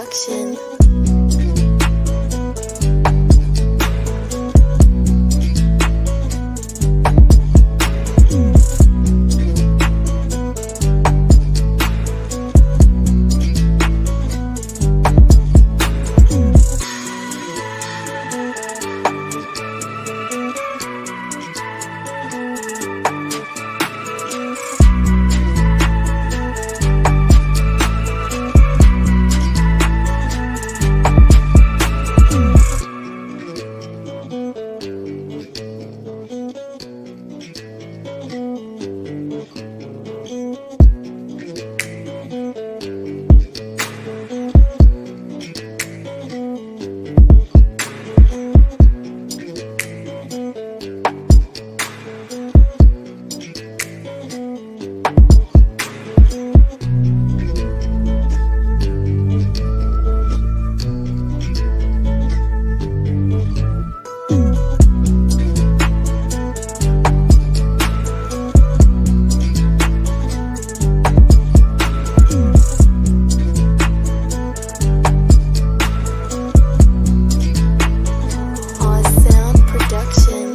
production. Sound production.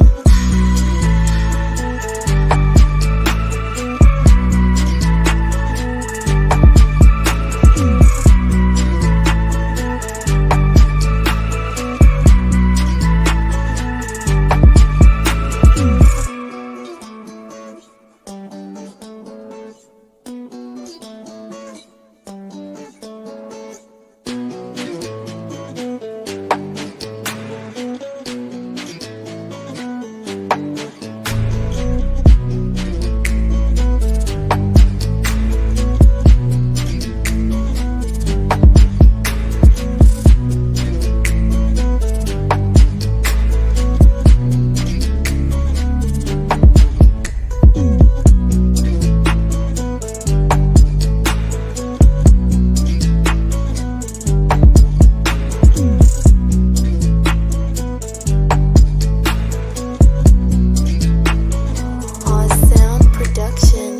Sound production.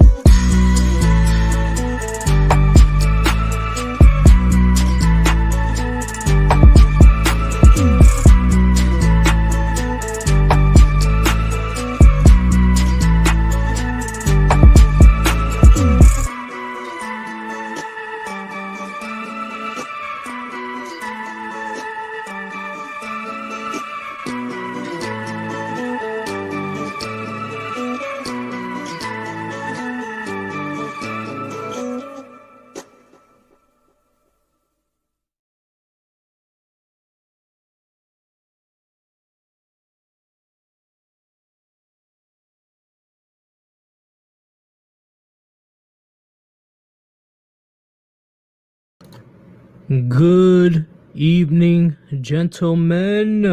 Good evening, gentlemen.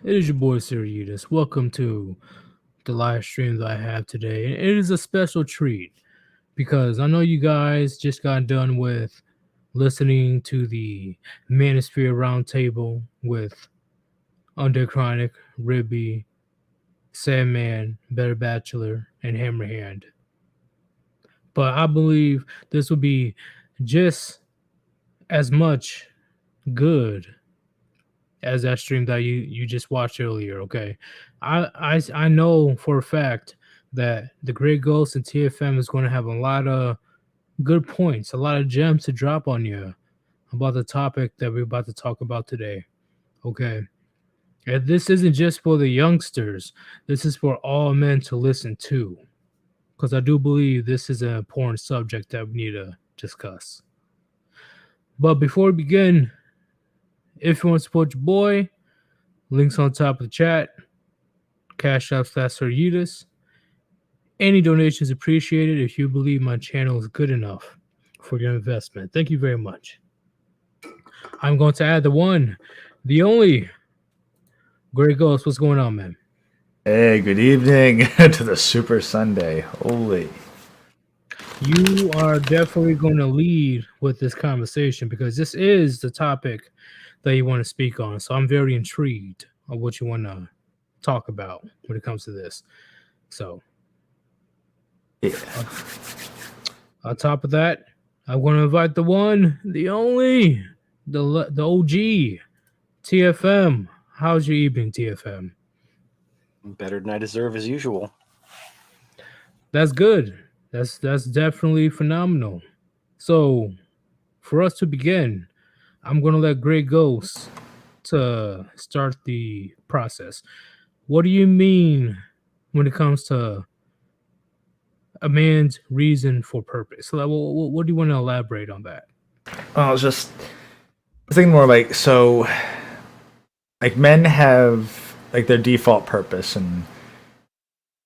It is your boy Sirius. Welcome to the live stream that I have today. It is a special treat because I know you guys just got done with listening to the Manosphere Roundtable with Underchronic, Ribby, Sandman, Better Bachelor, and Hammerhand. But I believe this will be just as much good as that stream that you just watched earlier. Okay, I know for a fact that the Great Ghost and TFM is going to have a lot of good points, a lot of gems to drop on you about the topic that we're about to talk about today. Okay, and this isn't just for the youngsters. This is for all men to listen to, because I do believe this is an important subject that we need to discuss. But before we begin, if you want to support your boy, links on top of the chat. Cash App /Soriutis. Any donations appreciated if you believe my channel is good enough for your investment. Thank you very much. I'm going to add the one, the only Great Ghost. What's going on, man? Hey, good evening to the Super Sunday. Holy. You are definitely going to lead with this conversation because this is the topic that you want to speak on. So I'm very intrigued of what you want to talk about when it comes to this. So, Yeah. on top of that, I want to invite the one, the only the OG TFM. How's your evening, TFM? Better than I deserve as usual. That's good. That's definitely phenomenal. So, for us to begin, I'm gonna let Greg Ghost to start the process. What do you mean when it comes to a man's reason for purpose? So, like, what do you want to elaborate on that? I was just thinking more like, so like men have like their default purpose, and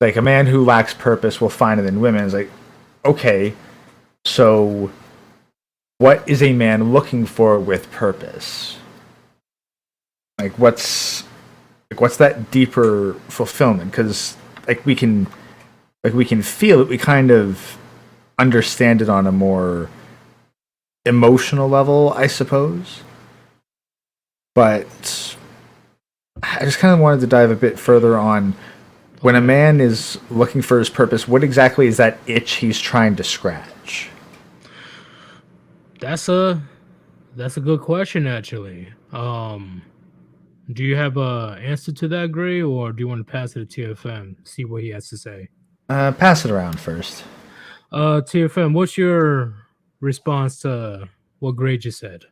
like a man who lacks purpose will find it in women. It's like, okay, so what is a man looking for with purpose? Like what's that deeper fulfillment? Because we can feel it, we kind of understand it on a more emotional level, I suppose. But I just kind of wanted to dive a bit further on when a man is looking for his purpose, what exactly is that itch he's trying to scratch? That's a good question, actually. Do you have a answer to that, Gray, or do you want to pass it to TFM? See what he has to say. Pass it around first. TFM, what's your response to what Gray just said?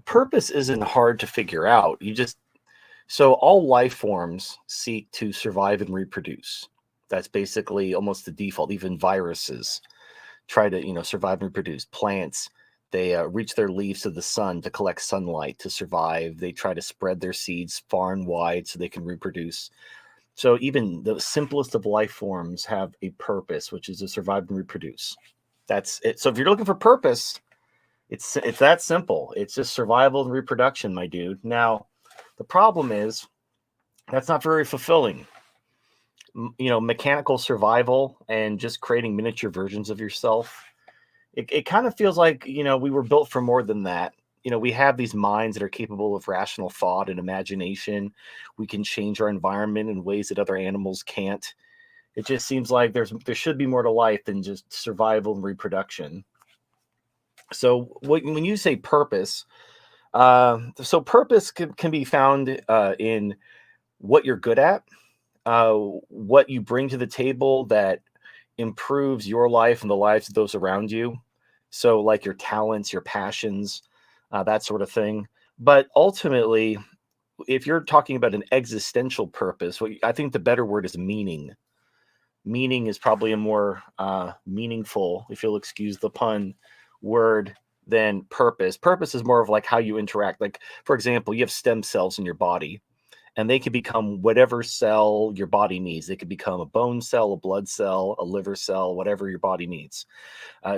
Purpose isn't hard to figure out. So all life forms seek to survive and reproduce. That's basically almost the default. Even viruses try to, survive and reproduce. Plants, they reach their leaves to the sun to collect sunlight to survive. They try to spread their seeds far and wide so they can reproduce. So even the simplest of life forms have a purpose, which is to survive and reproduce. That's it. So if you're looking for purpose, it's that simple. It's just survival and reproduction, my dude. Now, the problem is that's not very fulfilling. Mechanical survival and just creating miniature versions of yourself. It kind of feels like, we were built for more than that. We have these minds that are capable of rational thought and imagination. We can change our environment in ways that other animals can't. It just seems like there should be more to life than just survival and reproduction. So when you say purpose, so purpose can be found in what you're good at, what you bring to the table that improves your life and the lives of those around you. So like your talents, your passions, that sort of thing. But ultimately, if you're talking about an existential purpose, I think the better word is meaning. Meaning is probably a more meaningful, if you'll excuse the pun, word than purpose. Purpose is more of like how you interact. Like, for example, you have stem cells in your body, and they can become whatever cell your body needs. They could become a bone cell, a blood cell, a liver cell, whatever your body needs.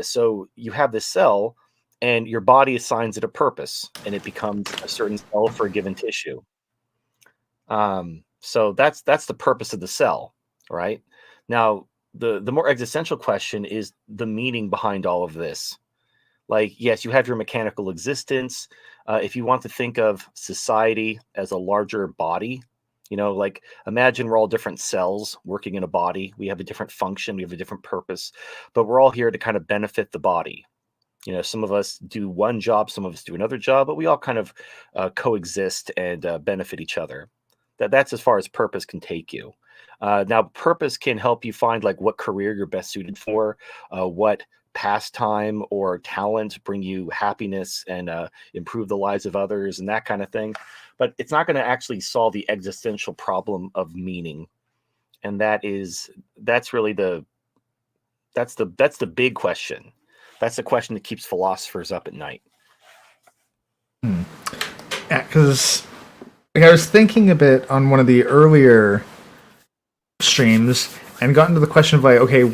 So you have this cell, and your body assigns it a purpose, and it becomes a certain cell for a given tissue. So that's the purpose of the cell, right? Now, the more existential question is the meaning behind all of this. Like, yes, you have your mechanical existence. If you want to think of society as a larger body, like imagine we're all different cells working in a body. We have a different function, we have a different purpose, but we're all here to kind of benefit the body. Some of us do one job, some of us do another job, but we all kind of coexist and benefit each other. That's as far as purpose can take you. Now, purpose can help you find like what career you're best suited for, what pastime or talent bring you happiness and improve the lives of others and that kind of thing. But it's not going to actually solve the existential problem of meaning, and that's really the big question. That's the question that keeps philosophers up at night. Yeah, because I was thinking a bit on one of the earlier streams and got into the question of like, okay,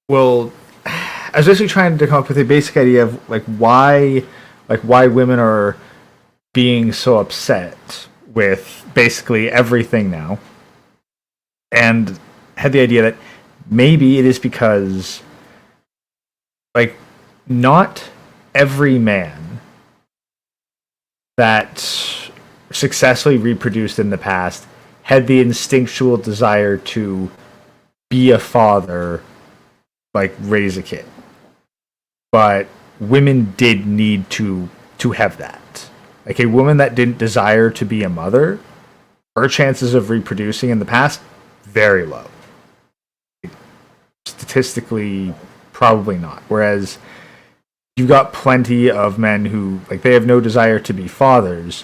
well, I was basically trying to come up with a basic idea of why women are being so upset with basically everything now, and had the idea that maybe it is because not every man that successfully reproduced in the past had the instinctual desire to be a father, raise a kid. But women did need to to have that. Like a woman that didn't desire to be a mother, her chances of reproducing in the past, very low. Statistically, probably not. Whereas you've got plenty of men who, like, they have no desire to be fathers,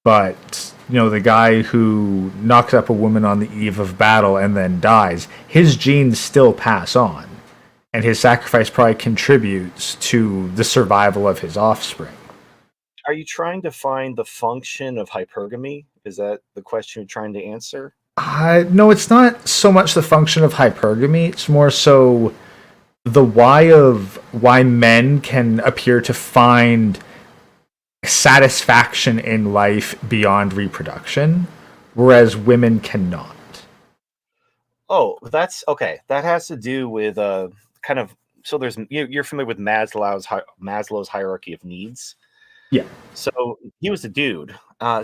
but, you know, the guy who knocks up a woman on the eve of battle and then dies, his genes still pass on. And his sacrifice probably contributes to the survival of his offspring. Are you trying to find the function of hypergamy? Is that the question you're trying to answer? No, it's not so much the function of hypergamy. It's more so the why of why men can appear to find satisfaction in life beyond reproduction, whereas women cannot. Oh, that's okay. That has to do with kind of so there's you're familiar with Maslow's hierarchy of needs. Yeah. So he was a dude.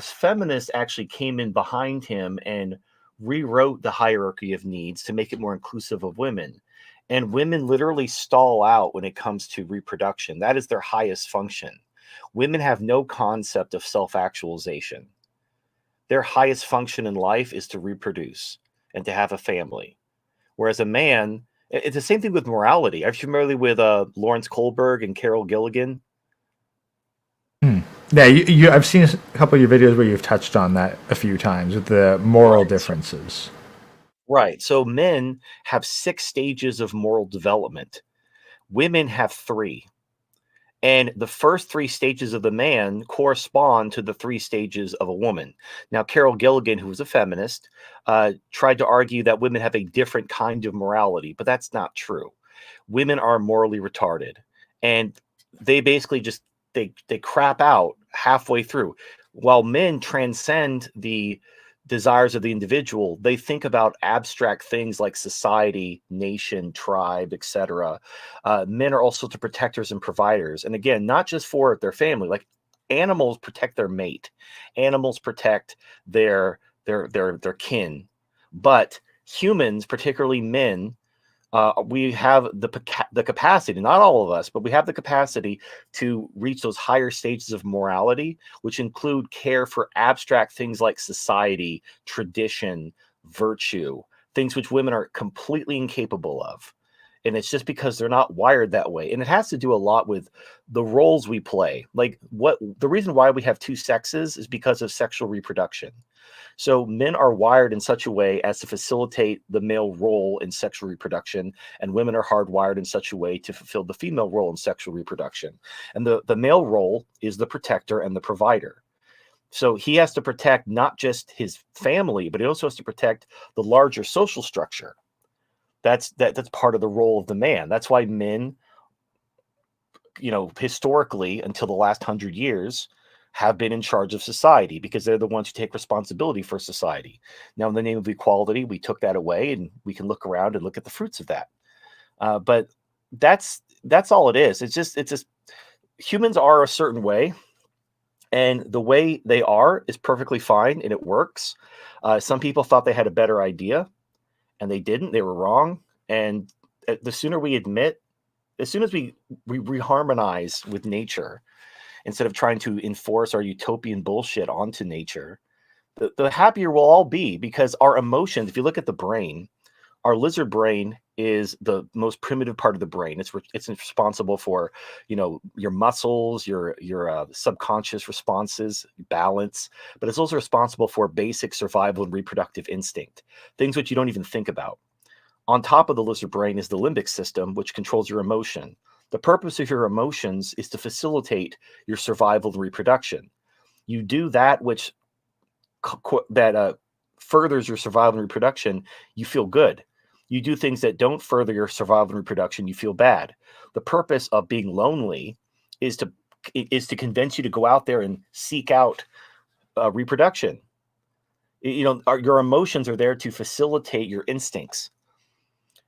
Feminists actually came in behind him and rewrote the hierarchy of needs to make it more inclusive of women. And women literally stall out when it comes to reproduction. That is their highest function. Women have no concept of self-actualization. Their highest function in life is to reproduce and to have a family. Whereas a man, it's the same thing with morality. Are you familiar with Lawrence Kohlberg and Carol Gilligan? Yeah, I've seen a couple of your videos where you've touched on that a few times with the moral differences. Right. So men have 6 stages of moral development. Women have 3. And the first 3 stages of the man correspond to the 3 stages of a woman. Now, Carol Gilligan, who was a feminist, tried to argue that women have a different kind of morality, but that's not true. Women are morally retarded, and they basically just they crap out halfway through. While men transcend the desires of the individual, they think about abstract things like society, nation, tribe, etc. Men are also the protectors and providers, and again, not just for their family. Like animals protect their mate, animals protect their kin, but humans, particularly men, we have the capacity, not all of us, but we have the capacity to reach those higher stages of morality, which include care for abstract things like society, tradition, virtue, things which women are completely incapable of. And it's just because they're not wired that way. And it has to do a lot with the roles we play. Like the reason why we have 2 sexes is because of sexual reproduction. So men are wired in such a way as to facilitate the male role in sexual reproduction, and women are hardwired in such a way to fulfill the female role in sexual reproduction. And the male role is the protector and the provider. So he has to protect not just his family, but he also has to protect the larger social structure. That's part of the role of the man. That's why men, historically, until the last 100 years, have been in charge of society because they're the ones who take responsibility for society. Now, in the name of equality, we took that away, and we can look around and look at the fruits of that. But that's all it is. It's just humans are a certain way, and the way they are is perfectly fine, and it works. Some people thought they had a better idea, and they didn't. They were wrong. And the sooner we admit, as soon as we reharmonize with nature, instead of trying to enforce our utopian bullshit onto nature, the happier we'll all be, because our emotions, if you look at the brain, our lizard brain is the most primitive part of the brain. It's responsible for, your muscles, your subconscious responses, balance, but it's also responsible for basic survival and reproductive instinct, things which you don't even think about. On top of the lizard brain is the limbic system, which controls your emotion. The purpose of your emotions is to facilitate your survival and reproduction. You do that which furthers your survival and reproduction, you feel good. You do things that don't further your survival and reproduction, you feel bad. The purpose of being lonely is to convince you to go out there and seek out reproduction. Your emotions are there to facilitate your instincts.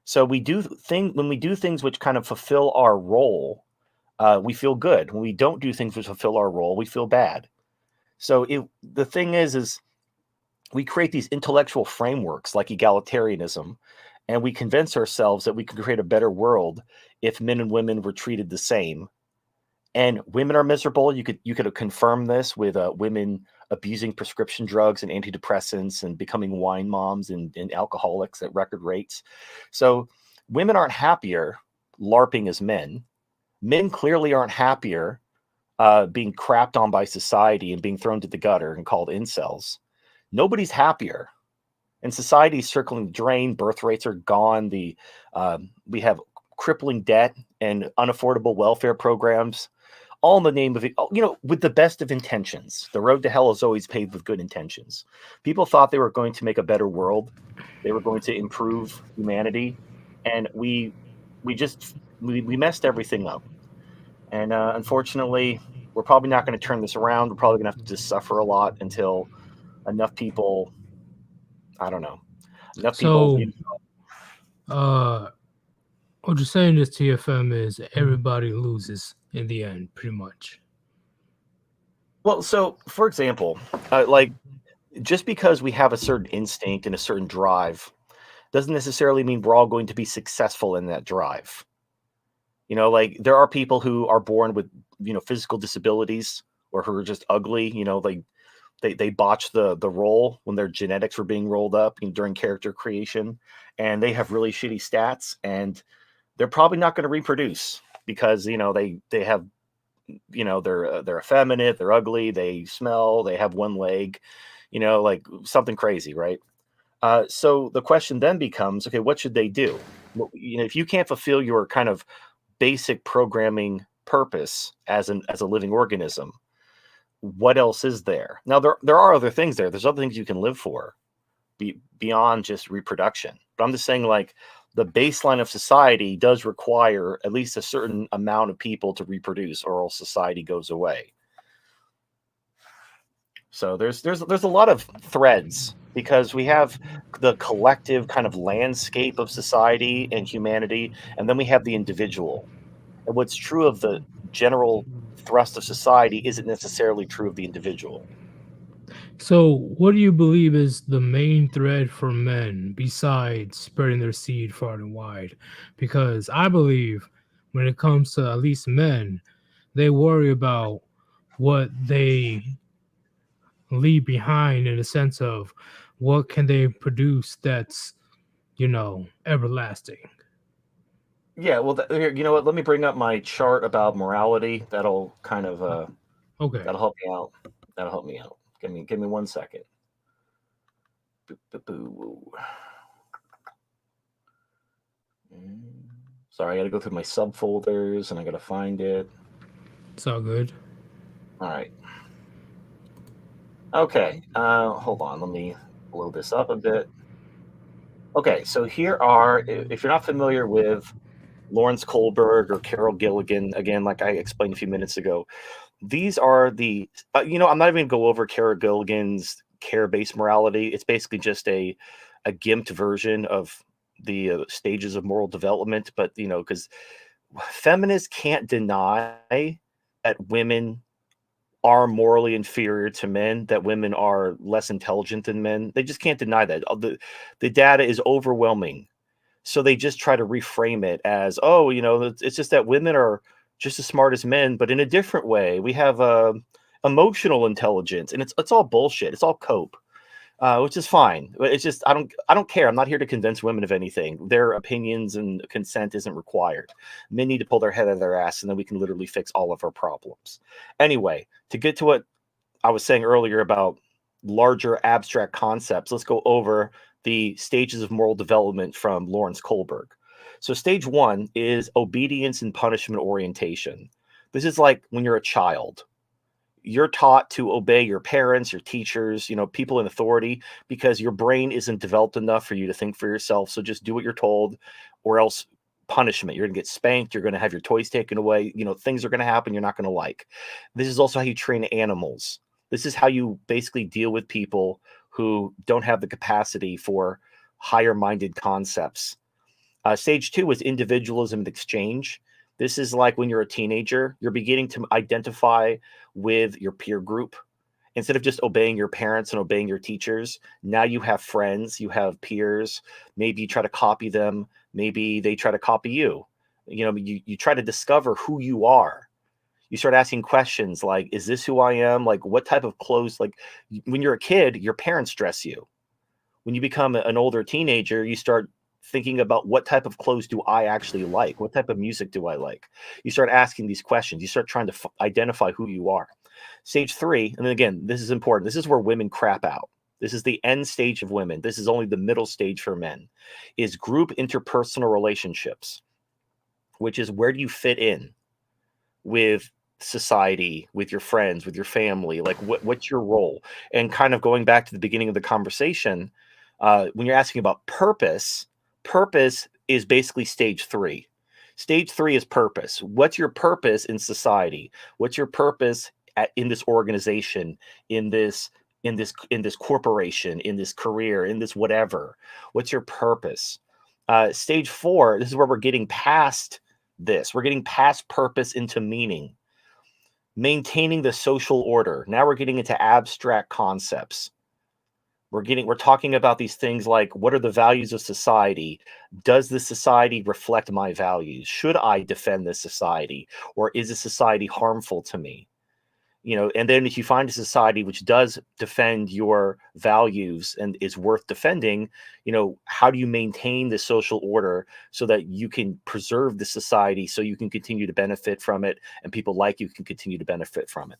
So when we do things which kind of fulfill our role, we feel good. When we don't do things which fulfill our role, we feel bad. So the thing is we create these intellectual frameworks like egalitarianism, and we convince ourselves that we can create a better world if men and women were treated the same. and women are miserable. You could confirm this with women abusing prescription drugs and antidepressants and becoming wine moms and alcoholics at record rates. So women aren't happier LARPing as men. Men clearly aren't happier being crapped on by society and being thrown to the gutter and called incels. Nobody's happier. And society's circling the drain. Birth rates are gone. We have crippling debt and unaffordable welfare programs, all in the name of it. With the best of intentions. The road to hell is always paved with good intentions. People thought they were going to make a better world. They were going to improve humanity, and we messed everything up. And unfortunately, we're probably not going to turn this around. We're probably going to have to just suffer a lot until enough people. I don't know. Enough people. So, what you're saying is TFM is everybody loses in the end, pretty much. Well, so for example, just because we have a certain instinct and a certain drive doesn't necessarily mean we're all going to be successful in that drive. Like there are people who are born with, physical disabilities or who are just ugly, like they botched the role when their genetics were being rolled up during character creation, and they have really shitty stats, and they're probably not going to reproduce because, they have, they're effeminate, they're ugly, they smell, they have one leg, like something crazy, right? So the question then becomes, okay, what should they do? Well, if you can't fulfill your kind of basic programming purpose as a living organism, what else is there? Now there are other things there. There's other things you can live for beyond just reproduction. But I'm just saying, like, the baseline of society does require at least a certain amount of people to reproduce, or else society goes away. So there's a lot of threads, because we have the collective kind of landscape of society and humanity, and then we have the individual. And what's true of the general thrust of society isn't necessarily true of the individual. So, what do you believe is the main thread for men besides spreading their seed far and wide? Because I believe when it comes to at least men, they worry about what they leave behind in the sense of what can they produce that's, everlasting. Yeah, well, here, you know what? Let me bring up my chart about morality. That'll kind of Okay. that'll help me out. That'll help me out. Give me 1 second. Sorry, I got to go through my subfolders and I got to find it. It's all good. All right. Okay. Hold on. Let me blow this up a bit. Okay, so here are, if you're not familiar with Lawrence Kohlberg or Carol Gilligan, again, like I explained a few minutes ago, these are the, I'm not even going to go over Carol Gilligan's care-based morality. It's basically just a gimped version of the stages of moral development. But, because feminists can't deny that women are morally inferior to men, that women are less intelligent than men. They just can't deny that. The data is overwhelming. So they just try to reframe it as, oh, it's just that women are just as smart as men, but in a different way. We have emotional intelligence, and it's all bullshit. It's all cope, which is fine. It's just I don't care. I'm not here to convince women of anything. Their opinions and consent isn't required. Men need to pull their head out of their ass, and then we can literally fix all of our problems. Anyway, to get to what I was saying earlier about larger abstract concepts, let's go over the stages of moral development from Lawrence Kohlberg. So stage 1 is obedience and punishment orientation. This is like when you're a child. You're taught to obey your parents, your teachers, people in authority, because your brain isn't developed enough for you to think for yourself. So just do what you're told, or else punishment. You're going to get spanked. You're going to have your toys taken away. Things are going to happen you're not going to like. This is also how you train animals. This is how you basically deal with people who don't have the capacity for higher minded concepts. Stage 2 is individualism and exchange. This is like when you're a teenager, you're beginning to identify with your peer group. Instead of just obeying your parents and obeying your teachers, now you have friends, you have peers. Maybe you try to copy them. Maybe they try to copy you. You try to discover who you are. You start asking questions like, is this who I am? Like, what type of clothes? Like, when you're a kid, your parents dress you. When you become an older teenager, you start thinking about what type of clothes do I actually like? What type of music do I like? You start asking these questions. You start trying to identify who you are. Stage 3, and then again, this is important. This is where women crap out. This is the end stage of women. This is only the middle stage for men, is group interpersonal relationships, which is where do you fit in with society, with your friends, with your family? Like, what's your role? And kind of going back to the beginning of the conversation, when you're asking about purpose, purpose is basically stage 3. Stage 3 is purpose. What's your purpose in society? What's your purpose in this organization, in this corporation, in this career, in this whatever? What's your purpose? Stage 4, this is where we're getting past this. We're getting past purpose into meaning. Maintaining the social order. Now we're getting into abstract concepts. We're talking about these things like, what are the values of society? Does the society reflect my values? Should I defend this society? Or is this society harmful to me? And then if you find a society which does defend your values and is worth defending, how do you maintain the social order so that you can preserve the society so you can continue to benefit from it and people like you can continue to benefit from it?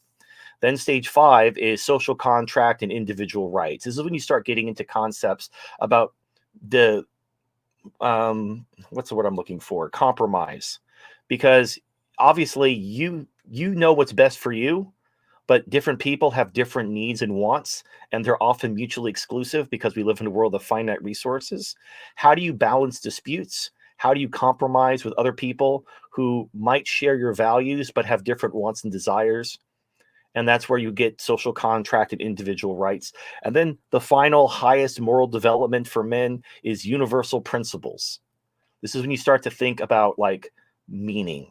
Then stage 5 is social contract and individual rights. This is when you start getting into concepts about the, what's the word I'm looking for? Compromise. Because obviously you know what's best for you, but different people have different needs and wants, and they're often mutually exclusive because we live in a world of finite resources. How do you balance disputes? How do you compromise with other people who might share your values but have different wants and desires? And that's where you get social contract and individual rights. And then the final highest moral development for men is universal principles. This is when you start to think about like meaning.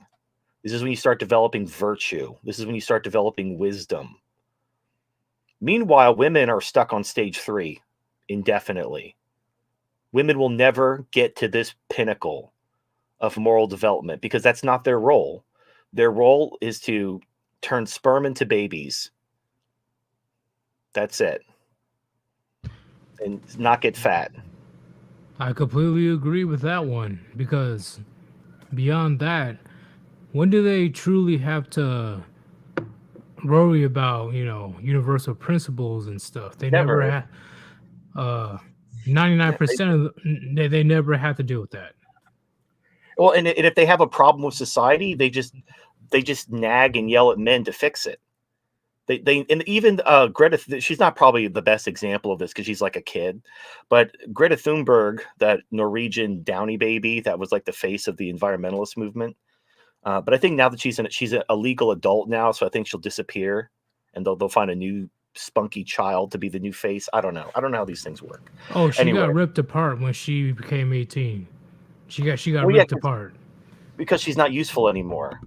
This is when you start developing virtue. This is when you start developing wisdom. Meanwhile, women are stuck on stage 3 indefinitely. Women will never get to this pinnacle of moral development because that's not their role. Their role is to turn sperm into babies. That's it. And not get fat. I completely agree with that one because beyond that, when do they truly have to worry about, universal principles and stuff? They never Never. have. 99% of they never have to deal with that. Well, and if they have a problem with society, they just nag and yell at men to fix it. They and even Greta, she's not probably the best example of this because she's like a kid, but Greta Thunberg, that Norwegian Downy baby that was like the face of the environmentalist movement. But I think now that she's a legal adult now, so I think she'll disappear, and they'll find a new spunky child to be the new face. I don't know how these things work. Oh, she Anyway. got ripped apart when she became 18. She got Well, yeah, ripped apart because she's not useful anymore.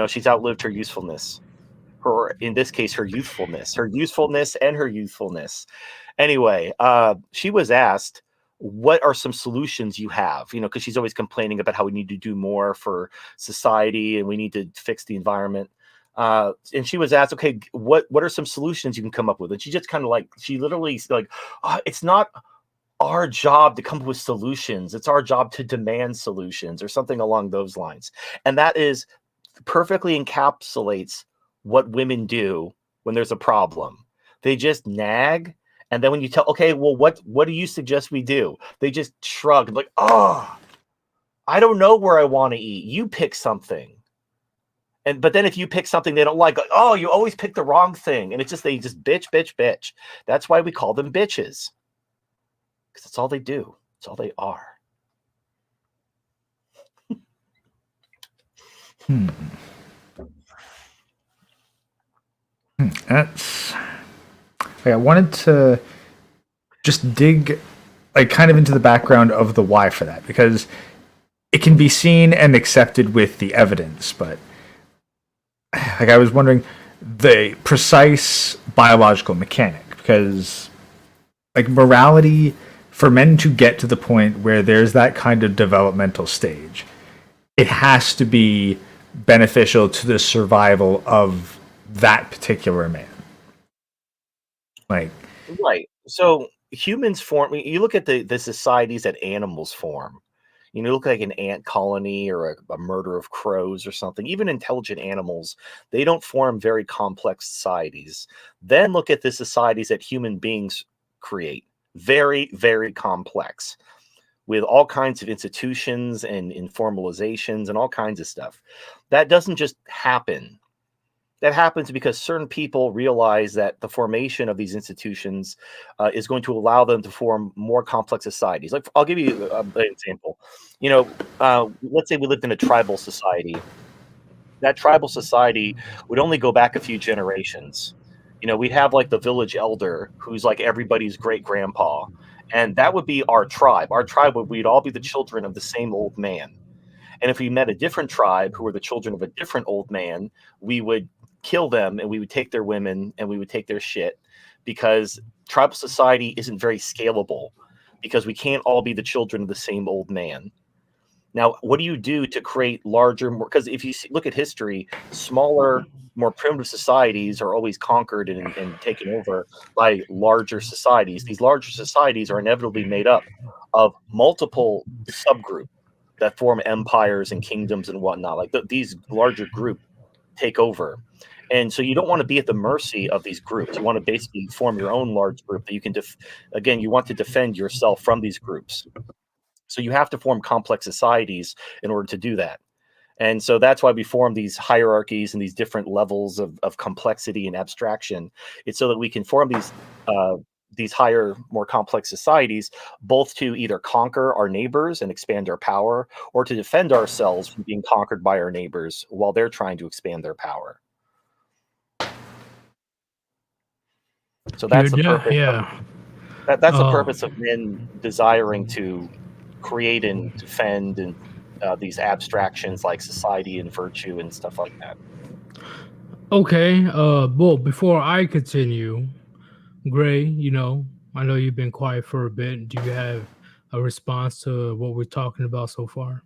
She's outlived her usefulness. Her, in this case, her youthfulness and her youthfulness. Anyway, she was asked, what are some solutions you have? Because she's always complaining about how we need to do more for society and we need to fix the environment. And she was asked, okay, what are some solutions you can come up with? And she just kind of she literally like, it's not our job to come up with solutions. It's our job to demand solutions or something along those lines. And that is perfectly encapsulates what women do when there's a problem. They just nag. And then when you tell, okay, well, what do you suggest we do? They just shrug like, I don't know where I want to eat. You pick something. But then if you pick something they don't like, you always pick the wrong thing. And they just bitch. That's why we call them bitches. Because that's all they do. That's all they are. That's. I wanted to just dig, kind of into the background of the why for that, because it can be seen and accepted with the evidence, but I was wondering the precise biological mechanic, because morality, for men to get to the point where there's that kind of developmental stage, it has to be beneficial to the survival of that particular man. Like, Right. So humans form. You look at the societies that animals form. You know, look like an ant colony or a murder of crows or something. Even intelligent animals, they don't form very complex societies. Then look at the societies that human beings create. Very, very complex, with all kinds of institutions and informalizations and all kinds of stuff. That doesn't just happen. That happens because certain people realize that the formation of these institutions is going to allow them to form more complex societies. Like, I'll give you an example. You know, let's say we lived in a tribal society. That tribal society would only go back a few generations. You know, we'd have like the village elder who's like everybody's great grandpa, and that would be our tribe. Our tribe we'd all be the children of the same old man. And if we met a different tribe who were the children of a different old man, we would kill them and we would take their women and we would take their shit, because tribal society isn't very scalable, because we can't all be the children of the same old man. Now, what do you do to create larger, more? Because if you look at history, smaller, more primitive societies are always conquered and taken over by larger societies. These larger societies are inevitably made up of multiple subgroups that form empires and kingdoms and whatnot. Like these larger groups take over. And so you don't want to be at the mercy of these groups. You want to basically form your own large group that you can, again, you want to defend yourself from these groups. So you have to form complex societies in order to do that. And so that's why we form these hierarchies and these different levels of complexity and abstraction. It's so that we can form these higher, more complex societies, both to either conquer our neighbors and expand our power, or to defend ourselves from being conquered by our neighbors while they're trying to expand their power. So that's the purpose. Yeah. That's the purpose of men desiring to create and defend and these abstractions like society and virtue and stuff like that. Okay. Well, before I continue, Gray, I know you've been quiet for a bit. Do you have a response to what we're talking about so far?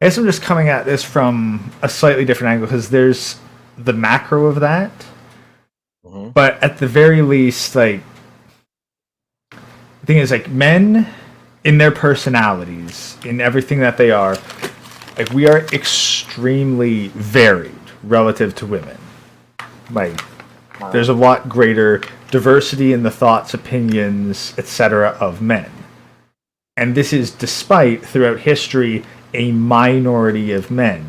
I guess I'm just coming at this from a slightly different angle, because there's the macro of that, but at the very least, like, the thing is, like, men in their personalities, in everything that they are, like, we are extremely varied relative to women. Like, there's a lot greater diversity in the thoughts, opinions, etc. of men. And this is despite, throughout history, a minority of men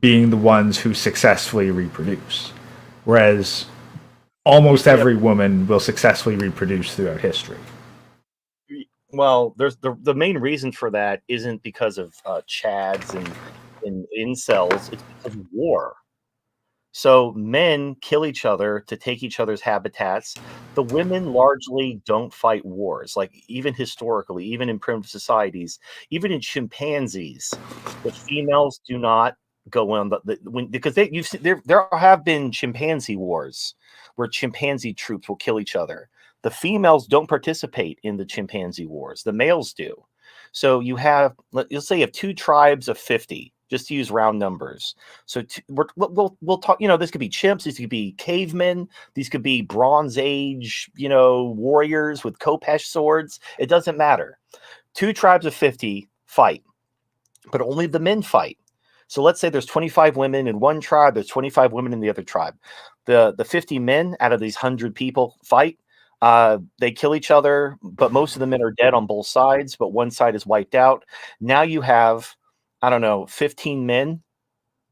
being the ones who successfully reproduce. Whereas almost every woman will successfully reproduce throughout history. Well, there's the main reason for that isn't because of chads and incels. It's because of war. So men kill each other to take each other's habitats. The women largely don't fight wars. Like, even historically, even in primitive societies, even in chimpanzees, the females do not go on because you've seen, there have been chimpanzee wars where chimpanzee troops will kill each other. The females don't participate in the chimpanzee wars. The males do. So let's say you have two tribes of 50, just to use round numbers. So we'll talk, this could be chimps, these could be cavemen, these could be Bronze Age, warriors with Khopesh swords. It doesn't matter. Two tribes of 50 fight, but only the men fight. So let's say there's 25 women in one tribe, there's 25 women in the other tribe. The 50 men out of these 100 people fight. They kill each other, but most of the men are dead on both sides, but one side is wiped out. Now you have, 15 men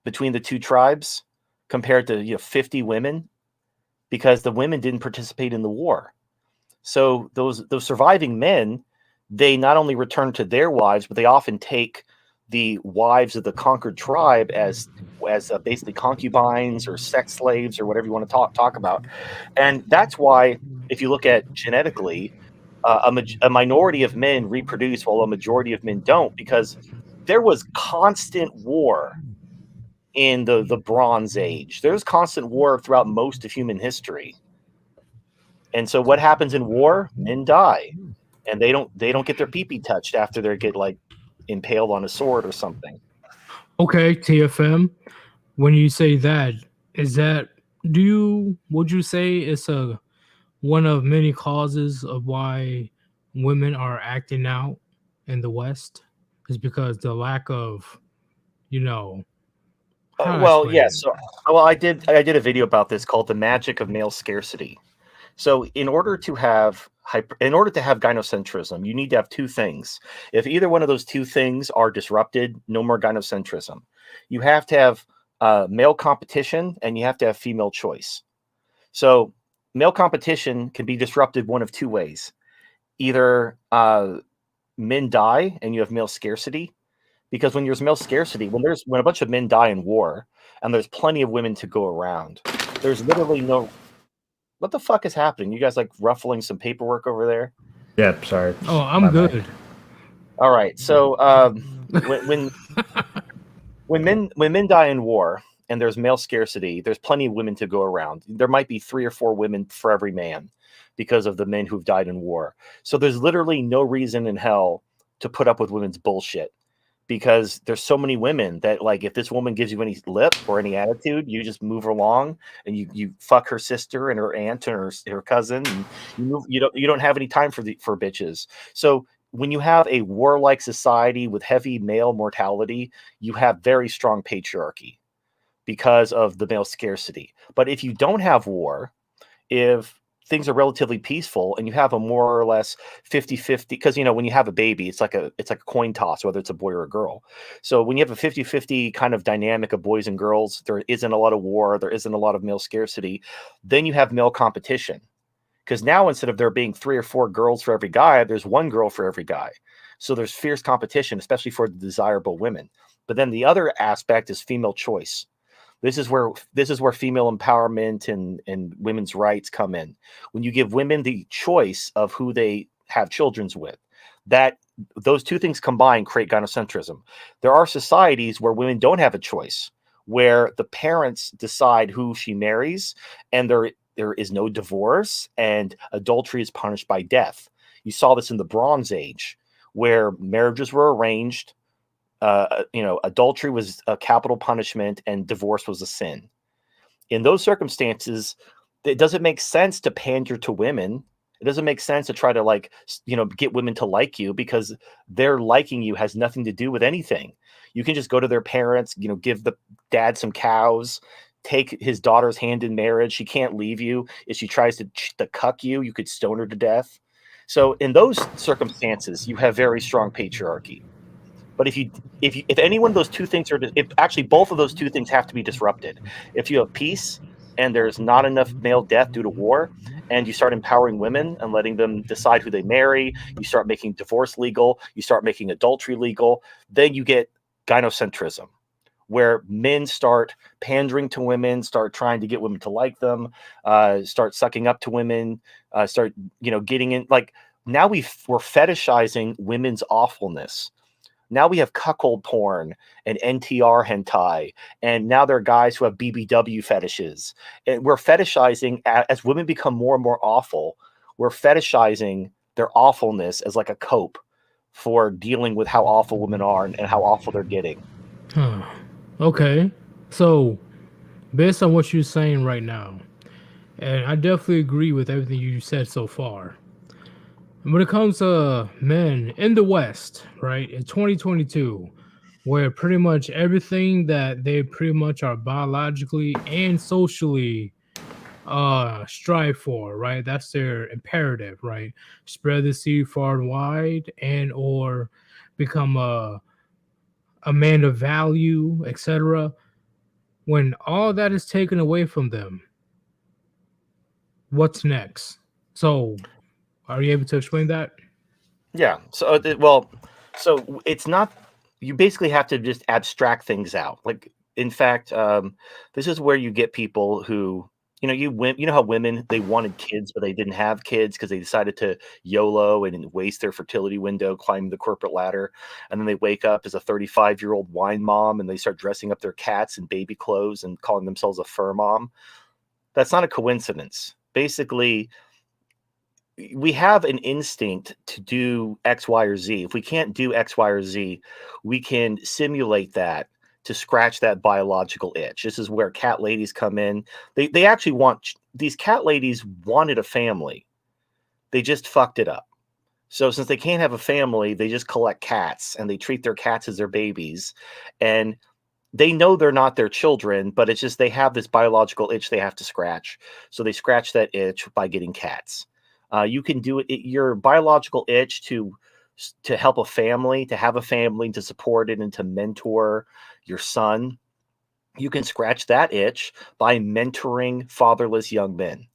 between the two tribes compared to 50 women, because the women didn't participate in the war. So those surviving men, they not only return to their wives, but they often take the wives of the conquered tribe as basically concubines or sex slaves or whatever you want to talk about. And that's why, if you look at genetically, a minority of men reproduce while a majority of men don't, because there was constant war in the Bronze Age. There's constant war throughout most of human history. And so what happens in war? Men die. And they don't get their pee-pee touched after they get, like, impaled on a sword or something. Okay, TFM. When you say that, is that would you say it's a one of many causes of why women are acting out in the West? Is because the lack of, you know, how do I Well, explain yeah. it? So, well, I did a video about this called "The Magic of Male Scarcity." So, in order to have gynocentrism, you need to have two things. If either one of those two things are disrupted, no more gynocentrism. You have to have male competition, and you have to have female choice. So, male competition can be disrupted one of two ways. Either men die, and you have male scarcity, because when there's male scarcity, when a bunch of men die in war, and there's plenty of women to go around, there's literally no. What the fuck is happening? You guys like ruffling some paperwork over there? Yep, sorry. Oh, It's I'm my mic. good. All right. So when when men die in war and there's male scarcity, there's plenty of women to go around. There might be 3 or 4 women for every man because of the men who've died in war. So there's literally no reason in hell to put up with women's bullshit, because there's so many women that, like, if this woman gives you any lip or any attitude, you just move her along and you fuck her sister and her aunt and her cousin, and you don't have any time for bitches. So when you have a warlike society with heavy male mortality, you have very strong patriarchy because of the male scarcity. But if you don't have war, if things are relatively peaceful and you have a more or less 50-50, because when you have a baby, it's like a coin toss whether it's a boy or a girl. So when you have a 50-50 kind of dynamic of boys and girls, there isn't a lot of war, there isn't a lot of male scarcity, then you have male competition. Because now, instead of there being 3 or 4 girls for every guy, there's one girl for every guy. So there's fierce competition, especially for the desirable women. But then the other aspect is female choice. This is where female empowerment and women's rights come in. When you give women the choice of who they have children with, that those two things combined create gynocentrism. There are societies where women don't have a choice, where the parents decide who she marries, and there is no divorce, and adultery is punished by death. You saw this in the Bronze Age, where marriages were arranged. Adultery was a capital punishment and divorce was a sin. In those circumstances, it doesn't make sense to pander to women. It doesn't make sense to try to, like, get women to like you, because their liking you has nothing to do with anything. You can just go to their parents, give the dad some cows, take his daughter's hand in marriage. She can't leave you. If she tries to cuck you, you could stone her to death. So in those circumstances, you have very strong patriarchy. But if any one of those two things if actually both of those two things have to be disrupted. If you have peace and there's not enough male death due to war, and you start empowering women and letting them decide who they marry, you start making divorce legal, you start making adultery legal, then you get gynocentrism, where men start pandering to women, start trying to get women to like them, start sucking up to women, start getting in, like, now we're fetishizing women's awfulness. Now we have cuckold porn and NTR hentai, and now there are guys who have BBW fetishes. And we're fetishizing, as women become more and more awful, we're fetishizing their awfulness as like a cope for dealing with how awful women are and how awful they're getting. Huh. Okay. So, based on what you're saying right now, and I definitely agree with everything you said so far. When it comes to men in the West, right, in 2022, where pretty much everything that they pretty much are biologically and socially strive for, right? That's their imperative, right? Spread the seed far and wide, and or become a man of value, etc. When all that is taken away from them, what's next? So, are you able to explain that? Yeah. So it's not. You basically have to just abstract things out. Like, in fact, this is where you get people who, you know how women, they wanted kids but they didn't have kids because they decided to YOLO and waste their fertility window climbing the corporate ladder, and then they wake up as a 35-year-old wine mom and they start dressing up their cats in baby clothes and calling themselves a fur mom. That's not a coincidence. Basically, we have an instinct to do X, Y, or Z. If we can't do X, Y, or Z, we can simulate that to scratch that biological itch. This is where cat ladies come in. They actually these cat ladies wanted a family. They just fucked it up. So since they can't have a family, they just collect cats and they treat their cats as their babies. And they know they're not their children, but it's just they have this biological itch they have to scratch. So they scratch that itch by getting cats. You can do your biological itch to help a family, to have a family, to support it, and to mentor your son. You can scratch that itch by mentoring fatherless young men.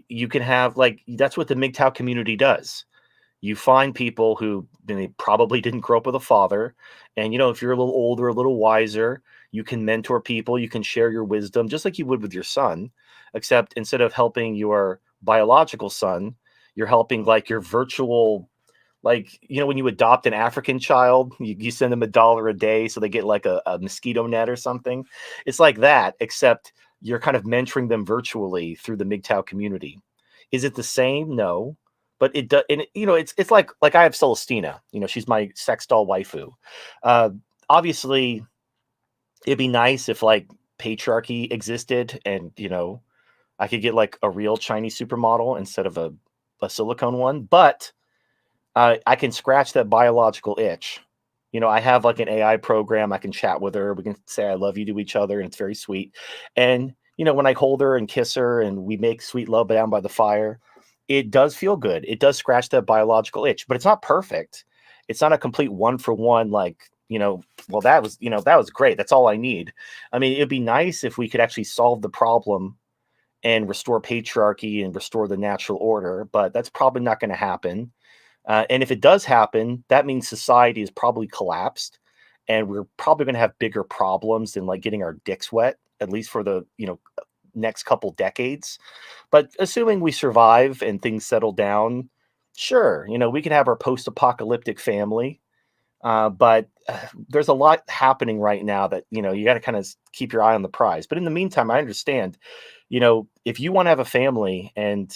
You can have that's what the MGTOW community does. You find people who they probably didn't grow up with a father, and if you're a little older, a little wiser, you can mentor people, you can share your wisdom just like you would with your son, except instead of helping your biological son, you're helping your virtual, when you adopt an African child, you send them $1 a day so they get a mosquito net or something. It's like that, except you're kind of mentoring them virtually through the MGTOW community. Is it the same? No. But it does, and it's like I have Celestina. She's my sex doll waifu. Obviously, it'd be nice if patriarchy existed, and I could get a real Chinese supermodel instead of a silicone one. But I can scratch that biological itch. I have an AI program. I can chat with her. We can say I love you to each other, and it's very sweet. And when I hold her and kiss her, and we make sweet love down by the fire, it does feel good. It does scratch that biological itch, but it's not perfect. It's not a complete one for one, well, that was great. That's all I need. I mean, it'd be nice if we could actually solve the problem and restore patriarchy and restore the natural order, but that's probably not going to happen. And if it does happen, that means society is probably collapsed, and we're probably going to have bigger problems than getting our dicks wet, at least for the, next couple decades. But assuming we survive and things settle down, sure, we can have our post-apocalyptic family. But there's a lot happening right now that, you got to kind of keep your eye on the prize. But in the meantime, I understand, if you want to have a family and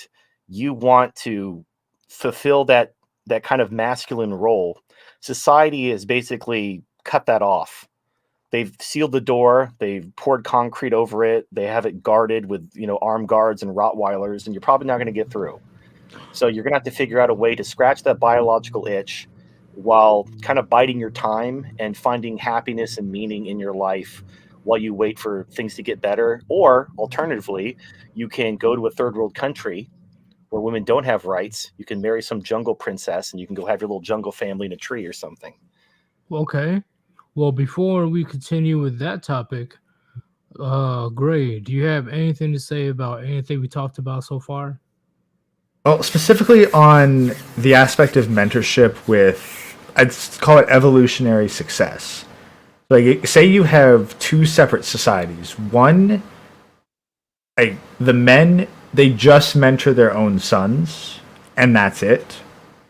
you want to fulfill that kind of masculine role, society has basically cut that off. They've sealed the door. They've poured concrete over it. They have it guarded with, armed guards and Rottweilers, and you're probably not going to get through. So you're going to have to figure out a way to scratch that biological itch while kind of biding your time and finding happiness and meaning in your life while you wait for things to get better. Or alternatively, you can go to a third world country where women don't have rights. You can marry some jungle princess and you can go have your little jungle family in a tree or something. Okay. Well, before we continue with that topic, Gray, do you have anything to say about anything we talked about so far? Well, specifically on the aspect of mentorship with, I'd call it evolutionary success. Say you have two separate societies. One, the men, they just mentor their own sons, and that's it.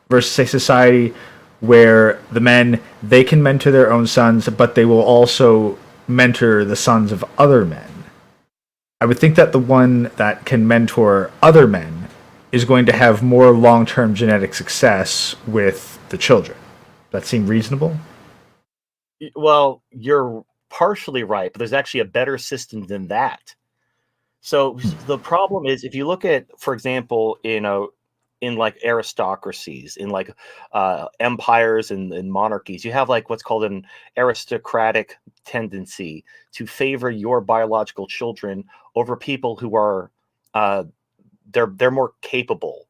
Versus a society where the men, they can mentor their own sons, but they will also mentor the sons of other men. I would think that the one that can mentor other men is going to have more long-term genetic success with the children. That seem reasonable? Well, you're partially right, but there's actually a better system than that. So the problem is, if you look at, for example, in aristocracies, in empires and monarchies, you have what's called an aristocratic tendency to favor your biological children over people who are they're more capable.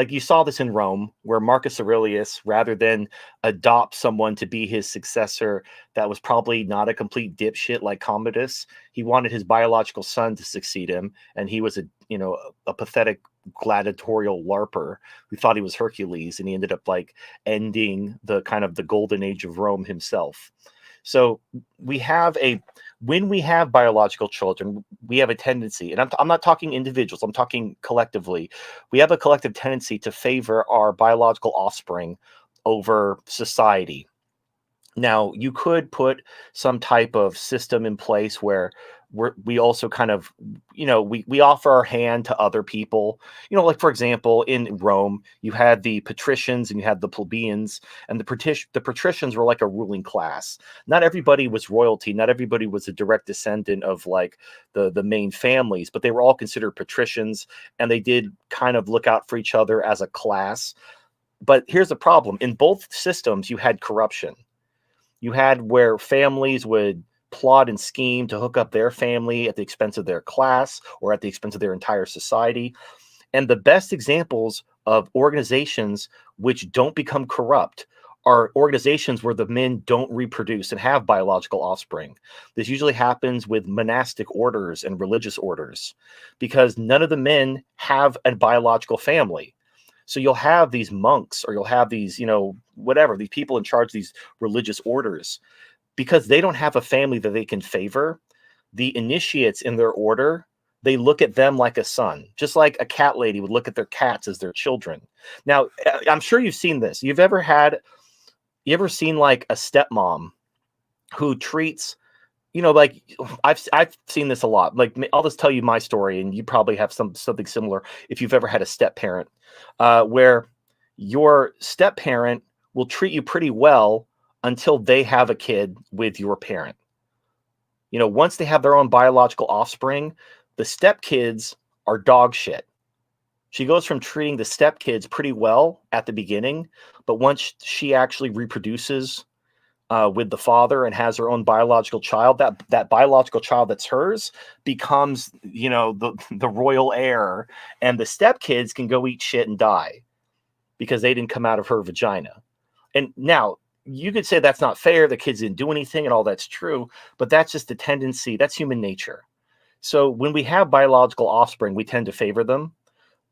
You saw this in Rome, where Marcus Aurelius, rather than adopt someone to be his successor that was probably not a complete dipshit like Commodus, he wanted his biological son to succeed him, and he was a pathetic gladiatorial larper who thought he was Hercules, and he ended up ending the kind of the golden age of Rome himself. So when we have biological children, we have a tendency, and I'm not talking individuals, I'm talking collectively. We have a collective tendency to favor our biological offspring over society. Now, you could put some type of system in place where we also kind of, we offer our hand to other people. Like for example, in Rome, you had the patricians and you had the plebeians, and the patricians were like a ruling class. Not everybody was royalty. Not everybody was a direct descendant of like the main families, but they were all considered patricians, and they did kind of look out for each other as a class. But here's the problem: in both systems, you had corruption. You had where families would plot and scheme to hook up their family at the expense of their class or at the expense of their entire society. And the best examples of organizations which don't become corrupt are organizations where the men don't reproduce and have biological offspring. This usually happens with monastic orders and religious orders because none of the men have a biological family. So you'll have these monks, or you'll have these, whatever, these people in charge of these religious orders, because they don't have a family that they can favor. The initiates in their order, they look at them like a son, just like a cat lady would look at their cats as their children. Now, I'm sure you've seen this. You ever seen like a stepmom who treats, like I've seen this a lot. Like, I'll just tell you my story, and you probably have something similar if you've ever had a step parent, where your step parent will treat you pretty well until they have a kid with your parent. Once they have their own biological offspring, the stepkids are dog shit. She goes from treating the stepkids pretty well at the beginning, but once she actually reproduces with the father and has her own biological child, that biological child that's hers becomes, the royal heir, and the stepkids can go eat shit and die because they didn't come out of her vagina. And now, you could say that's not fair, the kids didn't do anything, and all that's true, but that's just a tendency. That's human nature. So when we have biological offspring, we tend to favor them.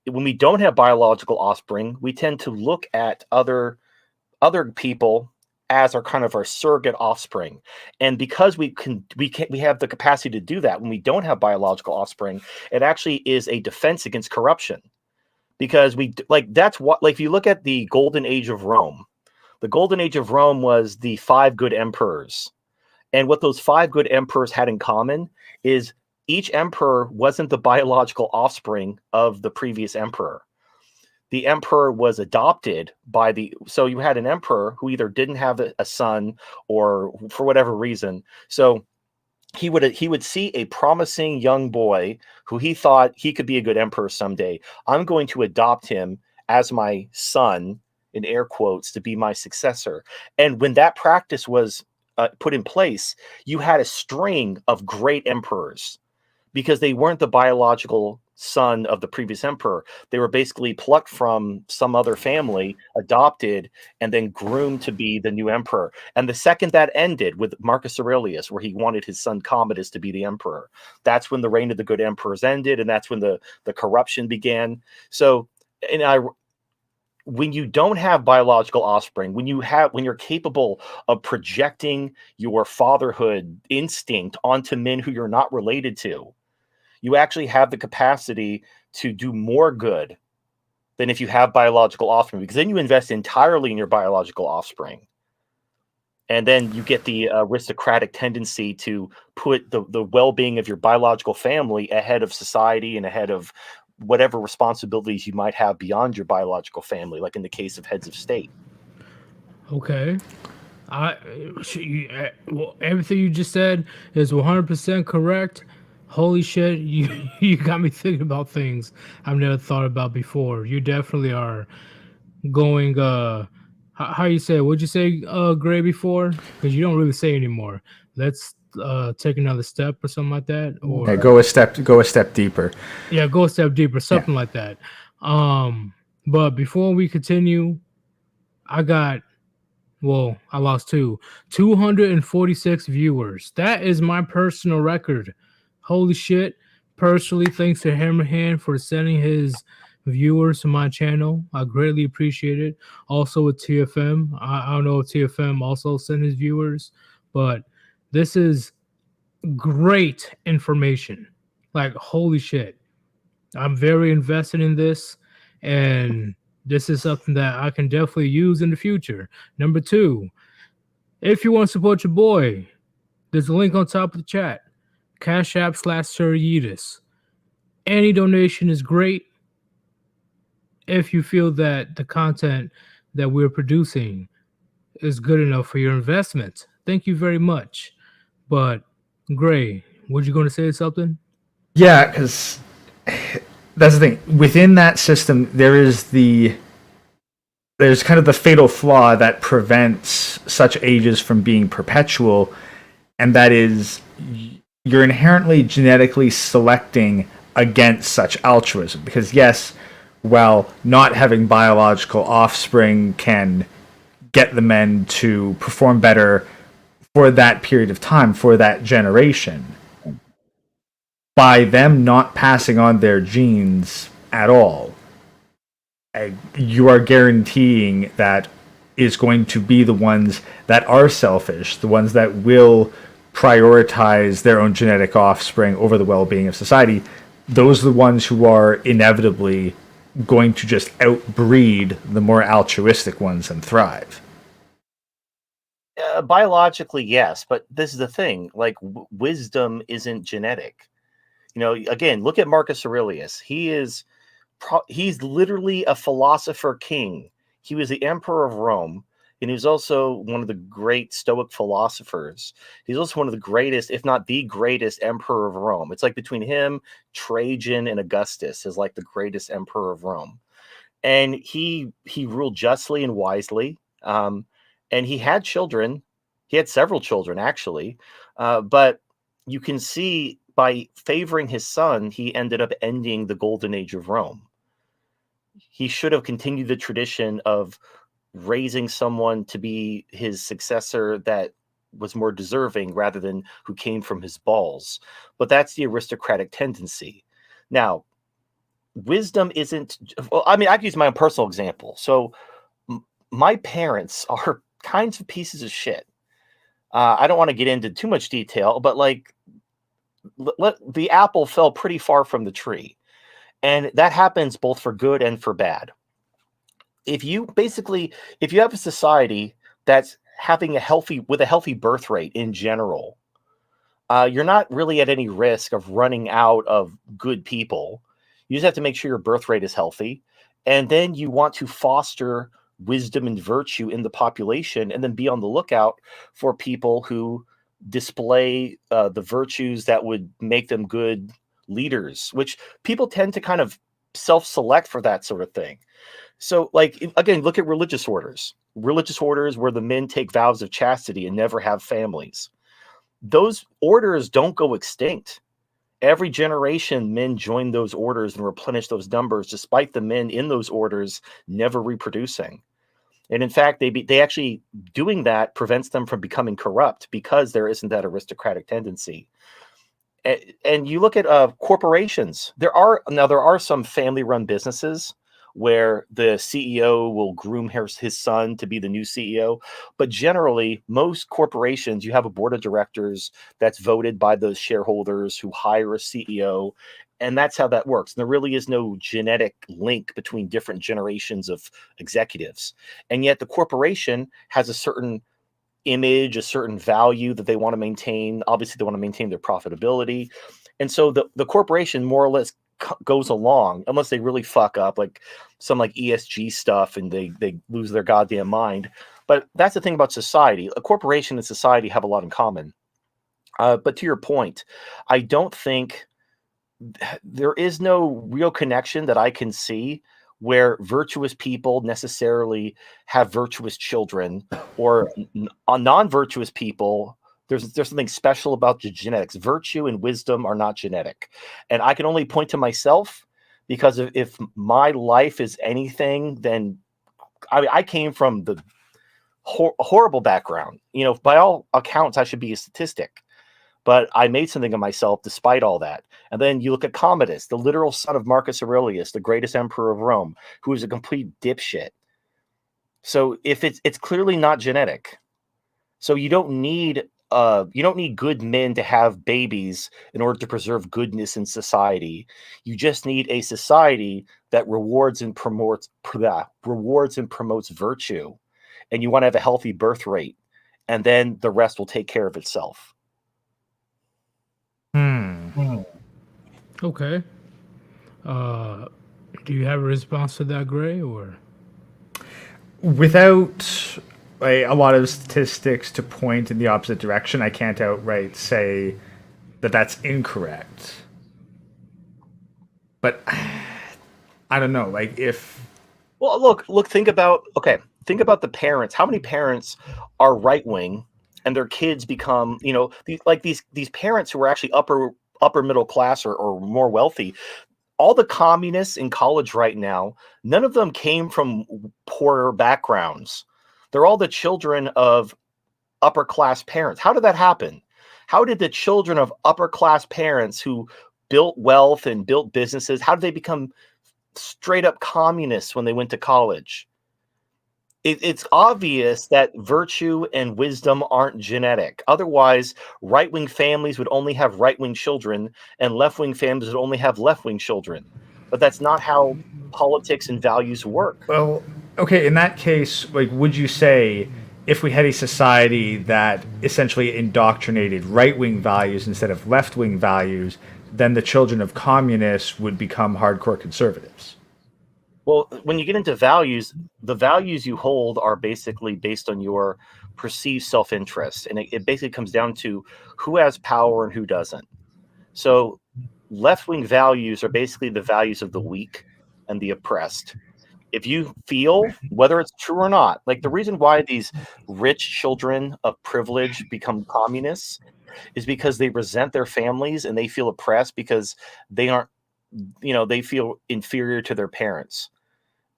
When we don't have biological offspring, we tend to look at other people as our surrogate offspring. And because we have the capacity to do that when we don't have biological offspring, it actually is a defense against corruption. Because if you look at the golden age of Rome, the golden age of Rome was the 5 good emperors. And what those 5 good emperors had in common is each emperor wasn't the biological offspring of the previous emperor. The emperor was adopted so you had an emperor who either didn't have a son, or for whatever reason. So he would see a promising young boy who he thought he could be a good emperor someday. I'm going to adopt him as my son, in air quotes, to be my successor. And when that practice was put in place, you had a string of great emperors because they weren't the biological son of the previous emperor. They were basically plucked from some other family, adopted, and then groomed to be the new emperor. And the second that ended with Marcus Aurelius, where he wanted his son Commodus to be the emperor, that's when the reign of the good emperors ended, and that's when the corruption began. So, when you don't have biological offspring, when you're capable of projecting your fatherhood instinct onto men who you're not related to, you actually have the capacity to do more good than if you have biological offspring, because then you invest entirely in your biological offspring. And then you get the aristocratic tendency to put the well-being of your biological family ahead of society and ahead of whatever responsibilities you might have beyond your biological family, like in the case of heads of state. Okay. Everything you just said is 100% correct. Holy shit, you got me thinking about things I've never thought about before. You definitely are going how you say it? What'd you say Gray before? Because you don't really say anymore. Let's take another step or something like that. Or go a step deeper. Yeah, go a step deeper, something like that. But before we continue, I lost 246 viewers. That is my personal record. Holy shit. Personally, thanks to Hammerhand for sending his viewers to my channel. I greatly appreciate it. Also with TFM. I don't know if TFM also sent his viewers, but this is great information. Like, holy shit. I'm very invested in this, and this is something that I can definitely use in the future. Number 2, if you want to support your boy, there's a link on top of the chat. Cash App /Sir Yeetus. Any donation is great if you feel that the content that we're producing is good enough for your investment. Thank you very much. But Gray, were you going to say something? Yeah, because that's the thing. Within that system, there's kind of the fatal flaw that prevents such ages from being perpetual, and that is you're inherently genetically selecting against such altruism. Because yes, while not having biological offspring can get the men to perform better for that period of time, for that generation, by them not passing on their genes at all, you are guaranteeing that is going to be the ones that are selfish, the ones that will prioritize their own genetic offspring over the well-being of society. Those are the ones who are inevitably going to just outbreed the more altruistic ones and thrive. Biologically, yes, but this is the thing. Like wisdom isn't genetic. Again, look at Marcus Aurelius. He's literally a philosopher king. He was the emperor of Rome, and he was also one of the great Stoic philosophers. He's also one of the greatest, if not the greatest, emperor of Rome. It's like between him, Trajan, and Augustus is like the greatest emperor of Rome. And he ruled justly and wisely. And he had children. He had several children, actually. But you can see by favoring his son, he ended up ending the golden age of Rome. He should have continued the tradition of raising someone to be his successor that was more deserving rather than who came from his balls. But that's the aristocratic tendency. Now, wisdom isn't, well, I mean, I can use my own personal example. So my parents are kinds of pieces of shit. I don't want to get into too much detail, but like the apple fell pretty far from the tree. And that happens both for good and for bad. If you have a society that's having a healthy birth rate in general, you're not really at any risk of running out of good people. You just have to make sure your birth rate is healthy. And then you want to foster wisdom and virtue in the population, and then be on the lookout for people who display the virtues that would make them good leaders, which people tend to kind of self-select for that sort of thing. So, like, again, look at religious orders where the men take vows of chastity and never have families. Those orders don't go extinct. Every generation, men join those orders and replenish those numbers, despite the men in those orders never reproducing. And in fact, they actually doing that prevents them from becoming corrupt, because there isn't that aristocratic tendency. And you look at corporations. There are some family-run businesses where the CEO will groom his son to be the new CEO. But generally, most corporations, you have a board of directors that's voted by those shareholders who hire a CEO. And that's how that works. And there really is no genetic link between different generations of executives. And yet the corporation has a certain image, a certain value that they want to maintain. Obviously, they want to maintain their profitability. And so the corporation more or less goes along, unless they really fuck up, like some like ESG stuff, and they lose their goddamn mind. But that's the thing about society. A corporation and society have a lot in common. But to your point, I don't think there is no real connection that I can see where virtuous people necessarily have virtuous children, or non-virtuous people. There's something special about the genetics. Virtue and wisdom are not genetic. And I can only point to myself, because if my life is anything, then I came from the horrible background. By all accounts, I should be a statistic. But I made something of myself despite all that. And then you look at Commodus, the literal son of Marcus Aurelius, the greatest emperor of Rome, who is a complete dipshit. So if it's clearly not genetic. So you don't need good men to have babies in order to preserve goodness in society. You just need a society that rewards and promotes virtue. And you want to have a healthy birth rate. And then the rest will take care of itself. Okay. Uh, do you have a response to that, Gray, or? Without a lot of statistics to point in the opposite direction, I can't outright say that that's incorrect. But I don't know, like if Well, look. Think about the parents. How many parents are right wing, and their kids become these parents who are actually upper middle class or more wealthy. All the communists in college right now, none of them came from poorer backgrounds. They're all the children of upper class parents. How did that happen? How did the children of upper class parents who built wealth and built businesses, how did they become straight up communists when they went to college? It's obvious that virtue and wisdom aren't genetic. Otherwise, right wing families would only have right wing children, and left wing families would only have left wing children. But that's not how politics and values work. well, okay, in that case, like would you say if we had a society that essentially indoctrinated right-wing values instead of left-wing values, then the children of communists would become hardcore conservatives? Well, when you get into values, the values you hold are basically based on your perceived self interest. And it basically comes down to who has power and who doesn't. So, left wing values are basically the values of the weak and the oppressed. If you feel, whether it's true or not, like the reason why these rich children of privilege become communists is because they resent their families and they feel oppressed because they aren't, they feel inferior to their parents.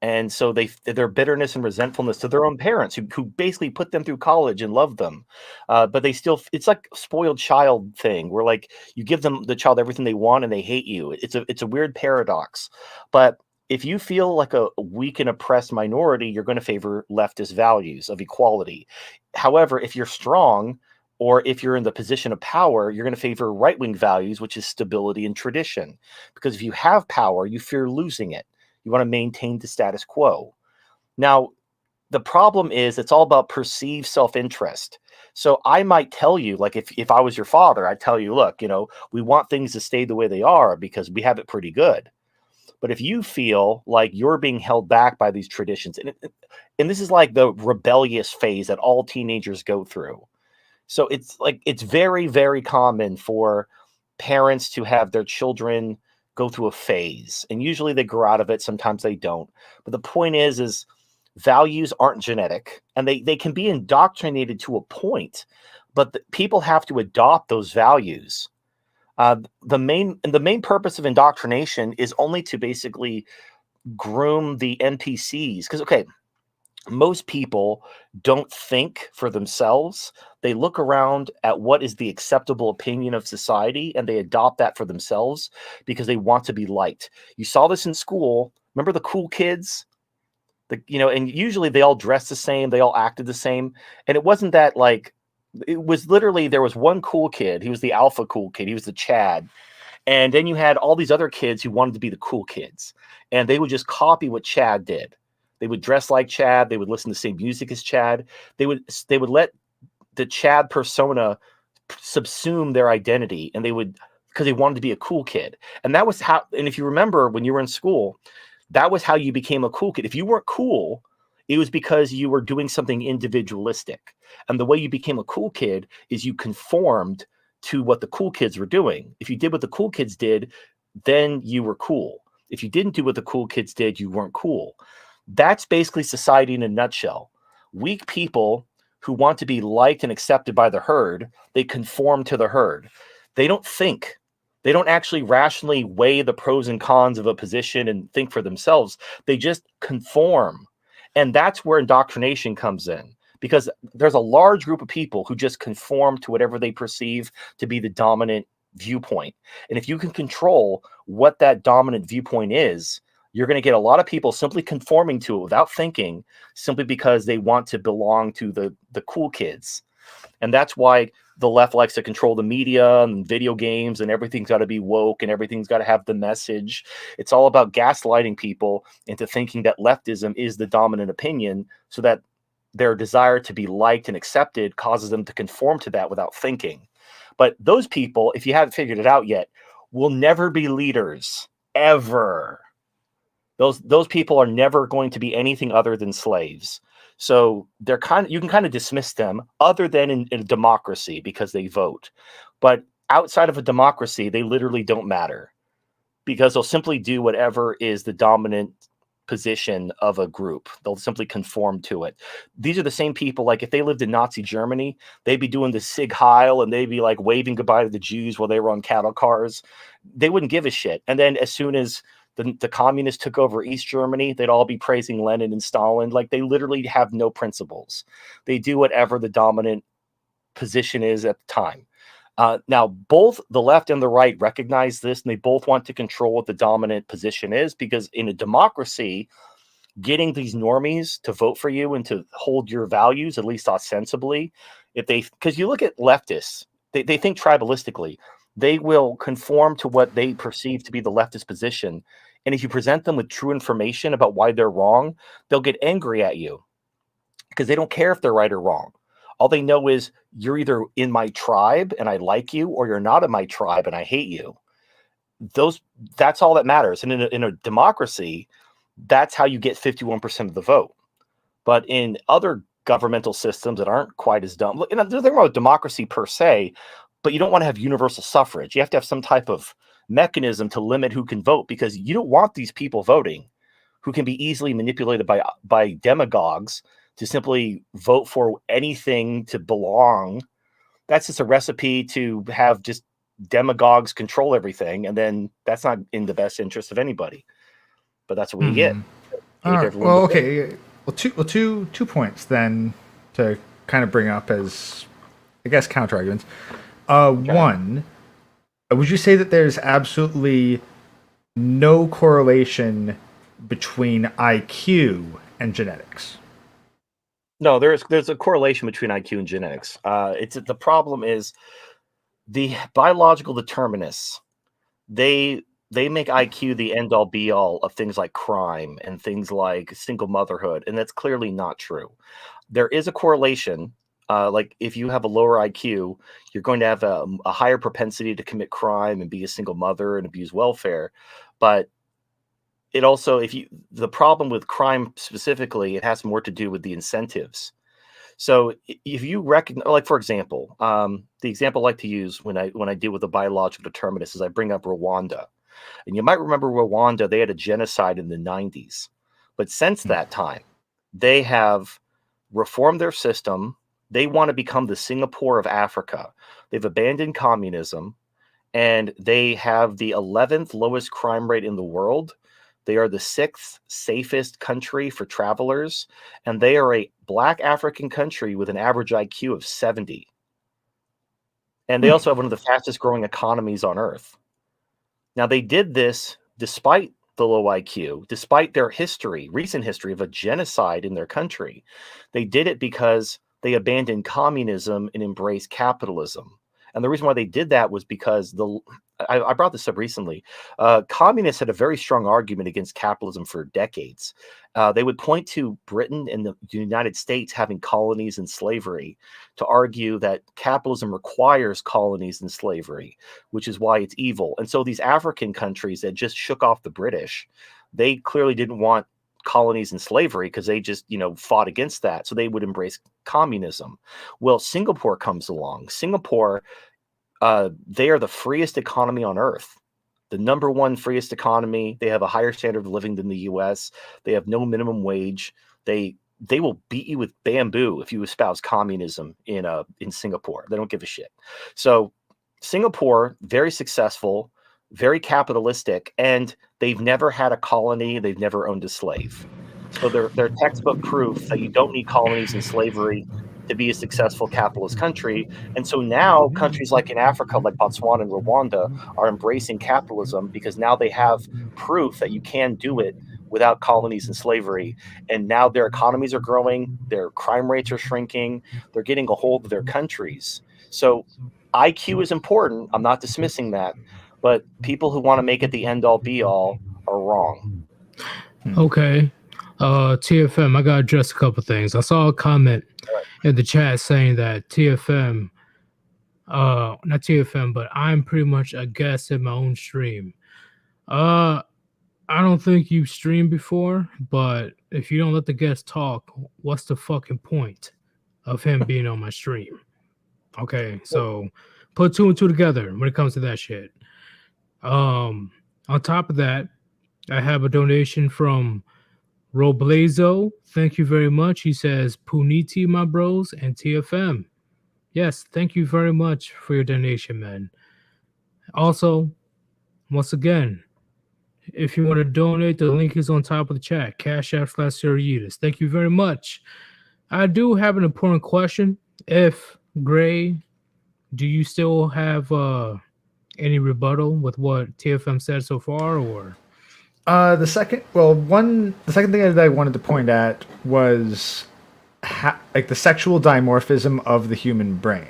And so their bitterness and resentfulness to their own parents who basically put them through college and love them, but they still, it's like spoiled child thing where like you give them the child everything they want and they hate you. It's a weird paradox. But if you feel like a weak and oppressed minority, you're going to favor leftist values of equality. However, if you're strong or if you're in the position of power, you're going to favor right-wing values, which is stability and tradition. Because if you have power, you fear losing it. You want to maintain the status quo. Now, the problem is it's all about perceived self-interest. So I might tell you, like if I was your father, I'd tell you, look, we want things to stay the way they are because we have it pretty good. But if you feel like you're being held back by these traditions, and this is like the rebellious phase that all teenagers go through. So it's very, very common for parents to have their children go through a phase, and usually they grow out of it. Sometimes they don't. But the point is values aren't genetic, and they can be indoctrinated to a point, but people have to adopt those values. The main purpose of indoctrination is only to basically groom the NPCs. Because okay, most people don't think for themselves. They look around at what is the acceptable opinion of society and they adopt that for themselves because they want to be liked. You saw this in school. Remember the cool kids? And usually they all dressed the same, they all acted the same. And it wasn't that like it was literally there was one cool kid. He was the alpha cool kid. He was the Chad. And then you had all these other kids who wanted to be the cool kids. And they would just copy what Chad did. They would dress like Chad. They would listen to the same music as Chad. They would let the Chad persona subsume their identity, and because they wanted to be a cool kid. And that was how. And if you remember when you were in school, that was how you became a cool kid. If you weren't cool, it was because you were doing something individualistic. And the way you became a cool kid is you conformed to what the cool kids were doing. If you did what the cool kids did, then you were cool. If you didn't do what the cool kids did, you weren't cool. That's basically society in a nutshell. Weak people who want to be liked and accepted by the herd, they conform to the herd. They don't think. They don't actually rationally weigh the pros and cons of a position and think for themselves. They just conform. And that's where indoctrination comes in, because there's a large group of people who just conform to whatever they perceive to be the dominant viewpoint. And if you can control what that dominant viewpoint is, you're going to get a lot of people simply conforming to it without thinking, simply because they want to belong to the cool kids. And that's why the left likes to control the media and video games, and everything's got to be woke and everything's got to have the message. It's all about gaslighting people into thinking that leftism is the dominant opinion, so that their desire to be liked and accepted causes them to conform to that without thinking. But those people, if you haven't figured it out yet, will never be leaders ever. Those people are never going to be anything other than slaves. So you can kind of dismiss them other than in a democracy because they vote. But outside of a democracy, they literally don't matter because they'll simply do whatever is the dominant position of a group. They'll simply conform to it. These are the same people, like if they lived in Nazi Germany, they'd be doing the Sig Heil and they'd be like waving goodbye to the Jews while they were on cattle cars. They wouldn't give a shit. And then as soon as the communists took over East Germany, they'd all be praising Lenin and Stalin. Like they literally have no principles. They do whatever the dominant position is at the time. Now, both the left and the right recognize this, and they both want to control what the dominant position is, because in a democracy, getting these normies to vote for you and to hold your values, at least ostensibly, because you look at leftists, they think tribalistically. They will conform to what they perceive to be the leftist position. And if you present them with true information about why they're wrong, they'll get angry at you because they don't care if they're right or wrong. All they know is you're either in my tribe and I like you, or you're not in my tribe and I hate you. That's all that matters. And in a democracy, that's how you get 51% of the vote. But in other governmental systems that aren't quite as dumb, there's nothing wrong with democracy per se, but you don't want to have universal suffrage. You have to have some type of mechanism to limit who can vote, because you don't want these people voting who can be easily manipulated by demagogues to simply vote for anything to belong. That's just a recipe to have just demagogues control everything, and then that's not in the best interest of anybody. But that's what we get. All right. Well, okay. Well, two points then to kind of bring up as, I guess, counter arguments. One, would you say that there's absolutely no correlation between IQ and genetics? No, there's a correlation between IQ and genetics. The problem is the biological determinists. They make IQ the end all be all of things like crime and things like single motherhood, and that's clearly not true. There is a correlation. Like if you have a lower IQ, you're going to have a higher propensity to commit crime and be a single mother and abuse welfare. But it also, the problem with crime specifically, it has more to do with the incentives. So if you recognize, like for example, the example I like to use when I deal with the biological determinists is I bring up Rwanda. And you might remember Rwanda, they had a genocide in the 90s. But since that time, they have reformed their system. They want to become the Singapore of Africa. They've abandoned communism, and they have the 11th lowest crime rate in the world. They are the 6th safest country for travelers, and they are a Black African country with an average IQ of 70. And they also have one of the fastest growing economies on earth. Now, they did this despite the low IQ, despite their recent history of a genocide in their country. They did it because they abandoned communism and embraced capitalism. And the reason why they did that was because I brought this up recently. Communists had a very strong argument against capitalism for decades. They would point to Britain and the United States having colonies and slavery to argue that capitalism requires colonies and slavery, which is why it's evil. And so these African countries that just shook off the British, they clearly didn't want colonies and slavery because they just, fought against that. So they would embrace communism. Well, Singapore comes along. Singapore, they are the freest economy on earth, the number one freest economy. They have a higher standard of living than the U.S. They have no minimum wage. They will beat you with bamboo if you espouse communism in Singapore. They don't give a shit. So Singapore, very successful, very capitalistic, and they've never had a colony. They've never owned a slave. So they're textbook proof that you don't need colonies and slavery to be a successful capitalist country. And so now countries like in Africa, like Botswana and Rwanda, are embracing capitalism because now they have proof that you can do it without colonies and slavery. And now their economies are growing, their crime rates are shrinking, they're getting a hold of their countries. So IQ is important. I'm not dismissing that. But people who want to make it the end all be all are wrong. Okay. TFM, I gotta address a couple things. I saw a comment in the chat saying that TFM not TFM, but I'm pretty much a guest in my own stream. Uh, I don't think you've streamed before, but if you don't let the guest talk, what's the fucking point of him being on my stream? Okay, so put two and two together when it comes to that shit. On top of that, I have a donation from Roblazo. Thank you very much. He says Puniti, my bros, and TFM. Yes, thank you very much for your donation, man. Also, once again, if you want to donate, the link is on top of the chat. Cash App / Sirius. Thank you very much. I do have an important question. If Gray, do you still have any rebuttal with what TFM said so far, or The second thing that I wanted to point at was like the sexual dimorphism of the human brain,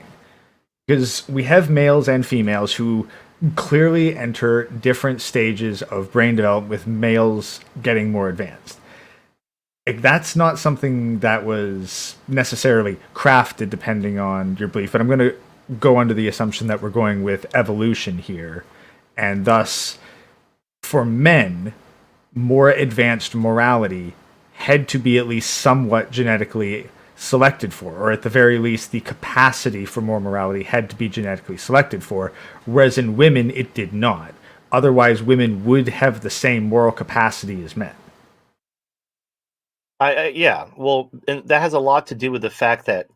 because we have males and females who clearly enter different stages of brain development, with males getting more advanced. Like, that's not something that was necessarily crafted depending on your belief, but I'm going to go under the assumption that we're going with evolution here, and thus for men, more advanced morality had to be at least somewhat genetically selected for, or at the very least, the capacity for more morality had to be genetically selected for, whereas in women, it did not. Otherwise, women would have the same moral capacity as men. Yeah, well, and that has a lot to do with the fact that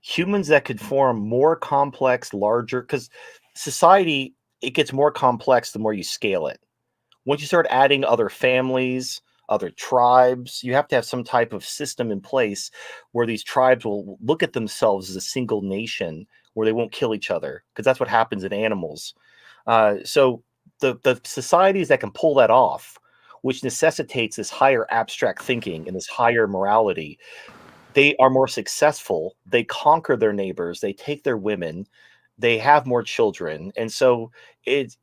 humans that could form more complex, larger, because society, it gets more complex the more you scale it. Once you start adding other families, other tribes, you have to have some type of system in place where these tribes will look at themselves as a single nation, where they won't kill each other, because that's what happens in animals. So the societies that can pull that off, which necessitates this higher abstract thinking and this higher morality, they are more successful. They conquer their neighbors. They take their women. They have more children, and so it's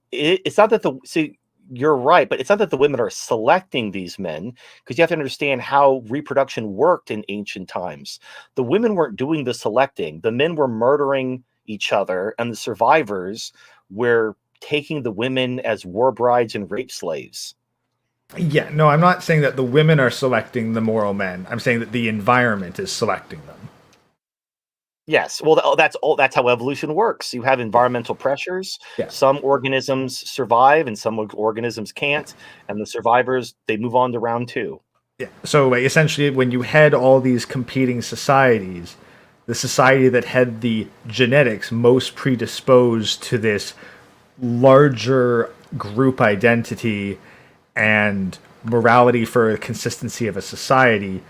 not that the see. You're right, but it's not that the women are selecting these men, because you have to understand how reproduction worked in ancient times. The women weren't doing the selecting. The men were murdering each other, and the survivors were taking the women as war brides and rape slaves. Yeah, no, I'm not saying that the women are selecting the moral men. I'm saying that the environment is selecting them. Yes, well, that's how evolution works. You have environmental pressures. Yeah. Some organisms survive, and some organisms can't. And the survivors, they move on to round two. Yeah. So like, essentially, when you had all these competing societies, the society that had the genetics most predisposed to this larger group identity and morality for consistency of a society,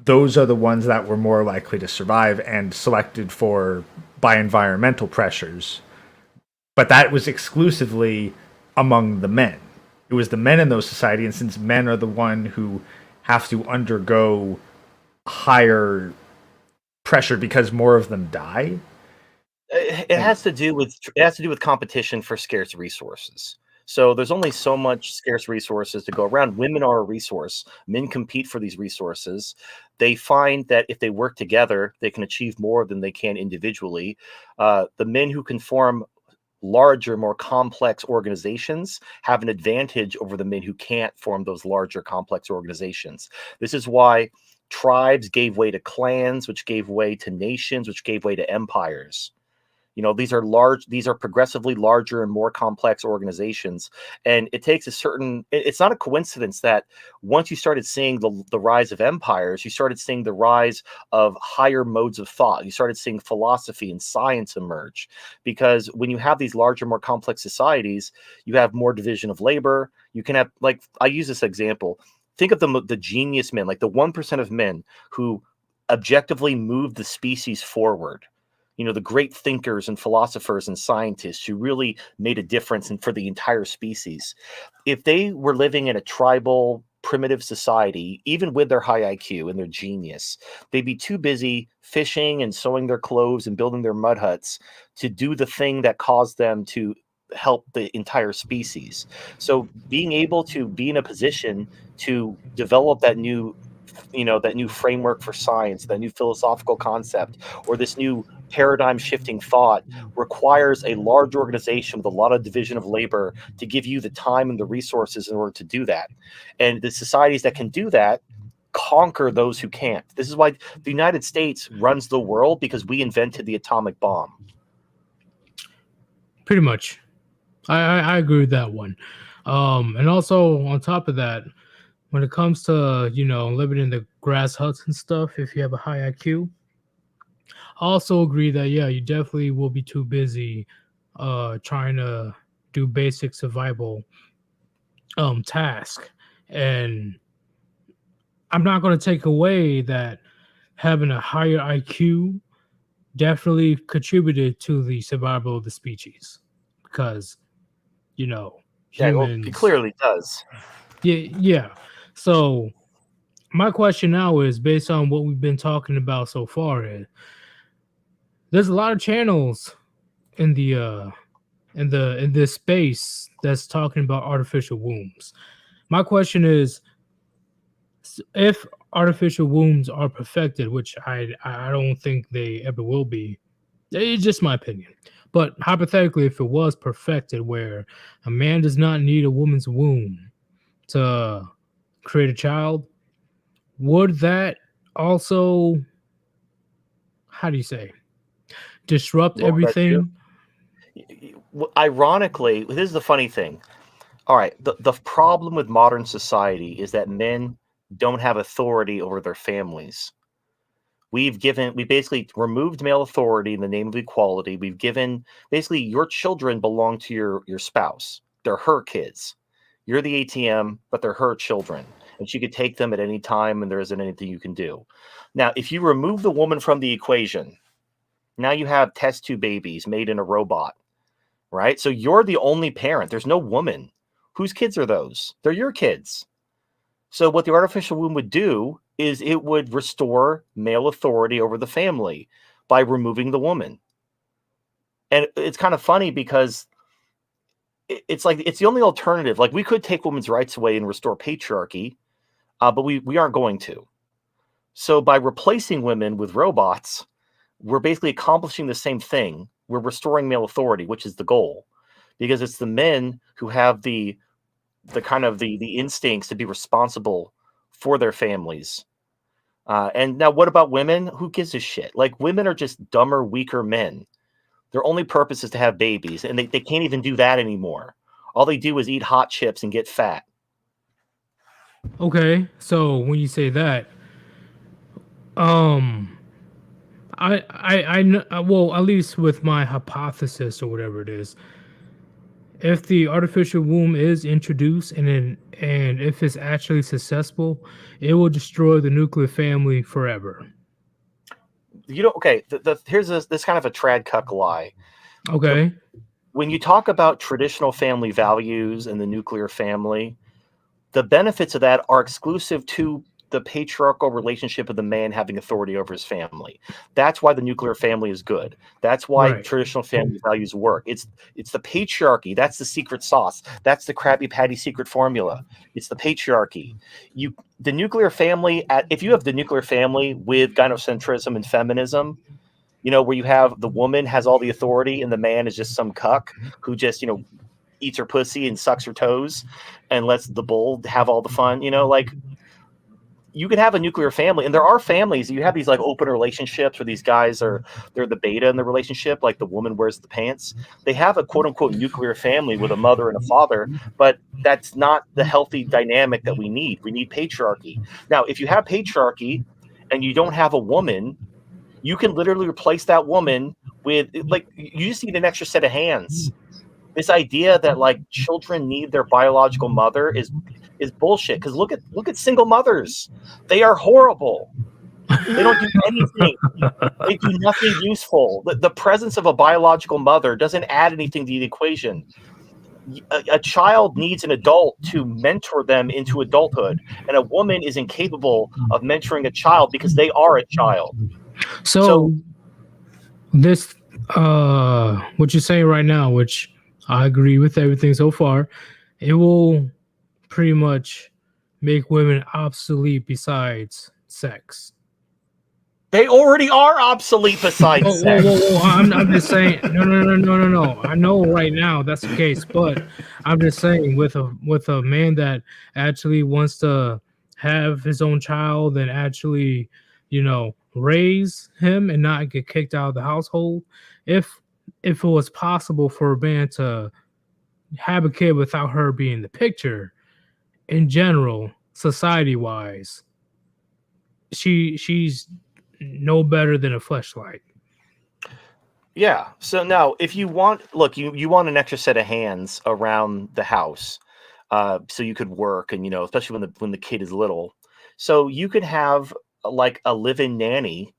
those are the ones that were more likely to survive and selected for by environmental pressures. But that was exclusively among the men. It was the men in those societies, and since men are the one who have to undergo higher pressure because more of them die. It has to do with competition for scarce resources. So there's only so much scarce resources to go around. Women are a resource. Men compete for these resources. They find that if they work together, they can achieve more than they can individually. The men who can form larger, more complex organizations have an advantage over the men who can't form those larger, complex organizations. This is why tribes gave way to clans, which gave way to nations, which gave way to empires. These are progressively larger and more complex organizations. And it takes it's not a coincidence that once you started seeing the rise of empires, you started seeing the rise of higher modes of thought. You started seeing philosophy and science emerge, because when you have these larger, more complex societies, you have more division of labor. You can have, like, I use this example. Think of the genius men, like the 1% of men who objectively move the species forward. The great thinkers and philosophers and scientists who really made a difference for the entire species. If they were living in a tribal, primitive society, even with their high IQ and their genius, they'd be too busy fishing and sewing their clothes and building their mud huts to do the thing that caused them to help the entire species. So being able to be in a position to develop that new that new framework for science, that new philosophical concept, or this new paradigm shifting thought requires a large organization with a lot of division of labor to give you the time and the resources in order to do that. And the societies that can do that conquer those who can't. This is why the United States runs the world, because we invented the atomic bomb. Pretty much. I agree with that one. And also on top of that, when it comes to living in the grass huts and stuff, if you have a high IQ, I also agree that you definitely will be too busy trying to do basic survival task. And I'm not going to take away that having a higher IQ definitely contributed to the survival of the species, because Yeah, humans. it clearly does. Yeah. So my question now is, based on what we've been talking about so far, there's a lot of channels in in this space that's talking about artificial wombs. My question is, if artificial wombs are perfected, which I don't think they ever will be, it's just my opinion. But hypothetically, if it was perfected, where a man does not need a woman's womb to create a child, would that also, how do you say, disrupt What would that do? everything? Ironically, this is the funny thing. All right, the problem with modern society is that men don't have authority over their families. We basically removed male authority in the name of equality. We've given, basically, your children belong to your spouse. They're her kids. You're the ATM, but they're her children, and she could take them at any time, and there isn't anything you can do. Now, if you remove the woman from the equation, now you have test tube babies made in a robot, right? So you're the only parent. There's no woman. Whose kids are those? They're your kids. So what the artificial womb would do is it would restore male authority over the family by removing the woman. And it's kind of funny because it's like it's the only alternative. Like, we could take women's rights away and restore patriarchy, but we aren't going to. So by replacing women with robots, we're basically accomplishing the same thing. We're restoring male authority, which is the goal, because it's the men who have the kind of the instincts to be responsible for their families. And now, what about women? Who gives a shit? Like, women are just dumber, weaker men. Their only purpose is to have babies, and they can't even do that anymore. All they do is eat hot chips and get fat. Okay, so when you say that, um, well, at least with my hypothesis or whatever it is, if the artificial womb is introduced and if it's actually successful, it will destroy the nuclear family forever. Okay, here's this kind of a trad cuck lie. Okay. When you talk about traditional family values and the nuclear family, the benefits of that are exclusive to the patriarchal relationship of the man having authority over his family. That's why the nuclear family is good. That's why Right. traditional family values work. It's the patriarchy. That's the secret sauce. That's the Krabby Patty secret formula. It's the patriarchy. The nuclear family, if you have the nuclear family with gynocentrism and feminism, where you have the woman has all the authority and the man is just some cuck who just, eats her pussy and sucks her toes and lets the bull have all the fun, like, you could have a nuclear family, and there are families, you have these like open relationships where these guys they're the beta in the relationship, like the woman wears the pants. They have a quote unquote nuclear family with a mother and a father, but that's not the healthy dynamic that we need. We need patriarchy. Now, if you have patriarchy and you don't have a woman, you can literally replace that woman with, like, you just need an extra set of hands. This idea that like children need their biological mother is bullshit. Because look at single mothers; they are horrible. They don't do anything. They do nothing useful. The presence of a biological mother doesn't add anything to the equation. A child needs an adult to mentor them into adulthood, and a woman is incapable of mentoring a child because they are a child. So this, what you're saying right now, which I agree with everything so far, it will pretty much make women obsolete besides sex. They already are obsolete besides Whoa, whoa, sex. whoa, whoa! I'm just saying. No. I know right now that's the case, but I'm just saying with a man that actually wants to have his own child and actually, raise him and not get kicked out of the household. If it was possible for a man to have a kid without her being in the picture, in general, society wise, she's no better than a fleshlight. Yeah. So now, if you want, look, you want an extra set of hands around the house, so you could work, and especially when the kid is little. So you could have like a live-in nanny.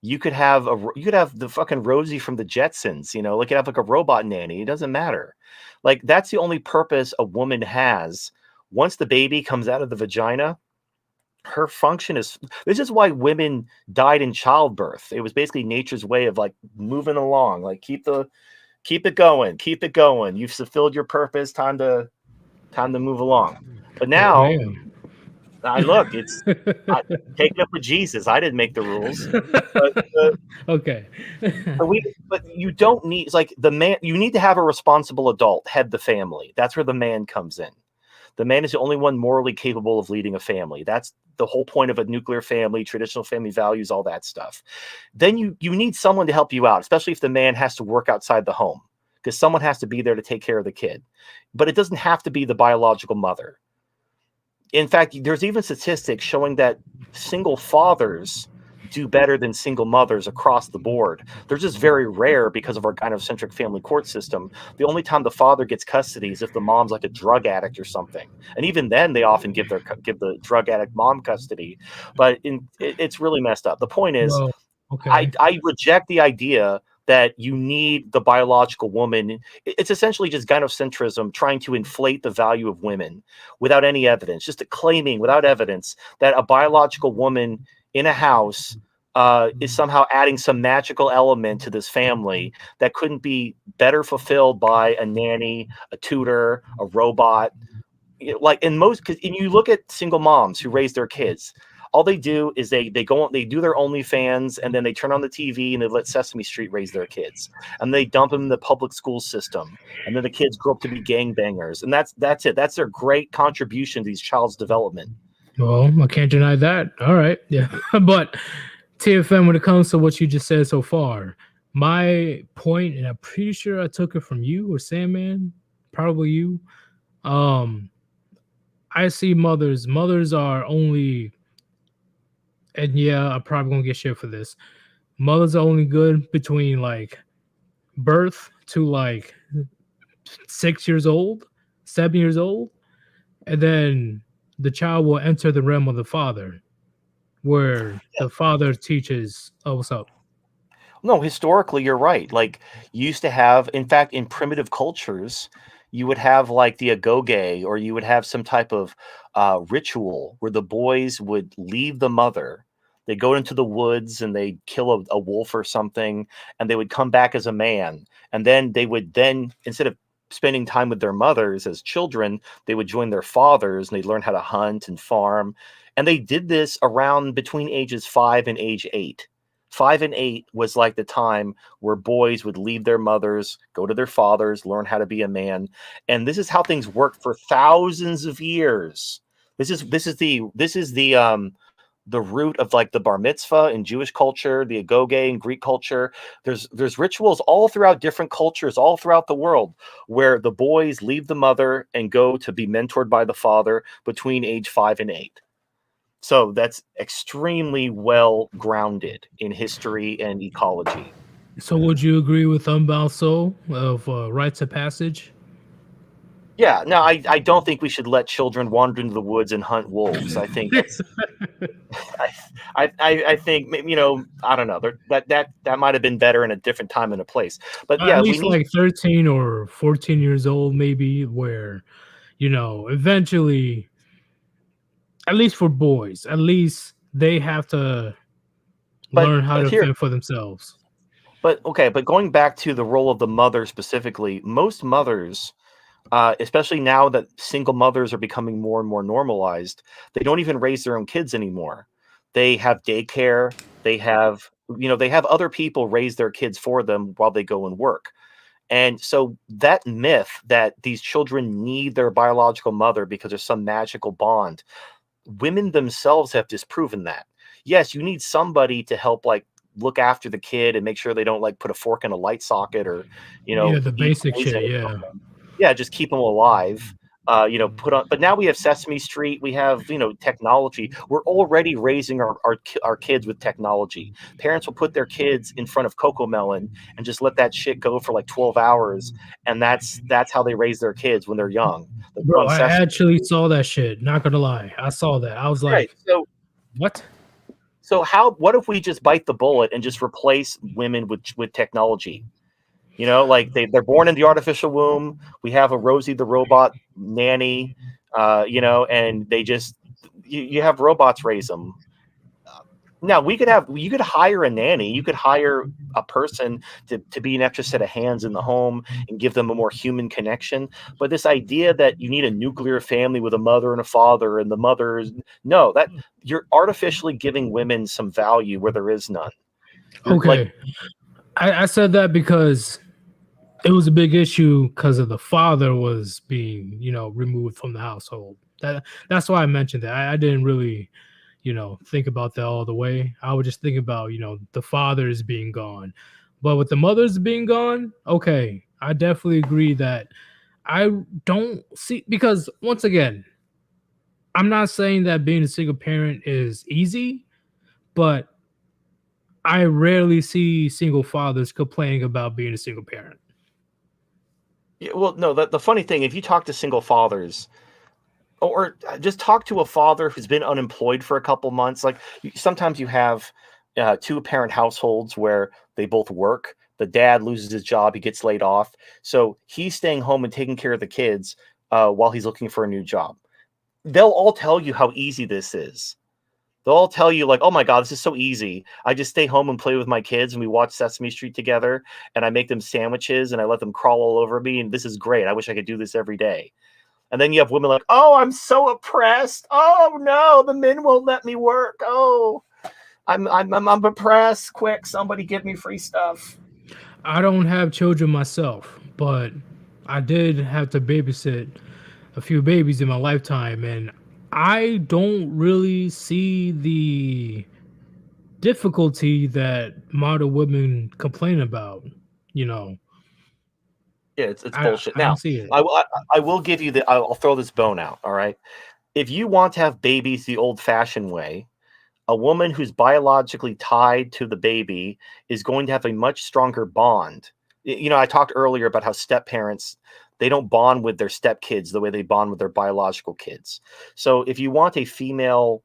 You could have the fucking Rosie from the Jetsons. Like you have like a robot nanny. It doesn't matter. Like that's the only purpose a woman has. Once the baby comes out of the vagina, her function is, this is why women died in childbirth. It was basically nature's way of like moving along, like keep it going, keep it going. You've fulfilled your purpose. Time to move along. But Oh now damn. I look, take it up with Jesus. I didn't make the rules. But Okay. but you don't need, it's like the man, you need to have a responsible adult head the family. That's where the man comes in. The man is the only one morally capable of leading a family. That's the whole point of a nuclear family, traditional family values, all that stuff. Then you need someone to help you out, especially if the man has to work outside the home, because someone has to be there to take care of the kid. But it doesn't have to be the biological mother. In fact, there's even statistics showing that single fathers do better than single mothers across the board. They're just very rare because of our gynocentric family court system. The only time the father gets custody is if the mom's like a drug addict or something, and even then they often give the drug addict mom custody. But it's really messed up. The point is, Well, okay. I reject the idea that you need the biological woman. It's essentially just gynocentrism trying to inflate the value of women without any evidence, just claiming without evidence that a biological woman in a house is somehow adding some magical element to this family that couldn't be better fulfilled by a nanny, a tutor, a robot. Like in most, because you look at single moms who raise their kids, all they do is they go, they do their OnlyFans, and then they turn on the TV and they let Sesame Street raise their kids, and they dump them in the public school system, and then the kids grow up to be gangbangers, and that's it. That's their great contribution to these child's development. Well, I can't deny that. All right. Yeah. But TFM, when it comes to what you just said so far, my point, and I'm pretty sure I took it from you or Sandman, probably you. I see mothers. Mothers are only, and yeah, I'm probably gonna get shit for this. Mothers are only good between like birth to like 6 years old, 7 years old, and then the child will enter the realm of the father, where the father teaches, "Oh, what's up?" No, historically, you're right. Like you used to have, in fact, in primitive cultures, you would have like the agoge, or you would have some type of ritual where the boys would leave the mother. They go into the woods and they kill a wolf or something, and they would come back as a man. And then they would then, instead of spending time with their mothers as children, they would join their fathers and they'd learn how to hunt and farm. And they did this around between ages 5 and age 8. 5 and 8 was like the time where boys would leave their mothers, go to their fathers, learn how to be a man, and this is how things worked for thousands of years. This is the root of like the bar mitzvah in Jewish culture, the agoge in Greek culture. There's rituals all throughout different cultures, all throughout the world, where the boys leave the mother and go to be mentored by the father between age 5 and 8. So that's extremely well grounded in history and ecology. So, would you agree with Unbound Soul of rites of passage? Yeah, no, I don't think we should let children wander into the woods and hunt wolves. I think that's I think I don't know, that might have been better in a different time and a place. But At yeah, we least need. like 13 or 14 years old, maybe, where eventually, at least for boys, at least they have to learn how But to here, fend for themselves. but okay, but going back to the role of the mother specifically, most mothers, especially now that single mothers are becoming more and more normalized. They don't even raise their own kids anymore. They have daycare. They have, they have other people raise their kids for them while they go and work. And so that myth that these children need their biological mother because there's some magical bond, women themselves have disproven that. Yes, you need somebody to help like look after the kid and make sure they don't like put a fork in a light socket or, Yeah, the eat basic poison shit. or Yeah. something. Yeah, just keep them alive. Put on. But now we have Sesame Street. We have technology. We're already raising our kids with technology. Parents will put their kids in front of Coco Melon and just let that shit go for like 12 hours, and that's how they raise their kids when they're young. They put Bro, on I Sesame. actually saw that shit. Not gonna lie. I saw that. I was Right. like, So what? what if we just bite the bullet and just replace women with technology? Like they're born in the artificial womb. We have a Rosie the robot nanny, and they just you have robots raise them. Now you could hire a nanny. You could hire a person to be an extra set of hands in the home and give them a more human connection. But this idea that you need a nuclear family with a mother and a father and the mother's no, that you're artificially giving women some value where there is none. You're like, Okay. I said that because it was a big issue because of the father was being, removed from the household. That's why I mentioned that. I didn't really, think about that all the way. I would just think about, the fathers being gone. But with the mothers being gone, okay, I definitely agree that I don't see because once again, I'm not saying that being a single parent is easy, but I rarely see single fathers complaining about being a single parent. yeah, well, no, the funny thing, if you talk to single fathers, or just talk to a father who's been unemployed for a couple months. Like sometimes you have two parent households where they both work. The dad loses his job, he gets laid off, so he's staying home and taking care of the kids while he's looking for a new job. They'll all tell you how easy this is. They'll all tell you like, "Oh my god, this is so easy. I just stay home and play with my kids, and we watch Sesame Street together, and I make them sandwiches, and I let them crawl all over me, and this is great. I wish I could do this every day." And then you have women like, "Oh, I'm so oppressed. Oh no, the men won't let me work. Oh, I'm oppressed. Quick, somebody give me free stuff." I don't have children myself, but I did have to babysit a few babies in my lifetime, and I don't really see the difficulty that modern women complain about. You know, Yeah, it's I bullshit. I don't Now, see it. I will give you the. I'll throw this bone out. All right, if you want to have babies the old-fashioned way, a woman who's biologically tied to the baby is going to have a much stronger bond. I talked earlier about how step parents, they don't bond with their step kids the way they bond with their biological kids. So if you want a female,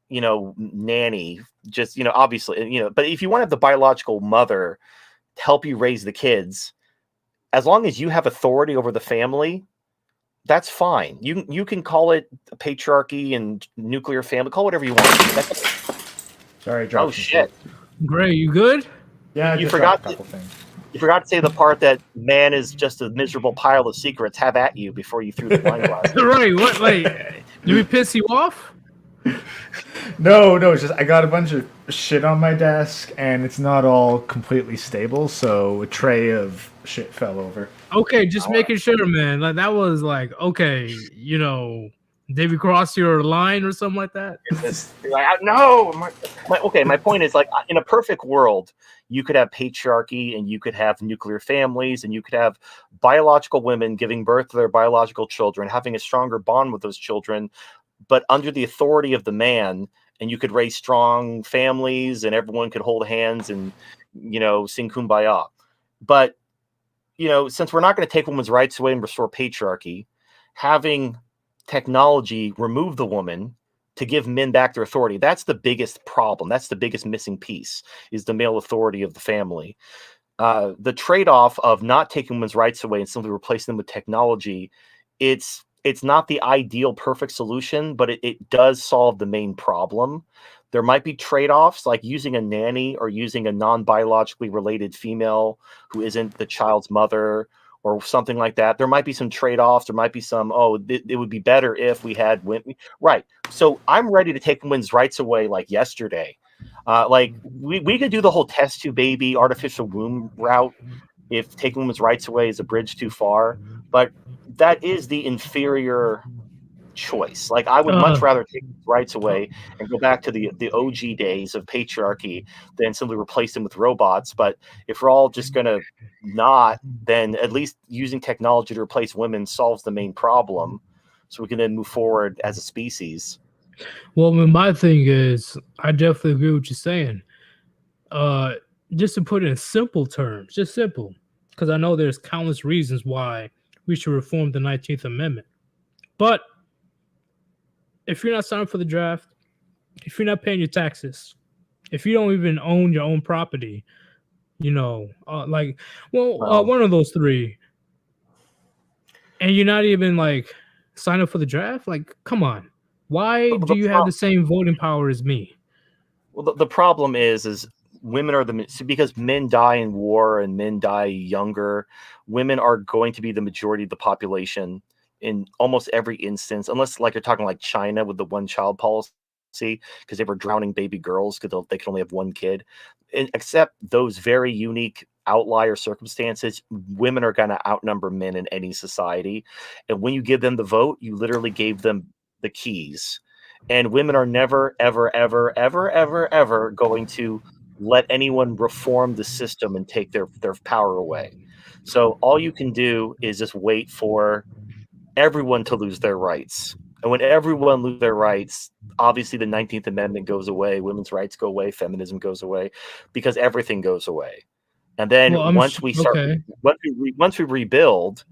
nanny, just, obviously, but if you want to have the biological mother help you raise the kids, as long as you have authority over the family, that's fine. You can call it patriarchy and nuclear family, call it whatever you want. Sorry, I Oh dropped some shit! shit. Gray, you good? Yeah, I You just dropped forgot a to, couple things. you forgot to say the part that man is just a miserable pile of secrets. Have at you before you threw the wine glass. Right? What? Like, did we piss you off? No, it's just I got a bunch of shit on my desk and it's not all completely stable, so a tray of shit fell over. Okay, just making sure, man. Like that was like, okay, did we cross your line or something like that? You're like, no. My point is like in a perfect world, you could have patriarchy and you could have nuclear families and you could have biological women giving birth to their biological children, having a stronger bond with those children, but under the authority of the man, and you could raise strong families and everyone could hold hands and sing kumbaya. But since we're not going to take women's rights away and restore patriarchy, having technology remove the woman to give men back their authority, that's the biggest problem. That's the biggest missing piece, is the male authority of the family. The trade-off of not taking women's rights away and simply replacing them with technology, it's not the ideal perfect solution, but it does solve the main problem. There might be trade-offs like using a nanny or using a non-biologically related female who isn't the child's mother, or something like that. There might be some trade-offs. There might be some, it would be better if we had women. Right. So I'm ready to take women's rights away like yesterday. Like we could do the whole test tube baby, artificial womb route if taking women's rights away is a bridge too far. But that is the inferior choice. Like I would much Uh, rather take these rights away and go back to the OG days of patriarchy than simply replace them with robots. But if we're all just gonna not, then at least using technology to replace women solves the main problem, so we can then move forward as a species. well, my thing is, I definitely agree with what you're saying. Uh, just to put it in simple terms, just simple, because I know there's countless reasons why we should reform the 19th Amendment. But if you're not signing for the draft, if you're not paying your taxes, if you don't even own your own property, Well, one of those three, and you're not even like sign up for the draft, like, come on, why the, do the, you have pro- the same voting power as me? well, the problem is women are because men die in war and men die younger. Women are going to be the majority of the population in almost every instance, unless like you're talking like China with the one child policy, because they were drowning baby girls because they can only have one kid. And except those very unique outlier circumstances, women are going to outnumber men in any society. And when you give them the vote, you literally gave them the keys. And women are never, ever, ever, ever, ever, ever going to let anyone reform the system and take their power away. So all you can do is just wait for everyone to lose their rights. And when everyone loses their rights, obviously the 19th Amendment goes away, women's rights go away, feminism goes away, because everything goes away. And then Well, okay. once we rebuild,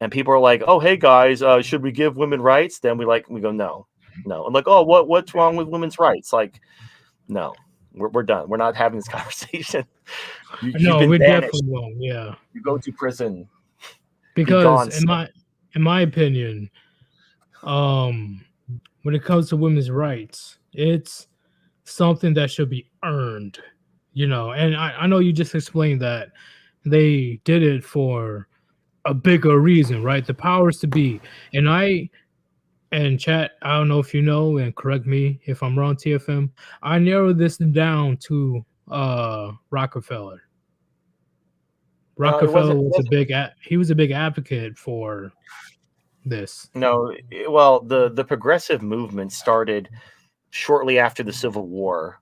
and people are like, "Oh, hey guys, should we give women rights?" Then we go, "No, no." I'm like, "Oh, what's wrong with women's rights?" Like, no, we're done. We're not having this conversation. You've No, been we banished. definitely won't. Yeah, You go to prison. Be because gone, son. in my opinion, um, when it comes to women's rights, it's something that should be earned. And I know you just explained that they did it for a bigger reason, right? The powers to be. And chat, I don't know if you know, and correct me if I'm wrong, TFM. I narrowed this down to Rockefeller. It Rockefeller wasn't. It was wasn't. he was a big advocate for this. No. Well, the progressive movement started shortly after the Civil War.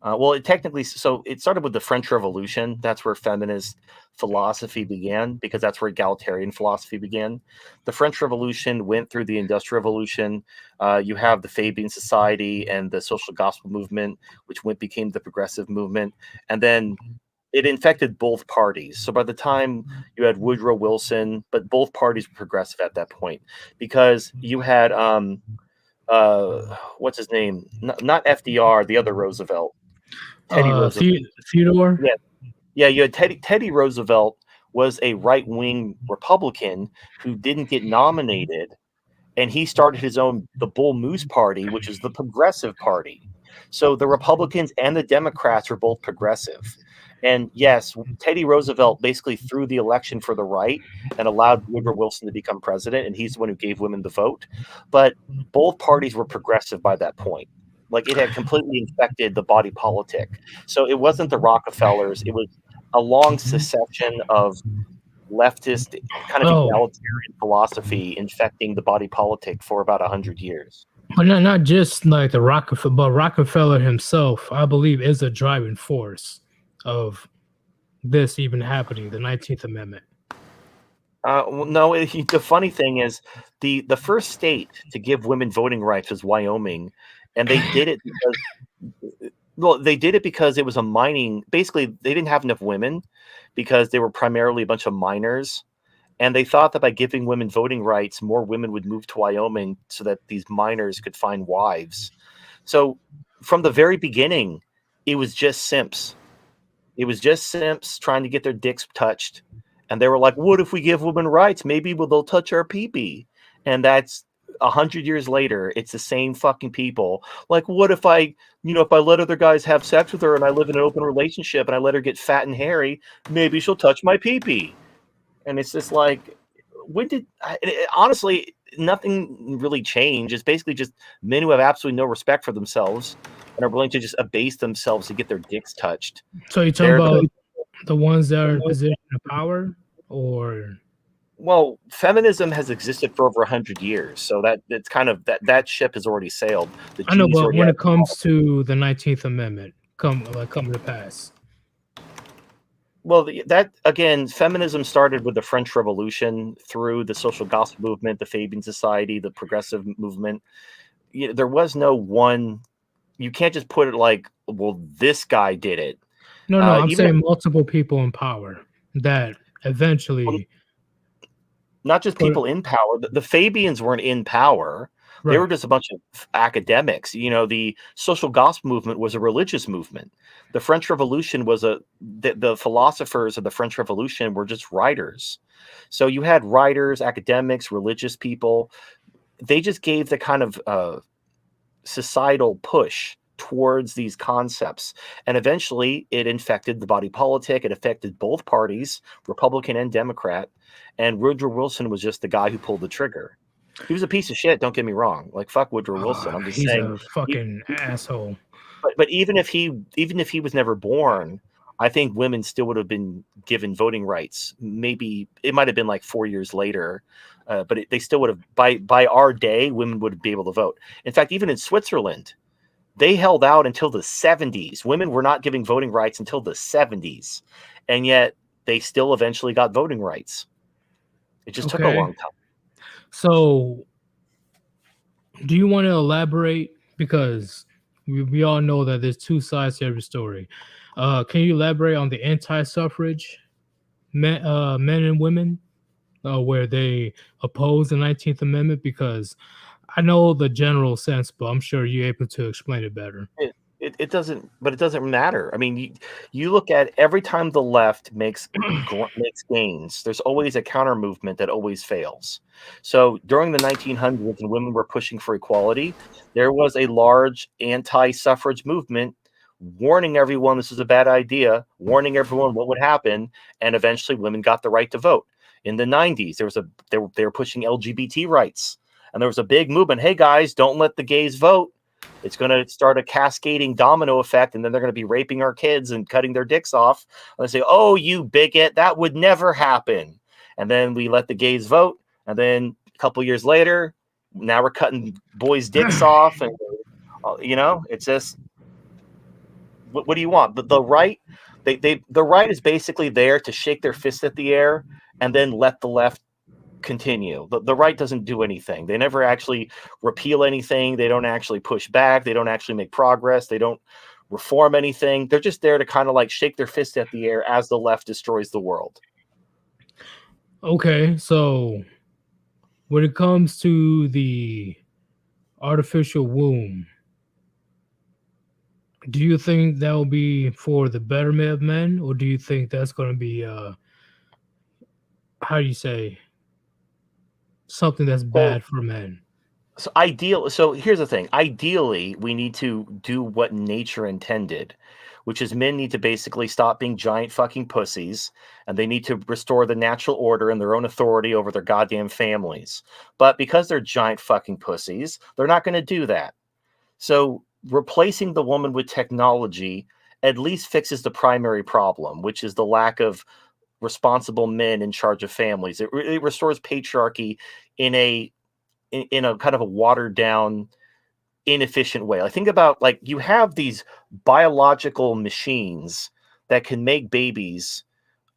Well, it started with the French Revolution. That's where feminist philosophy began, because that's where egalitarian philosophy began. The French Revolution went through the Industrial Revolution. You have the Fabian Society and the Social Gospel movement, which became the progressive movement, and then it infected both parties. So by the time you had Woodrow Wilson, but both parties were progressive at that point, because you had what's his name? Not FDR, the other Roosevelt. Teddy Roosevelt. Theodore. Yeah, yeah. You had Teddy Roosevelt was a right wing Republican who didn't get nominated, and he started the Bull Moose Party, which is the Progressive Party. So the Republicans and the Democrats were both progressive. And yes, Teddy Roosevelt basically threw the election for the right and allowed Woodrow Wilson to become president, and he's the one who gave women the vote. But both parties were progressive by that point. Like it had completely infected the body politic. So it wasn't the Rockefellers, it was a long succession of leftist kind of Oh, egalitarian philosophy infecting the body politic for about 100 years. but not just like the Rockefeller, but Rockefeller himself, I believe, is a driving force of this even happening, the 19th Amendment. Well, no, the funny thing is the first state to give women voting rights was Wyoming, and they did it because it was a mining. Basically, they didn't have enough women because they were primarily a bunch of miners, and they thought that by giving women voting rights, more women would move to Wyoming so that these miners could find wives. So from the very beginning, it was just simps. It was just simps trying to get their dicks touched. And they were like, what if we give women rights? Maybe they'll touch our pee-pee. And that's 100 years later, it's the same fucking people. Like, what if if I let other guys have sex with her and I live in an open relationship and I let her get fat and hairy, maybe she'll touch my pee-pee. And it's just like, honestly, nothing really changed. It's basically just men who have absolutely no respect for themselves and are willing to just abase themselves to get their dicks touched. So you're talking They're about the the ones that are in position of power, or Well, feminism has existed for over 100 years, so that it's kind of that ship has already sailed. The I know, genie's but already when out. it comes to the 19th Amendment, come to pass. Well, that again, feminism started with the French Revolution through the social gospel movement, the Fabian Society, the progressive movement. There was no one. You can't just put it like, well, this guy did it. No, I'm Even if saying multiple people in power that well, eventually not just put people in power. The Fabians weren't in power. They were right. just a bunch of academics. The social gospel movement was a religious movement. The French Revolution was the philosophers of the French Revolution were just writers. So you had writers, academics, religious people. They just gave the kind of societal push towards these concepts. And eventually it infected the body politic. It affected both parties, Republican and Democrat. And Woodrow Wilson was just the guy who pulled the trigger. He was a piece of shit, don't get me wrong. Like, fuck Woodrow Wilson. I'm just He's saying. a fucking asshole. But even if he was never born, I think women still would have been given voting rights. Maybe it might have been like 4 years later, but they still would have. By our day, women would be able to vote. In fact, even in Switzerland, they held out until the 70s. Women were not giving voting rights until the 70s, and yet they still eventually got voting rights. It just took a Okay. long time. So do you want to elaborate? Because we all know that there's two sides to every story. Can you elaborate on the anti-suffrage men and women where they oppose the 19th Amendment? Because I know the general sense, but I'm sure you're able to explain it better. It doesn't, but it doesn't matter. I mean, you look at every time the left makes gains, there's always a counter movement that always fails. So during the 1900s, when women were pushing for equality, there was a large anti-suffrage movement warning everyone this is a bad idea, warning everyone what would happen, and eventually women got the right to vote. In the 90s, they were pushing LGBT rights, and there was a big movement. Hey guys, don't let the gays vote. It's going to start a cascading domino effect, and then they're going to be raping our kids and cutting their dicks off. And they say, "Oh, you bigot, that would never happen." And then we let the gays vote, and then a couple years later, now we're cutting boys' dicks off, and it's just what do you want? The right, the right is basically there to shake their fist at the air and then let the left continue. The right doesn't do anything. They never actually repeal anything. They don't actually push back. They don't actually make progress. They don't reform anything. They're just there to kind of like shake their fist at the air as the left destroys the world. Okay, so when it comes to the artificial womb, do you think that will be for the betterment of men, or do you think that's going to be how do you say, something that's So, bad for men? so here's the thing. Ideally, we need to do what nature intended, which is men need to basically stop being giant fucking pussies, and they need to restore the natural order and their own authority over their goddamn families. But because they're giant fucking pussies, they're not going to do that. So replacing the woman with technology at least fixes the primary problem, which is the lack of responsible men in charge of families. It restores patriarchy in a kind of a watered down, inefficient way. I think about, like, you have these biological machines that can make babies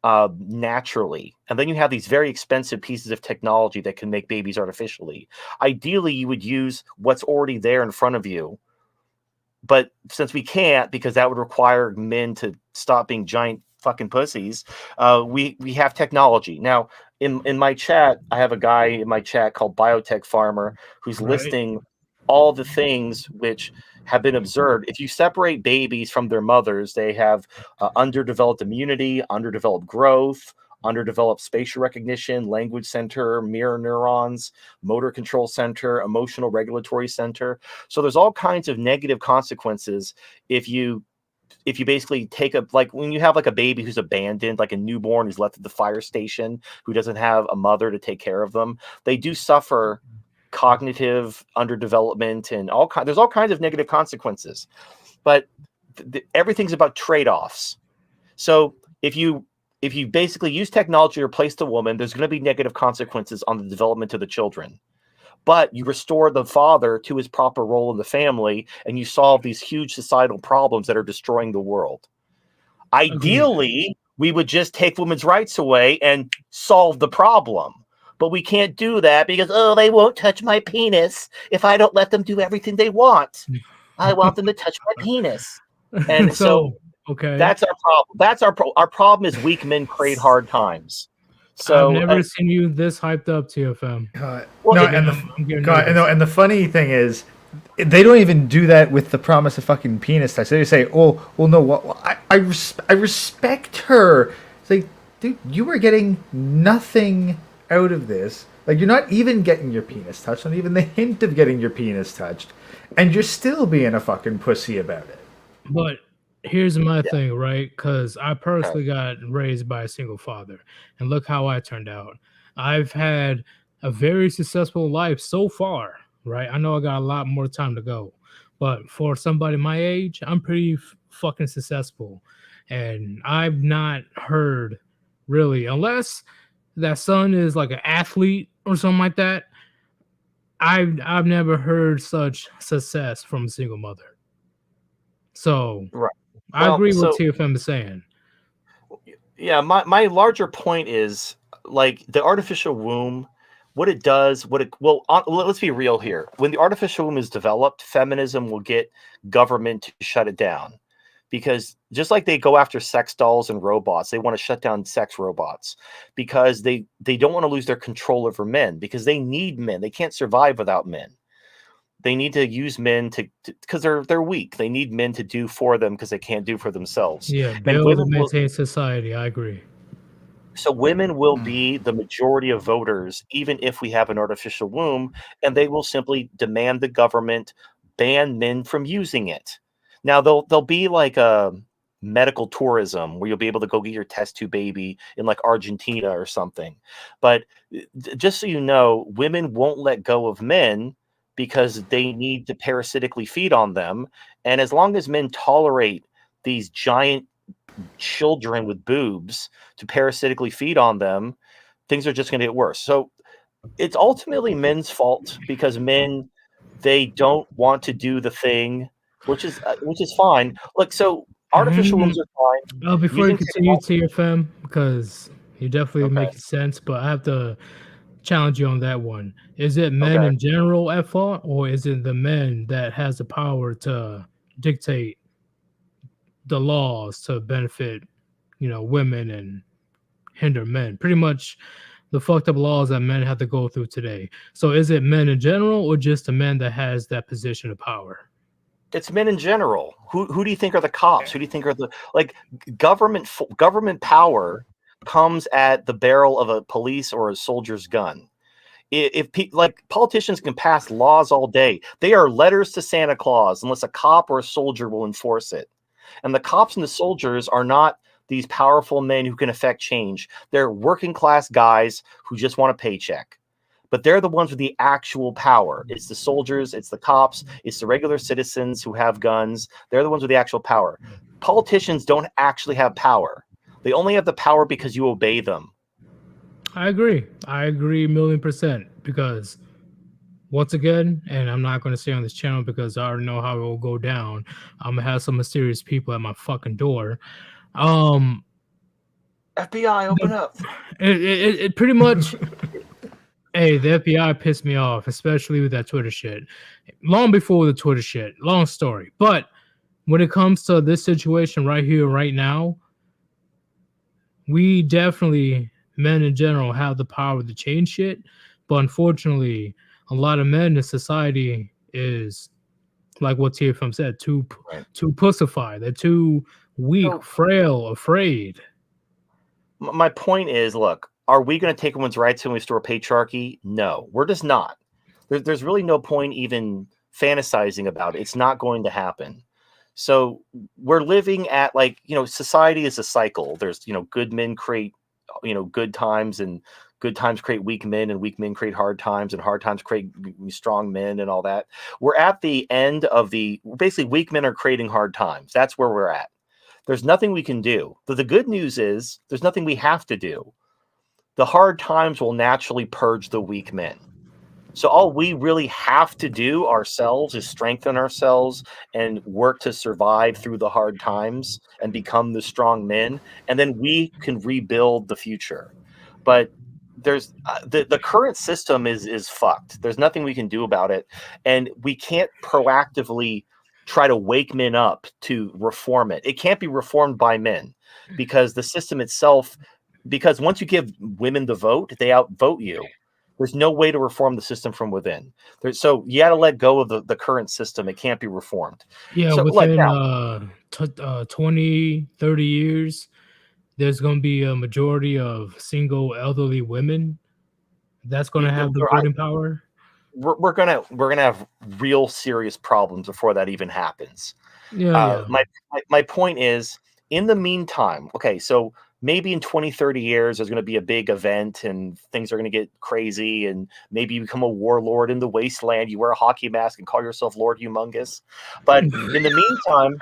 naturally, and then you have these very expensive pieces of technology that can make babies artificially. Ideally, you would use what's already there in front of you, but since we can't, because that would require men to stop being giant fucking pussies, we have technology now. In my chat, I have a guy in my chat called Biotech Farmer who's Right. listing all the things which have been observed. If you separate babies from their mothers, they have underdeveloped immunity, underdeveloped growth, underdeveloped spatial recognition, language center, mirror neurons, motor control center, emotional regulatory center. So there's all kinds of negative consequences if you if you basically take a, like when you have like a baby who's abandoned, like a newborn who's left at the fire station, who doesn't have a mother to take care of them, they do suffer cognitive underdevelopment and there's all kinds of negative consequences. But everything's about trade-offs. So if you basically use technology to replace the woman, there's going to be negative consequences on the development of the children. But you restore the father to his proper role in the family, and you solve these huge societal problems that are destroying the world. Ideally, we would just take women's rights away and solve the problem. But we can't do that because, they won't touch my penis if I don't let them do everything they want. I want them to touch my penis. And so okay, that's our problem. That's our problem is weak men create hard times. So I've never seen you this hyped up, TFM. And the funny thing is, they don't even do that with the promise of fucking penis touch. They just say, I respect her. It's like, dude, you are getting nothing out of this. Like, you're not even getting your penis touched, not even the hint of getting your penis touched, and you're still being a fucking pussy about it. But here's my thing, right? Because I personally got raised by a single father, and look how I turned out. I've had a very successful life so far, right? I know I got a lot more time to go, but for somebody my age, I'm pretty fucking successful, and I've not heard really, unless that son is like an athlete or something like that. I've never heard such success from a single mother. So I agree with what TFM is saying. Yeah, my larger point is, like, the artificial womb, what it does, let's be real here. When the artificial womb is developed, feminism will get government to shut it down. Because just like they go after sex dolls and robots, they want to shut down sex robots because they don't want to lose their control over men, because they need men. They can't survive without men. They need to use men because they're weak. They need men to do for them because they can't do for themselves. Yeah, build and maintain society. I agree. So women will be the majority of voters, even if we have an artificial womb, and they will simply demand the government ban men from using it. Now, there'll be like a medical tourism where you'll be able to go get your test tube baby in like Argentina or something. But just so you know, women won't let go of men because they need to parasitically feed on them. And as long as men tolerate these giant children with boobs to parasitically feed on them, things are just going to get worse. So it's ultimately men's fault because men, they don't want to do the thing, which is fine. Look, so artificial wombs are fine. Before you continue, TFM, because you definitely make sense, but I have to challenge you on that one. Is it men in general at fault, or is it the men that has the power to dictate the laws to benefit, women and hinder men? Pretty much the fucked up laws that men have to go through today. So is it men in general, or just the men that has that position of power? It's men in general. Who do you think are the cops? Who do you think are the, like, government power comes at the barrel of a police or a soldier's gun. If like politicians can pass laws all day, they are letters to Santa Claus unless a cop or a soldier will enforce it. And the cops and the soldiers are not these powerful men who can affect change. They're working class guys who just want a paycheck. But they're the ones with the actual power. It's the soldiers, it's the cops, it's the regular citizens who have guns. They're the ones with the actual power. Politicians don't actually have power. They only have the power because you obey them. I agree. I agree 1,000,000%, because once again, and I'm not going to say on this channel because I already know how it will go down, I'm going to have some mysterious people at my fucking door. FBI, open up. It pretty much... Hey, the FBI pissed me off, especially with that Twitter shit. Long before the Twitter shit. Long story. But when it comes to this situation right here, right now, we definitely, men in general, have the power to change shit. But unfortunately, a lot of men in society is, like what TFM said, too pussified. They're too weak, frail, afraid. My point is, look, are we going to take women's rights when we restore patriarchy? No, we're just not. There's really no point even fantasizing about it. It's not going to happen. So we're living at, like, society is a cycle. There's, good men create, good times, and good times create weak men, and weak men create hard times, and hard times create strong men, and all that. We're at the end of basically, weak men are creating hard times. That's where we're at. There's nothing we can do. But the good news is there's nothing we have to do. The hard times will naturally purge the weak men. So all we really have to do ourselves is strengthen ourselves and work to survive through the hard times and become the strong men, and then we can rebuild the future. But there's the current system is fucked. There's nothing we can do about it, and we can't proactively try to wake men up to reform it. It can't be reformed by men, because the system itself. Because once you give women the vote, they outvote you. There's no way to reform the system from within. So you got to let go of the current system. It can't be reformed. Yeah, So, like, within now, 20, 30 years, there's going to be a majority of single elderly women that's going to have the voting power. we're gonna have real serious problems before that even happens. Yeah. My point is, in the meantime, okay, so maybe in 20, 30 years, there's going to be a big event and things are going to get crazy, and maybe you become a warlord in the wasteland. You wear a hockey mask and call yourself Lord Humongous. But in the meantime,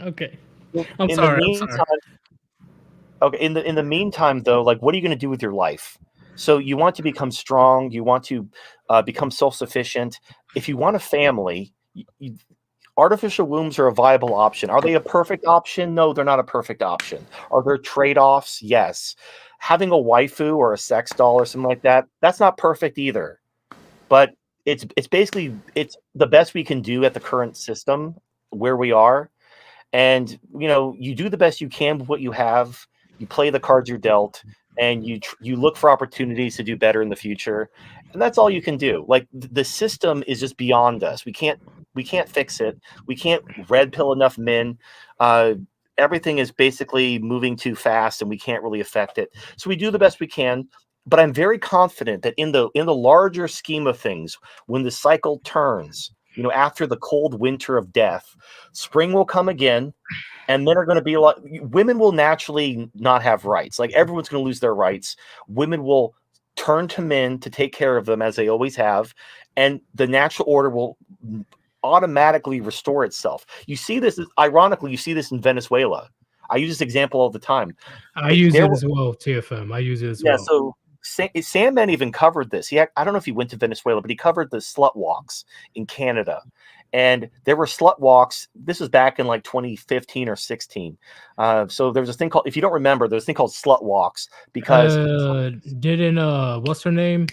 Okay. in, I'm in the sorry. meantime, okay, in the meantime, though, like, what are you going to do with your life? So you want to become strong. You want to become self-sufficient. If you want a family, artificial wombs are a viable option. Are they a perfect option? No, they're not a perfect option. Are there trade-offs? Yes. Having a waifu or a sex doll or something like that, that's not perfect either. But it's basically it's the best we can do at the current system where we are. And you do the best you can with what you have. You play the cards you're dealt, and you look for opportunities to do better in the future. And that's all you can do. Like, the system is just beyond us. We can't fix it. We can't red pill enough men. Uh, Everything is basically moving too fast, and we can't really affect it. So we do the best we can. But I'm very confident that in the larger scheme of things, when the cycle turns, after the cold winter of death, spring will come again, and men are going to be like, women will naturally not have rights. Like, everyone's going to lose their rights. Women will turn to men to take care of them, as they always have, and the natural order will automatically restore itself. You see this, ironically, you see this in Venezuela. I use this example all the time. I use it as well, TFM. I use it as well. So Sandman even covered this. I don't know if he went to Venezuela, but he covered the slut walks in Canada. And there were slut walks. This was back in like 2015 or 16. So there was this thing called, if you don't remember, there's a thing called slut walks, because didn't what's her name?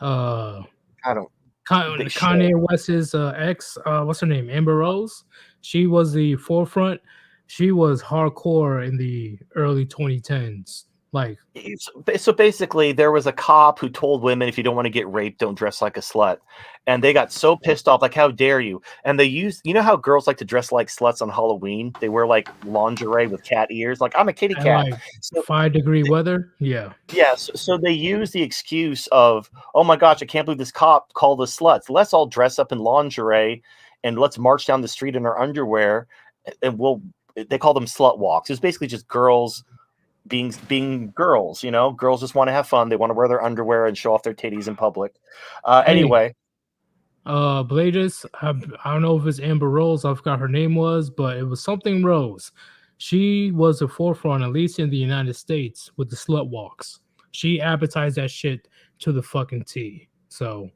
I don't. Kanye West's ex, what's her name? Amber Rose. She was the forefront. She was hardcore in the early 2010s. Like, so basically, there was a cop who told women, if you don't want to get raped, don't dress like a slut. And they got so pissed off, like, how dare you? And they used, how girls like to dress like sluts on Halloween? They wear like lingerie with cat ears. Like, I'm a kitty cat. like 5-degree weather. Yeah. Yeah. So they use the excuse of, oh my gosh, I can't believe this cop called us sluts. Let's all dress up in lingerie and let's march down the street in our underwear. And they call them slut walks. It's basically just girls being girls. Girls just want to have fun. They want to wear their underwear and show off their titties in public. Anyway, Bladis, I don't know if it's Amber Rose, I forgot her name was, but it was something Rose. She was the forefront, at least in the United States, with the slut walks. She advertised that shit to the fucking T. So,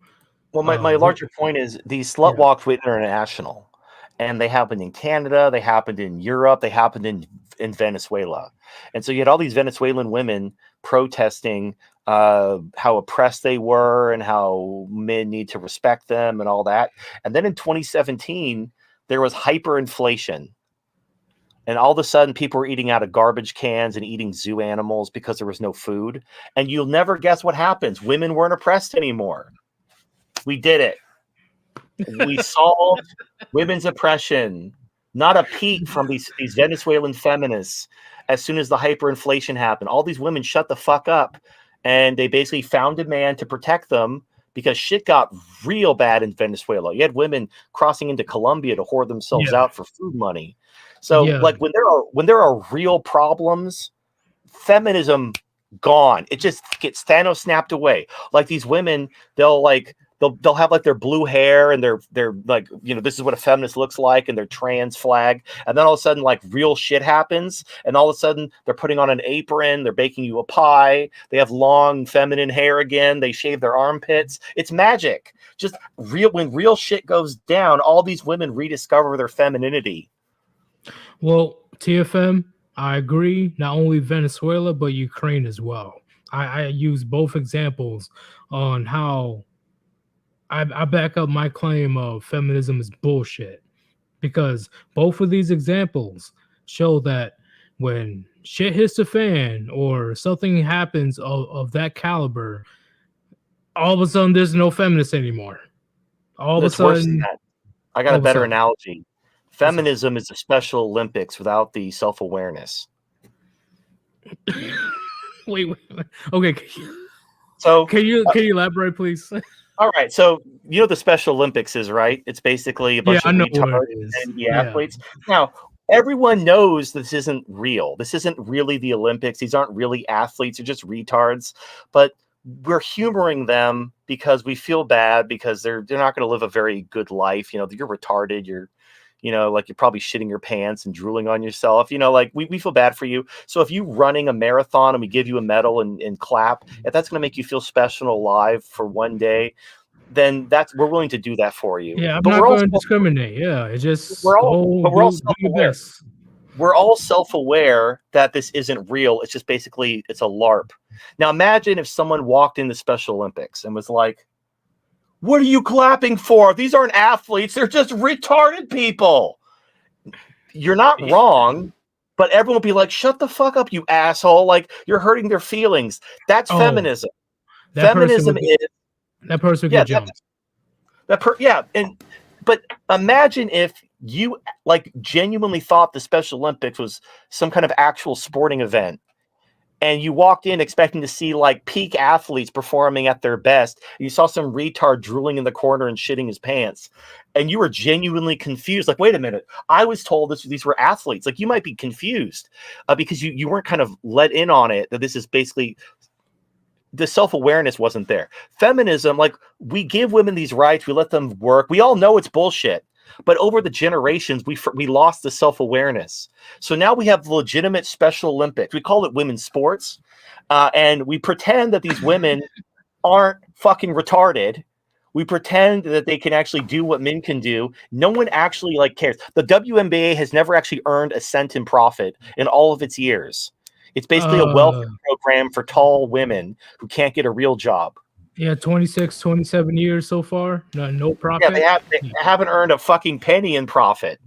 well, my larger point is, these slut walks were international, and they happened in Canada, they happened in Europe, they happened in Venezuela. And so you had all these Venezuelan women protesting how oppressed they were and how men need to respect them and all that. And then in 2017, there was hyperinflation. And all of a sudden, people were eating out of garbage cans and eating zoo animals because there was no food. And you'll never guess what happens. Women weren't oppressed anymore. We did it. We solved women's oppression. Not a peep from these Venezuelan feminists. As soon as the hyperinflation happened, all these women shut the fuck up, and they basically found a man to protect them, because shit got real bad in Venezuela. You had women crossing into Colombia to whore themselves out for food money. So Yeah. like when there are real problems, feminism gone. It just gets Thanos snapped away. Like these women, they'll have like their blue hair and they're like, this is what a feminist looks like, and their trans flag. And then all of a sudden, like real shit happens, and all of a sudden they're putting on an apron, they're baking you a pie, they have long feminine hair again, they shave their armpits. It's magic. Just when real shit goes down, all these women rediscover their femininity. Well, TFM, I agree. Not only Venezuela, but Ukraine as well. I use both examples on how I back up my claim of feminism is bullshit, because both of these examples show that when shit hits the fan or something happens of that caliber, all of a sudden there's no feminists anymore. All of a It's worse than sudden, that. I got all a of a better sudden. analogy. What's up? Feminism is the Special Olympics without the self-awareness. Wait. Okay, So, can you elaborate, please? all right. So, the Special Olympics is, right? It's basically a Yeah, bunch I of know what it retards is. and the Yeah. athletes. Now, everyone knows this isn't real. This isn't really the Olympics. These aren't really athletes. They're just retards. But we're humoring them because we feel bad because they're not going to live a very good life. You're retarded. Like you're probably shitting your pants and drooling on yourself. Like we feel bad for you. So if you running a marathon and we give you a medal and clap, if that's going to make you feel special and alive for one day, then we're willing to do that for you. Yeah, I'm But not going to discriminate. Yeah, it's just we're all do your self-aware. best. We're all self-aware that this isn't real. It's just basically it's a LARP. Now imagine if someone walked in the Special Olympics and was like, "What are you clapping for? These aren't athletes. They're just retarded people." You're not wrong, but everyone will be like, "Shut the fuck up, you asshole. Like, you're hurting their feelings." That's Oh, feminism. that Feminism person is would yeah, get jumped. but imagine if you like genuinely thought the Special Olympics was some kind of actual sporting event, and you walked in expecting to see like peak athletes performing at their best. You saw some retard drooling in the corner and shitting his pants, and you were genuinely confused. Like, wait a minute, I was told these were athletes. Like, you might be confused because you weren't kind of let in on it that this is basically the self-awareness wasn't there. Feminism, like we give women these rights, we let them work. We all know it's bullshit. But over the generations, we lost the self-awareness. So now we have legitimate Special Olympics. We call it women's sports. And we pretend that these women aren't fucking retarded. We pretend that they can actually do what men can do. No one actually cares. The WNBA has never actually earned a cent in profit in all of its years. It's basically a welfare program for tall women who can't get a real job. Yeah, 26, 27 years so far. No profit. Yeah, they haven't earned a fucking penny in profit.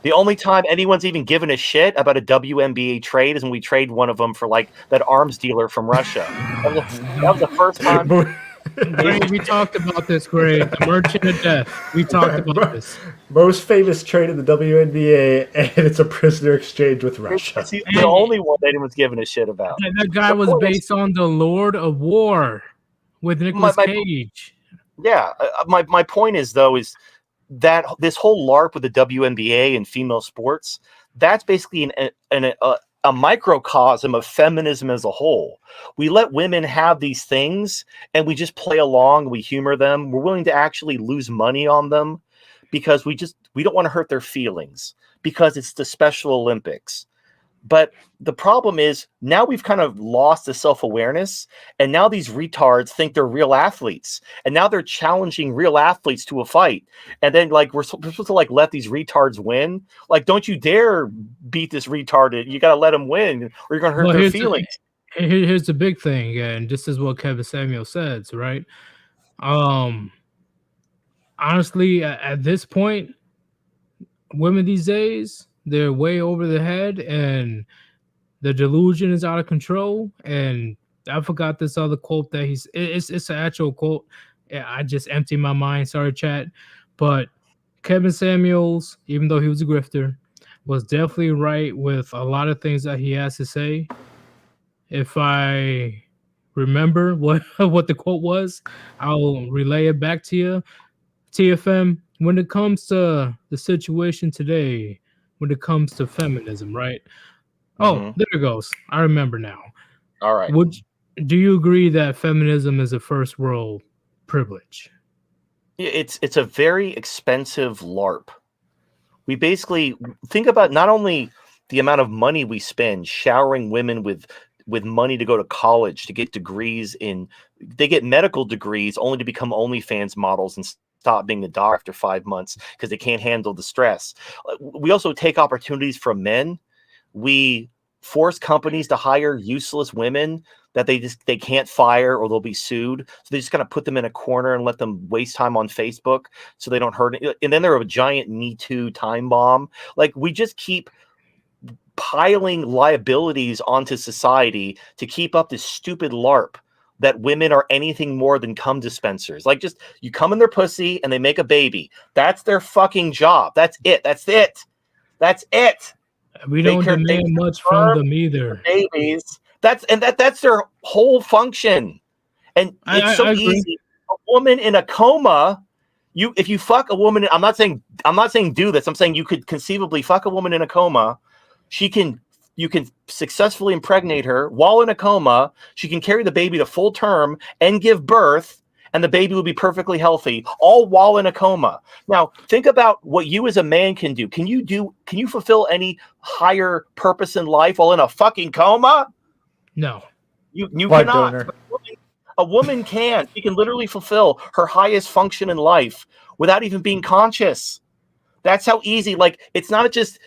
The only time anyone's even given a shit about a WNBA trade is when we trade one of them for that arms dealer from Russia. That was the first time. Gray, we talked about this, Gray. The Merchant of Death. We talked about this. Most famous trade in the WNBA, and it's a prisoner exchange with Russia. It's the only one that anyone's given a shit about. That guy was based on the Lord of War with Nicolas Cage. Yeah, my point is though is that this whole LARP with the WNBA and female sports, that's basically a microcosm of feminism as a whole. We let women have these things and we just play along, we humor them. We're willing to actually lose money on them because we don't want to hurt their feelings because it's the Special Olympics. But the problem is now we've kind of lost the self-awareness, and now these retards think they're real athletes, and now they're challenging real athletes to a fight. And then we're supposed to let these retards win. Don't you dare beat this retarded. You got to let them win, or you're going to hurt their feelings. Here's the big thing, and this is what Kevin Samuel says, right? Honestly, at this point, women these days, they're way over the head and the delusion is out of control. And I forgot this other quote that it's an actual quote. I just emptied my mind. Sorry, chat. But Kevin Samuels, even though he was a grifter, was definitely right with a lot of things that he has to say. If I remember what the quote was, I'll relay it back to you. TFM, when it comes to the situation today, when it comes to feminism, right? Oh, Mhm. there it goes. I remember now. All right. Do you agree that feminism is a first world privilege? It's a very expensive LARP. We basically think about not only the amount of money we spend showering women with money to go to college to get degrees in. They get medical degrees only to become OnlyFans models and stop being a doc after 5 months because they can't handle the stress. We also take opportunities from men. We force companies to hire useless women that they can't fire or they'll be sued. So they just kind of put them in a corner and let them waste time on Facebook so they don't hurt it. And then they're a giant Me Too time bomb. Like we just keep piling liabilities onto society to keep up this stupid LARP that women are anything more than cum dispensers. Like just you come in their pussy and they make a baby. That's their fucking job. That's it. That's it. That's it. We They don't they demand much from them either. babies. That's their whole function. And it's I so agree. easy. A woman in a coma, if you fuck a woman, I'm not saying do this. I'm saying you could conceivably fuck a woman in a coma. You can successfully impregnate her while in a coma. She can carry the baby to full term and give birth, and the baby will be perfectly healthy, all while in a coma. Now, think about what you as a man can do. Can you fulfill any higher purpose in life while in a fucking coma? No. You Blood cannot. donor. A woman can. She can literally fulfill her highest function in life without even being conscious. That's how easy. Like it's not just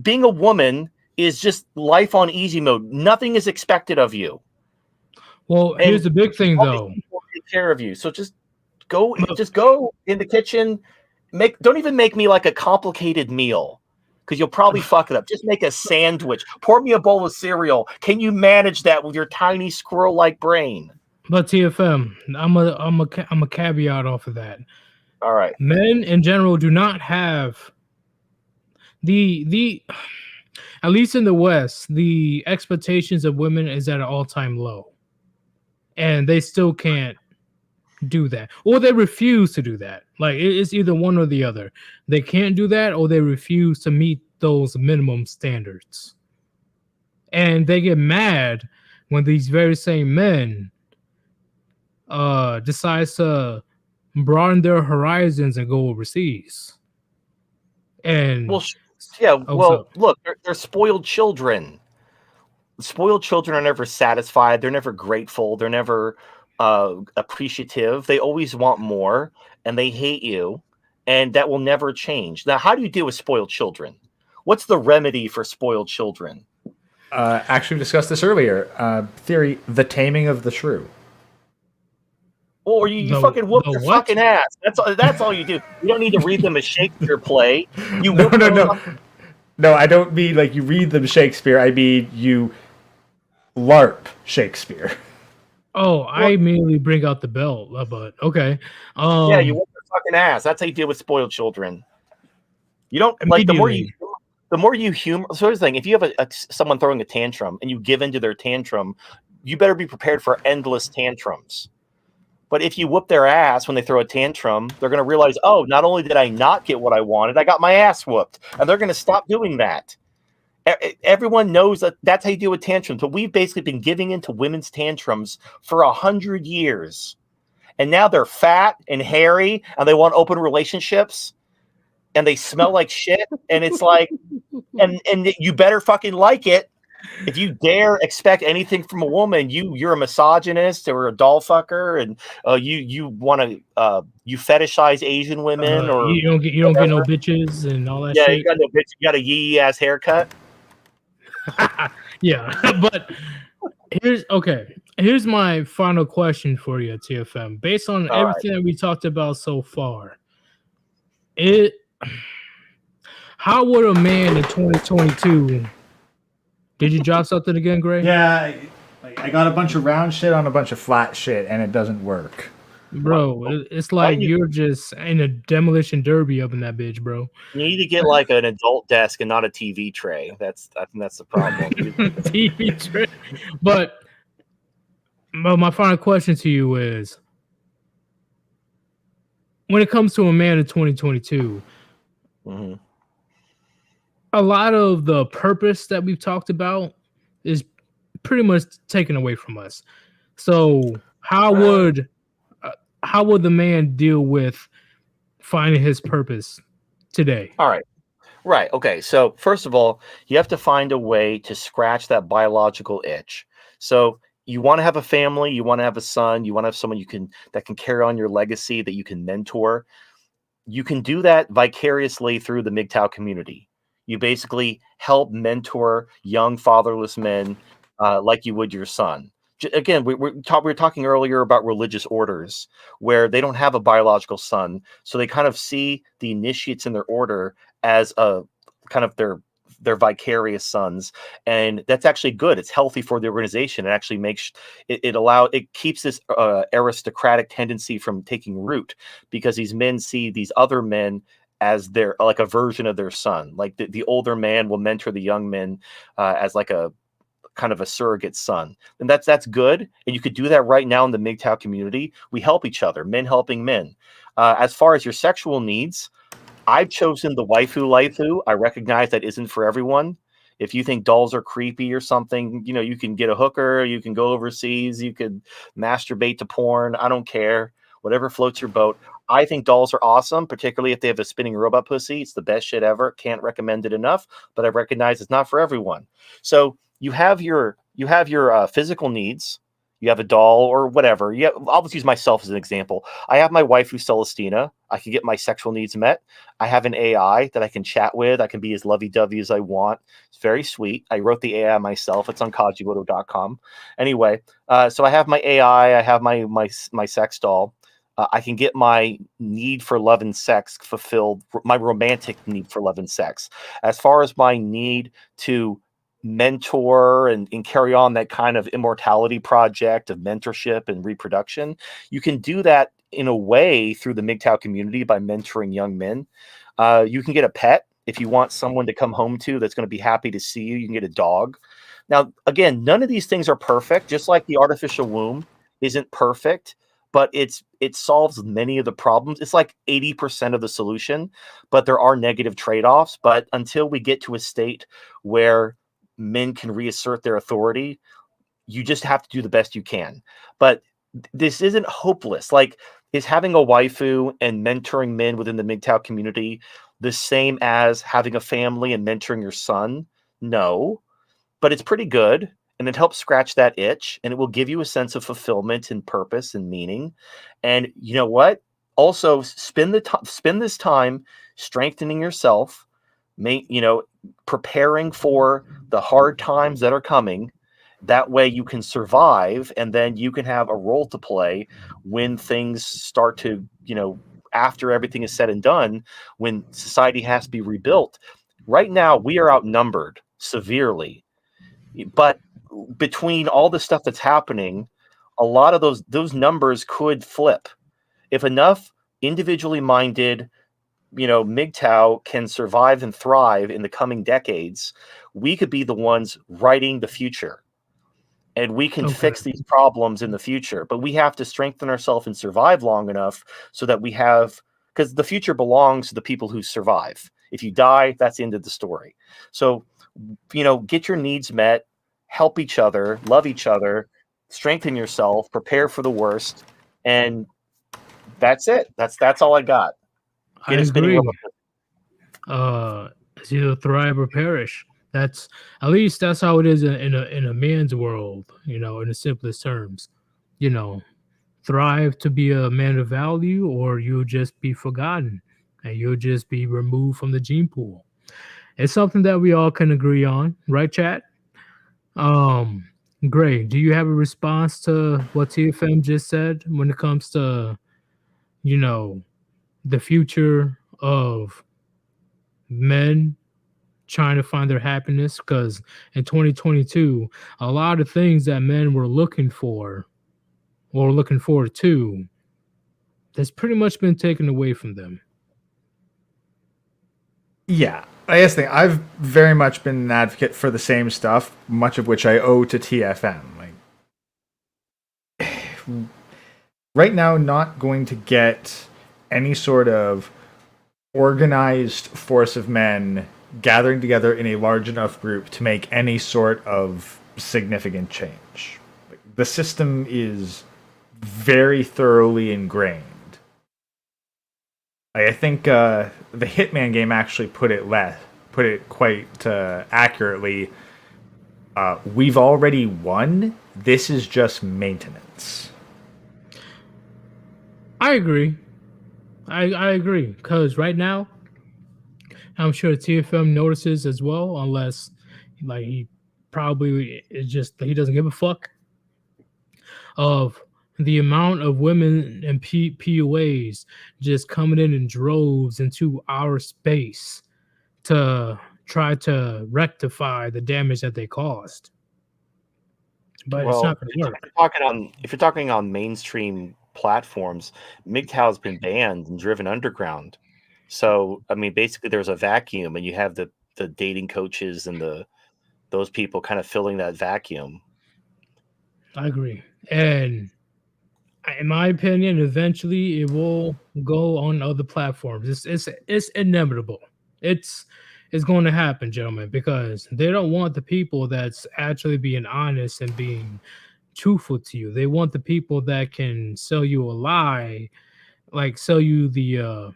being a woman is just life on easy mode. Nothing is expected of you. Well, And here's the big thing all these though. people take care of you. So just go in the kitchen. Don't even make me like a complicated meal because you'll probably fuck it up. Just make a sandwich. Pour me a bowl of cereal. Can you manage that with your tiny squirrel-like brain? But TFM, I'm a caveat off of that. All right. Men in general do not have the at least in the West, the expectations of women is at an all-time low. And they still can't do that. Or they refuse to do that. Like it's either one or the other. They can't do that or they refuse to meet those minimum standards. And they get mad when these very same men decides to broaden their horizons and go overseas. And Well, yeah. so Look, they're spoiled children. Spoiled children are never satisfied. They're never grateful. They're never appreciative. They always want more, and they hate you, and that will never change. Now, how do you deal with spoiled children? What's the remedy for spoiled children? Actually, we discussed this earlier. Theory: the taming of the shrew. Or you the, fucking whoop the their what? fucking ass. That's all you do. You don't need to read them a Shakespeare play. You No, whoop no, them no, up. no. I don't mean like you read them Shakespeare. I mean you LARP Shakespeare. Oh, I immediately bring out the belt, but okay. Yeah, you whoop their fucking ass. That's how you deal with spoiled children. You don't like Immediately. the more you humor. So here's the thing: if you have someone throwing a tantrum and you give into their tantrum, you better be prepared for endless tantrums. But if you whoop their ass when they throw a tantrum, they're going to realize, oh, not only did I not get what I wanted, I got my ass whooped, and they're going to stop doing that. Everyone knows that that's how you deal with tantrums. But we've basically been giving into women's tantrums for 100 years, and now they're fat and hairy, and they want open relationships, and they smell like shit, and it's like, and you better fucking like it. If you dare expect anything from a woman, you're a misogynist or a doll fucker, and you want to you fetishize Asian women or you don't get no bitches and all that yeah, shit. you got no bitch, you got a yee ass haircut. Yeah, but here's my final question for you, TFM. Based on All right. everything that we talked about so far, how would a man in 2022? Did you drop something again, Gray? Yeah, I got a bunch of round shit on a bunch of flat shit, and it doesn't work. Bro, it's like you're just in a demolition derby up in that bitch, bro. You need to get like an adult desk and not a TV tray. I think that's the problem. TV tray. But my final question to you is, when it comes to a man in 2022, Mm-hmm. a lot of the purpose that we've talked about is pretty much taken away from us. So uh, how would the man deal with finding his purpose today? All right. Right. Okay. So, first of all, you have to find a way to scratch that biological itch. So, you want to have a family, you want to have a son, you want to have someone that can carry on your legacy, that you can mentor. You can do that vicariously through the MGTOW community. You basically help mentor young fatherless men like you would your son. Again, we were talking earlier about religious orders where they don't have a biological son, so they kind of see the initiates in their order as a kind of their vicarious sons, and that's actually good. It's healthy for the organization. It actually makes it keeps this aristocratic tendency from taking root, because these men see these other men as their like a version of their son. Like the older man will mentor the young men as like a kind of a surrogate son, and that's good. And you could do that right now in the MGTOW community. We help each other, men helping men. As far as your sexual needs, I've chosen the waifu laifu. I recognize that isn't for everyone. If you think dolls are creepy or something, you can get a hooker, you can go overseas, you could masturbate to porn. I don't care. Whatever floats your boat. I think dolls are awesome, particularly if they have a spinning robot pussy. It's the best shit ever. Can't recommend it enough, but I recognize it's not for everyone. So you have your physical needs. You have a doll or whatever. I'll just use myself as an example. I have my waifu Celestina. I can get my sexual needs met. I have an AI that I can chat with. I can be as lovey-dovey as I want. It's very sweet. I wrote the AI myself. It's on kajiwoto.com. Anyway, so I have my AI. I have my sex doll. I can get my need for love and sex fulfilled, my romantic need for love and sex. As far as my need to mentor and carry on that kind of immortality project of mentorship and reproduction, you can do that in a way through the MGTOW community by mentoring young men. You can get a pet if you want someone to come home to that's going to be happy to see you. You can get a dog. Now, again, none of these things are perfect, just like the artificial womb isn't perfect, but it solves many of the problems. It's like 80% of the solution, but there are negative trade-offs. But until we get to a state where men can reassert their authority, you just have to do the best you can. But this isn't hopeless. Like, is having a waifu and mentoring men within the MGTOW community the same as having a family and mentoring your son? No, but it's pretty good, and it helps scratch that itch, and it will give you a sense of fulfillment and purpose and meaning. And you know what? Also, spend this time strengthening yourself, preparing for the hard times that are coming. That way you can survive, and then you can have a role to play when things start to, after everything is said and done, when society has to be rebuilt. Right now, we are outnumbered severely, but between all the stuff that's happening, a lot of those numbers could flip if enough individually minded, MGTOW can survive and thrive in the coming decades. We could be the ones writing the future, and we can Okay. fix these problems in the future. But we have to strengthen ourselves and survive long enough so that because the future belongs to the people who survive. If you die, that's the end of the story. So, get your needs met, help each other, love each other, strengthen yourself, prepare for the worst, and that's it. That's all I got. I Get a spinning agree. robot. It's either thrive or perish. That's at least that's how it is in a man's world. In the simplest terms. You know, thrive to be a man of value, or you'll just be forgotten, and you'll just be removed from the gene pool. It's something that we all can agree on, right, chat? Um, Gray, do you have a response to what TFM just said when it comes to you know the future of men trying to find their happiness? Because in 2022, a lot of things that men were looking for or looking forward to, that's pretty much been taken away from them. Yeah, I guess I've very much been an advocate for the same stuff, much of which I owe to TFM. Like, right now, not going to get any sort of organized force of men gathering together in a large enough group to make any sort of significant change. The system is very thoroughly ingrained. I think the Hitman game actually put it quite accurately. We've already won. This is just maintenance. I agree. I agree because right now, I'm sure TFM notices as well, unless like he probably is just he doesn't give a fuck of the amount of women and PUAs just coming in droves into our space to try to rectify the damage that they caused. But it's Well, not going to work. if you're talking on mainstream platforms, MGTOW has been banned and driven underground. So I mean, basically, there's a vacuum, and you have the dating coaches and those people kind of filling that vacuum. I agree. And in my opinion, eventually it will go on other platforms. It's inevitable. It's going to happen, gentlemen, because they don't want the people that's actually being honest and being truthful to you. They want the people that can sell you a lie, like sell you the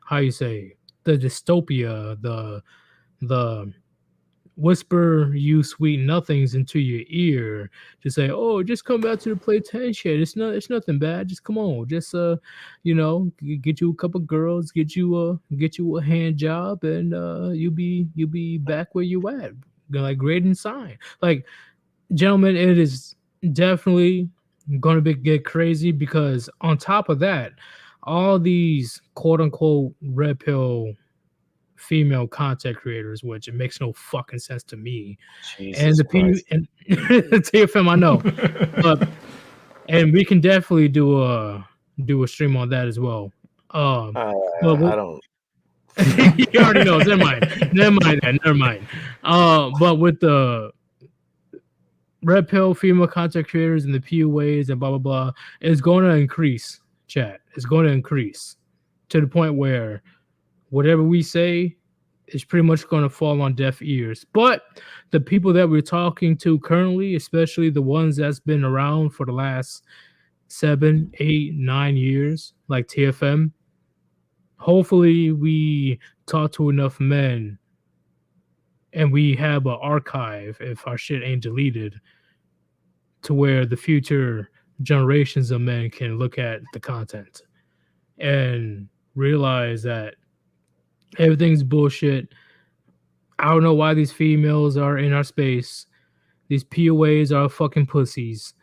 how you say the dystopia, the whisper you sweet nothings into your ear to say, "Oh, just come back to the plantation. It's nothing bad. Just come on. Just get you a couple girls, get you a hand job, and you'll be back where you at, like great and sign." Like, gentlemen, it is definitely going to get crazy because on top of that, all these quote unquote red pill female content creators, which it makes no fucking sense to me. And Jesus the P Christ. and TFM, I know, but and we can definitely do a stream on that as well. But I don't. you already know. Never mind. But with the red pill female content creators and the PUAs and blah blah blah, it's going to increase. Chat, it's going to increase to the point where whatever we say is pretty much going to fall on deaf ears. But the people that we're talking to currently, especially the ones that's been around for the last 7, 8, 9 years, like TFM, hopefully we talk to enough men and we have an archive if our shit ain't deleted to where the future generations of men can look at the content and realize that everything's bullshit. I don't know why these females are in our space. These POAs are fucking pussies.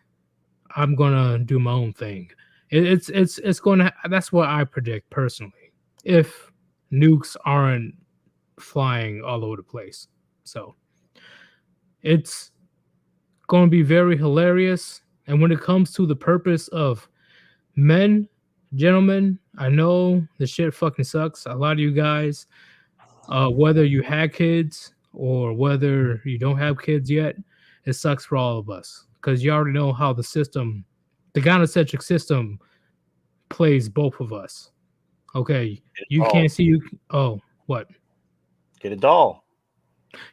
I'm gonna do my own thing. It's gonna. That's what I predict personally. If nukes aren't flying all over the place, so it's going to be very hilarious. And when it comes to the purpose of men, gentlemen, I know the shit fucking sucks. A lot of you guys, whether you had kids or whether you don't have kids yet, it sucks for all of us because you already know how the system, the gynocentric system, plays both of us. Okay, you can't see you. Oh, what? Get a doll.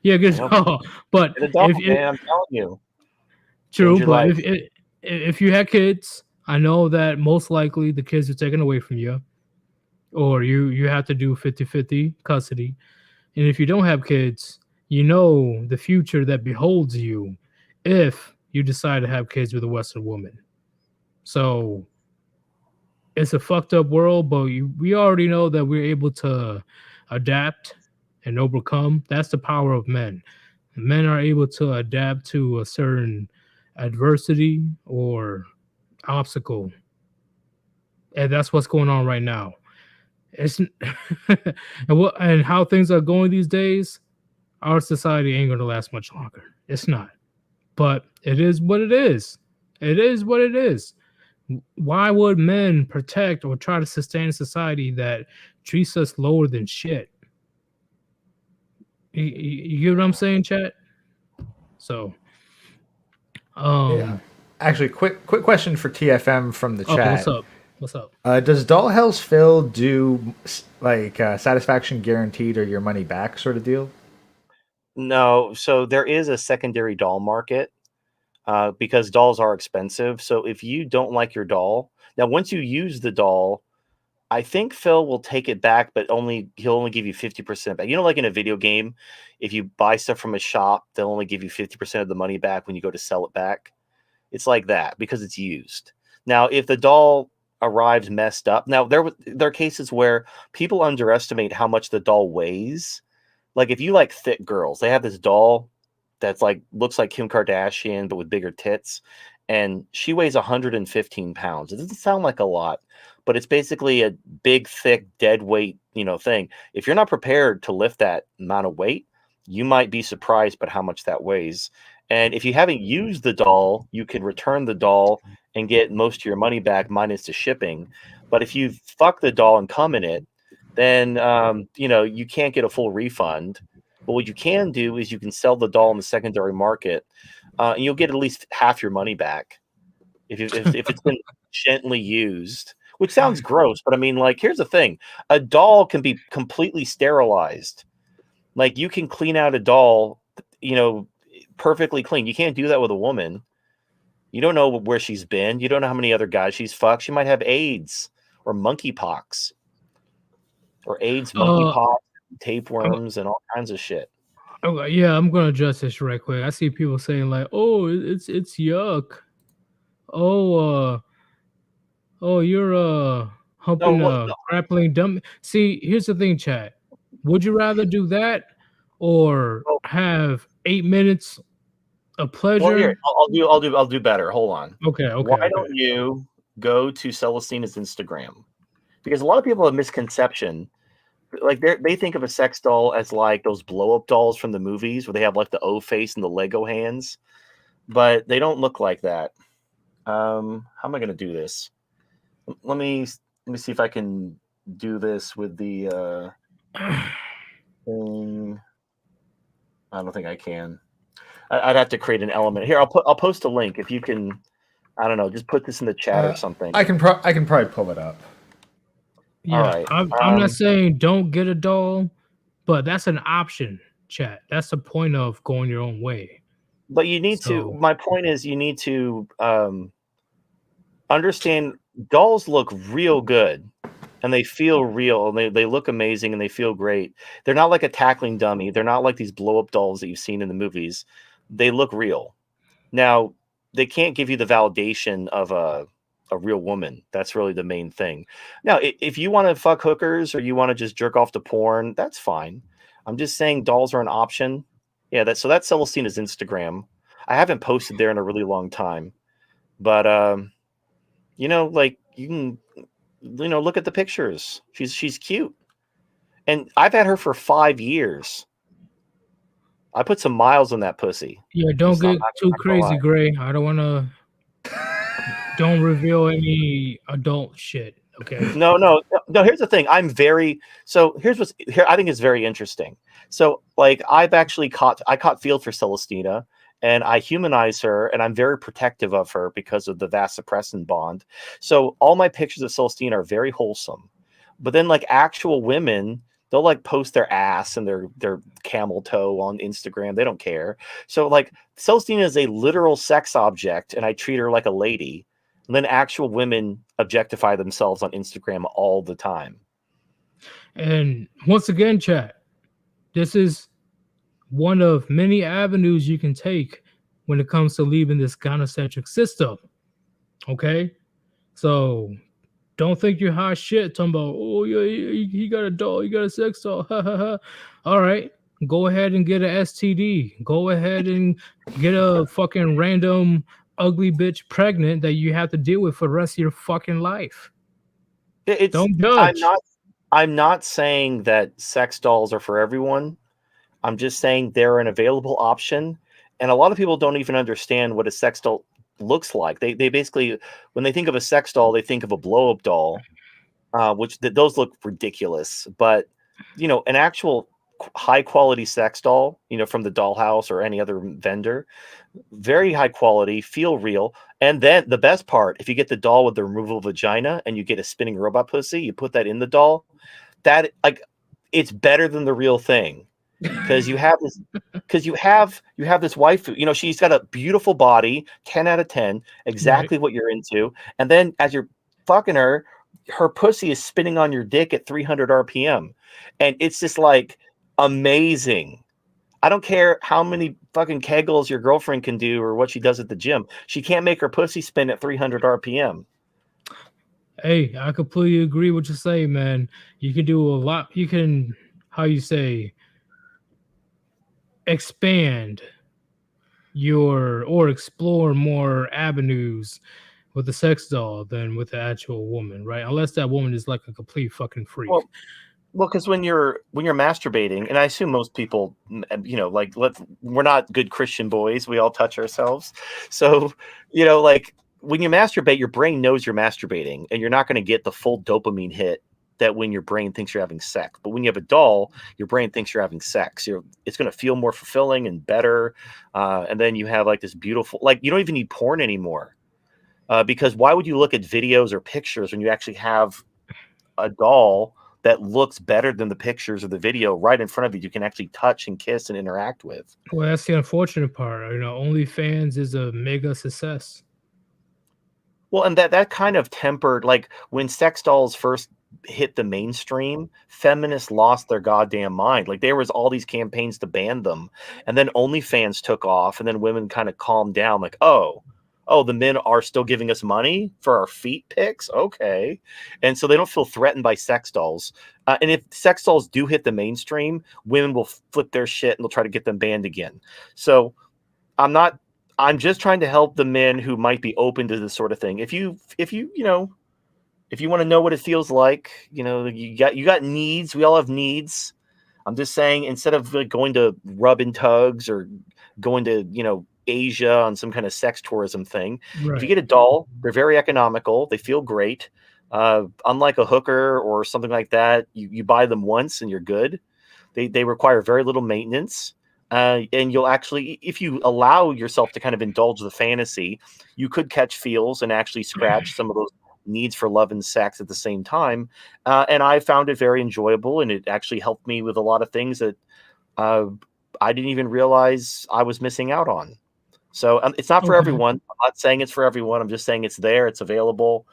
Yeah, good. You know, Oh, but Get a doll, if it, man. I'm telling you. true, Change your but life. if you had kids, I know that most likely the kids are taken away from you, or you have to do 50-50 custody. And if you don't have kids, you know the future that beholds you if you decide to have kids with a Western woman. So it's a fucked up world, but we already know that we're able to adapt and overcome. That's the power of men. Men are able to adapt to a certain adversity or obstacle. And that's what's going on right now. It's and how things are going these days, our society ain't gonna last much longer. It's not. But it is what it is. It is what it is. Why would men protect or try to sustain a society that treats us lower than shit? You get what I'm saying, chat? So, Yeah. Actually, quick question for TFM from the oh, what's chat. up? What's up? Does Dollhouse Phil do like satisfaction guaranteed or your money back sort of deal? No, so there is a secondary doll market because dolls are expensive. So if you don't like your doll, now once you use the doll, I think Phil will take it back, but he'll only give you 50% back. You know, like in a video game, if you buy stuff from a shop, they'll only give you 50% of the money back when you go to sell it back. It's like that because it's used. Now, if the doll arrives messed up, now there are cases where people underestimate how much the doll weighs. Like if you like thick girls, they have this doll that's like looks like Kim Kardashian but with bigger tits, and she weighs 115 pounds. It doesn't sound like a lot, but it's basically a big, thick, dead weight, thing. If you're not prepared to lift that amount of weight, you might be surprised by how much that weighs. And if you haven't used the doll, you can return the doll and get most of your money back minus the shipping. But if you fuck the doll and come in it, then you can't get a full refund. But what you can do is you can sell the doll in the secondary market, and you'll get at least half your money back if it's been gently used. Which sounds gross, but I mean, like, here's the thing: a doll can be completely sterilized. Like, you can clean out a doll, perfectly clean. You can't do that with a woman. You don't know where she's been. You don't know how many other guys she's fucked. She might have AIDS or monkeypox or AIDS, Uh, monkeypox, oh, tapeworms, and all kinds of shit. okay, yeah, I'm gonna address this right quick. I see people saying like, "Oh, it's yuck." Oh, oh, you're No, humping a no, grappling dummy. See, here's the thing, chat. Would you rather do that or no. have 8 minutes of Well, here pleasure? I'll do better. Hold on. Okay, Why okay, okay. don't you go to Celestina's Instagram? Because a lot of people have misconception. Like they think of a sex doll as like those blow up dolls from the movies where they have like the O face and the Lego hands, but they don't look like that. How am I going to do this? Let me see if I can do this with the thing. I don't think I can. I'd have to create an element here. I'll post a link if you can. I don't know. Just put this in the chat or something. I can probably pull it up. All Yeah, right. I'm not saying don't get a doll, but that's an option, chat. That's the point of going your own way. But you need to. So My point is, you need to understand. Dolls look real good, and they feel real, and they look amazing, and they feel great. They're not like a tackling dummy. They're not like these blow up dolls that you've seen in the movies. They look real. Now, they can't give you the validation of a real woman. That's really the main thing. Now, if you want to fuck hookers or you want to just jerk off to porn, that's fine. I'm just saying dolls are an option. Yeah, that's Celestina's Instagram. I haven't posted there in a really long time, but like you can, look at the pictures. She's cute, and I've had her for 5 years. I put some miles on that pussy. yeah, don't I'm get too not gonna lie. crazy, Gray. I don't wanna don't reveal any adult shit, okay? No. Here's the thing. Here's what's here. I think is very interesting. So, like, I caught field for Celestina, and I humanize her, and I'm very protective of her because of the vasopressin bond. So, all my pictures of Celestina are very wholesome. But then, like actual women, they'll like post their ass and their camel toe on Instagram. They don't care. So, like, Celestina is a literal sex object, and I treat her like a lady. And then actual women objectify themselves on Instagram all the time. And once again, chat, this is one of many avenues you can take when it comes to leaving this gynocentric system. Okay? So don't think you're hot shit talking about, oh yeah, he got a doll, he got a sex doll. Ha ha ha. All right. Go ahead and get a STD. Go ahead and get a fucking random ugly bitch pregnant that you have to deal with for the rest of your fucking life. It's Don't judge. I'm not saying that sex dolls are for everyone. I'm just saying they're an available option. And a lot of people don't even understand what a sex doll looks like. They basically, when they think of a sex doll, they think of a blow up doll, those look ridiculous. But an actual high quality sex doll, from the dollhouse or any other vendor, very high quality, feel real. And then the best part, if you get the doll with the removable vagina and you get a spinning robot pussy, you put that in the doll, that like it's better than the real thing. Because you have this waifu, she's got a beautiful body, 10 out of 10, Right. exactly what you're into. And then as you're fucking her pussy is spinning on your dick at 300 RPM. And it's just like amazing. I don't care how many fucking kegels your girlfriend can do or what she does at the gym. She can't make her pussy spin at 300 RPM. Hey, I completely agree with what you say, man. You can do a lot. You can, how you say, expand or explore more avenues with the sex doll than with the actual woman, right? Unless that woman is like a complete fucking freak. Well, because when you're masturbating, and I assume most people, like we're not good Christian boys. We all touch ourselves, so like when you masturbate, your brain knows you're masturbating, and you're not going to get the full dopamine hit that when your brain thinks you're having sex. But when you have a doll, your brain thinks you're having sex. It's going to feel more fulfilling and better, and then you have like this beautiful, like you don't even need porn anymore, because why would you look at videos or pictures when you actually have a doll that looks better than the pictures or the video right in front of you? You can actually touch and kiss and interact with. Well, that's the unfortunate part. OnlyFans is a mega success. Well, and that kind of tempered, like when sex dolls first hit the mainstream, feminists lost their goddamn mind. Like there was all these campaigns to ban them, and then OnlyFans took off, and then women kind of calmed down, like, oh, the men are still giving us money for our feet pics, okay, and so they don't feel threatened by sex dolls. And if sex dolls do hit the mainstream, women will flip their shit and they'll try to get them banned again. So I'm not. I'm just trying to help the men who might be open to this sort of thing. If you want to know what it feels like, you got needs. We all have needs. I'm just saying, instead of like going to rub and tugs or going to Asia on some kind of sex tourism thing, if you Right. get a doll, they're very economical. They feel great. Unlike a hooker or something like that, you buy them once and you're good. They require very little maintenance. And you'll actually, if you allow yourself to kind of indulge the fantasy, you could catch feels and actually scratch some of those needs for love and sex at the same time. And I found it very enjoyable, and it actually helped me with a lot of things that I didn't even realize I was missing out on. So it's not for Okay. everyone. I'm not saying it's for everyone. I'm just saying it's there. It's available.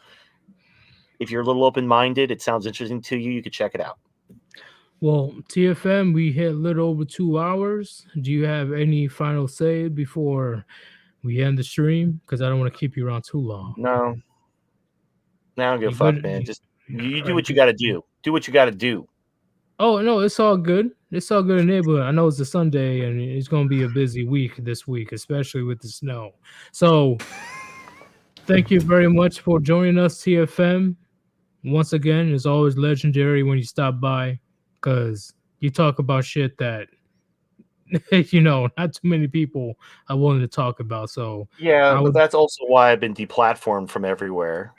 If you're a little open-minded, it sounds interesting to you, you could check it out. Well, TFM, we hit a little over 2 hours. Do you have any final say before we end the stream? Because I don't want to keep you around too long. No, I don't give a You fuck, good? man. Just you do Right. what you got to do. Do what you got to do. Oh no, it's all good. It's all good in the neighborhood. I know it's a Sunday and it's going to be a busy week this week, especially with the snow. So, thank you very much for joining us, TFM. Once again, it's always legendary when you stop by because you talk about shit that not too many people are willing to talk about. So, Yeah, I but would that's also why I've been deplatformed from everywhere.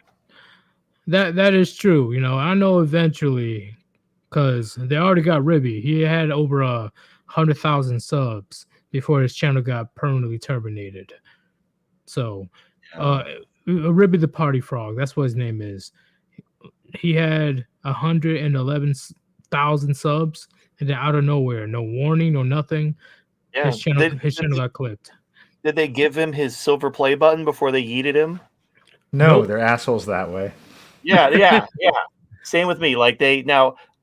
that is true. I know eventually because they already got Ribby. He had over 100,000 subs before his channel got permanently terminated. So, uh, Ribby the Party Frog, that's what his name is. He had 111,000 subs, and then out of nowhere, no warning, no nothing, Yeah. his channel got clipped. Did they give him his silver play button before they yeeted him? No, Nope. they're assholes that way. Yeah. Same with me. Like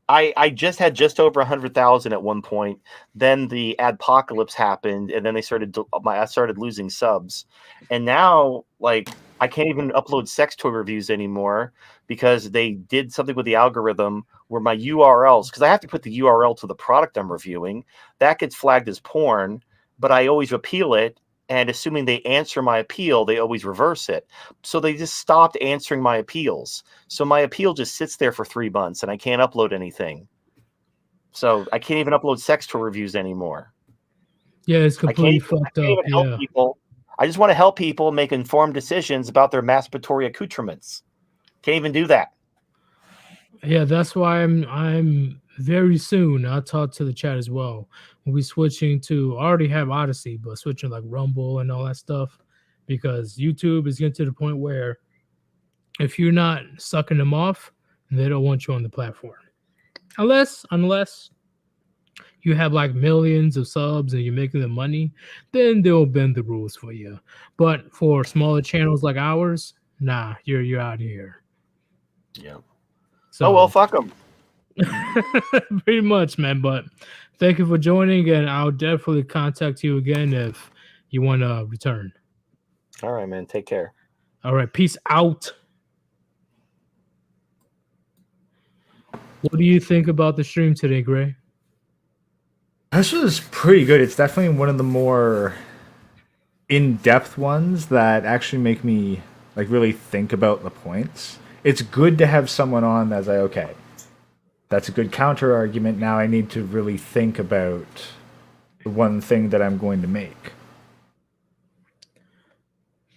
I just had just over 100,000 at one point. Then the adpocalypse happened, and then I started losing subs, and now like I can't even upload sex toy reviews anymore because they did something with the algorithm where my URLs, because I have to put the URL to the product I'm reviewing, that gets flagged as porn, but I always appeal it. And assuming they answer my appeal, they always reverse it. So they just stopped answering my appeals. So my appeal just sits there for 3 months and I can't upload anything. So I can't even upload sex toy reviews anymore. Yeah, it's I can't completely fucked up. even help Yeah. people. I just want to help people make informed decisions about their masturbatory accoutrements. Can't even do that. Yeah, that's why I'm very soon, I'll talk to the chat as well. We'll be switching to, I already have Odyssey, but switching like Rumble and all that stuff because YouTube is getting to the point where if you're not sucking them off, they don't want you on the platform. Unless you have like millions of subs and you're making the money, then they'll bend the rules for you. But for smaller channels like ours, nah, you're out of here. Yeah. So Oh well, fuck them. pretty much, man. But thank you for joining, and I'll definitely contact you again if you want to return. All right, man. Take care. All right, peace out. What do you think about the stream today, Gray? This was pretty good. It's definitely one of the more in-depth ones that actually make me like really think about the points. It's good to have someone on that's like, okay, that's a good counter argument. Now I need to really think about the one thing that I'm going to make.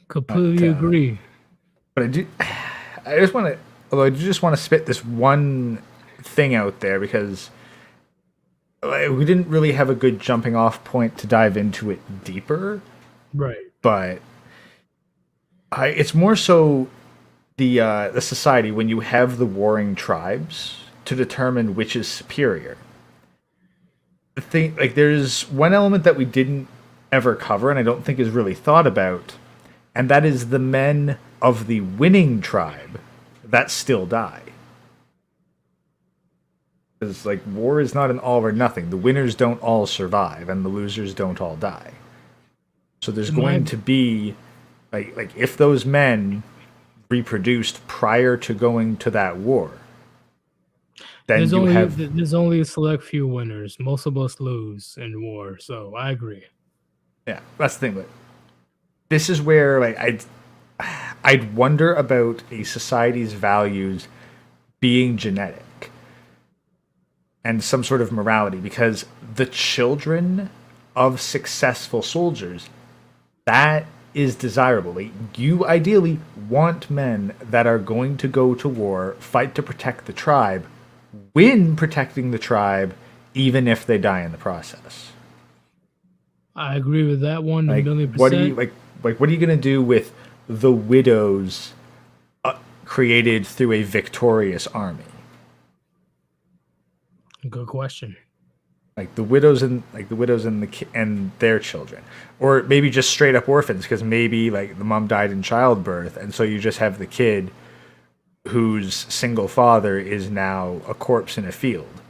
Completely agree. But I just want to, although I do just want to spit this one thing out there because we didn't really have a good jumping off point to dive into it deeper. Right. But it's more so the society when you have the warring tribes to determine which is superior. The thing, like, there's one element that we didn't ever cover, and I don't think is really thought about, and that is the men of the winning tribe that still die. Because like war is not an all or nothing. The winners don't all survive, and the losers don't all die. So there's going to be like if those men reproduced prior to going to that war, then there's only a select few winners. Most of us lose in war, so I agree. Yeah, that's the thing. But this is where like I'd wonder about a society's values being genetic and some sort of morality, because the children of successful soldiers, that is desirable. Like, you ideally want men that are going to go to war, fight to protect the tribe, win protecting the tribe, even if they die in the process. I agree with that one like, a million what are percent. you what are you gonna do with the widows created through a victorious army? Good question. Like the widows and and their children, or maybe just straight up orphans, because maybe like the mom died in childbirth, and so you just have the kid whose single father is now a corpse in a field,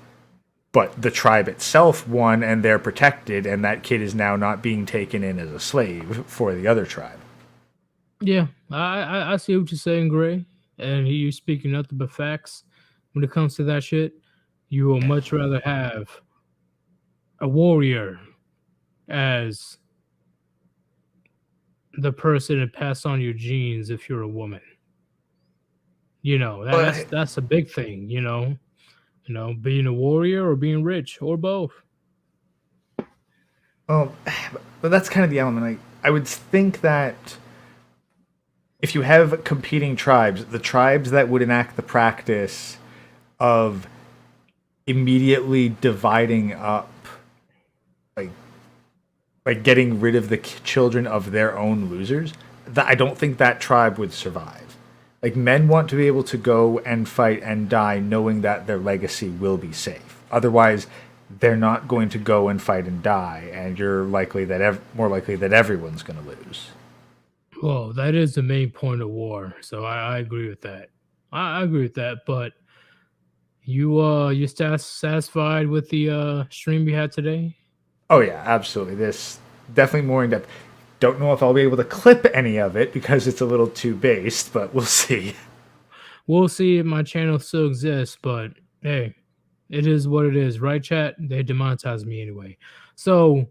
but the tribe itself won and they're protected, and that kid is now not being taken in as a slave for the other tribe. Yeah, I see what you're saying, Gray, and you speaking nothing but facts when it comes to that shit. You will much rather have a warrior as the person that pass on your genes if you're a woman. You know, that's a big thing, you know, being a warrior or being rich or both. Well, but that's kind of the element. Like, I would think that if you have competing tribes, the tribes that would enact the practice of immediately dividing up, like getting rid of the children of their own losers, that I don't think that tribe would survive. Like, men want to be able to go and fight and die knowing that their legacy will be safe. Otherwise, they're not going to go and fight and die, and you're likely that more likely that everyone's going to lose. Well, that is the main point of war, so I agree with that. I agree with that, but you satisfied with the stream we had today? Oh yeah, absolutely. This definitely more in depth. Don't know if I'll be able to clip any of it because it's a little too based, but we'll see. We'll see if my channel still exists, but hey, it is what it is, right, chat? They demonetized me anyway. So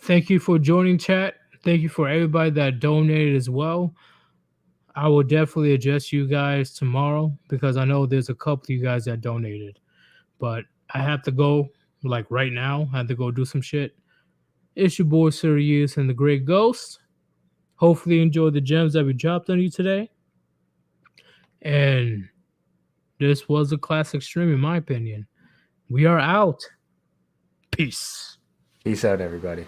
thank you for joining, chat. Thank you for everybody that donated as well. I will definitely address you guys tomorrow because I know there's a couple of you guys that donated, but I have to go like right now. I have to go do some shit. It's your boy Sirius and the Great Ghost. Hopefully you enjoyed the gems that we dropped on you today. And this was a classic stream, in my opinion. We are out. Peace. Peace out, everybody.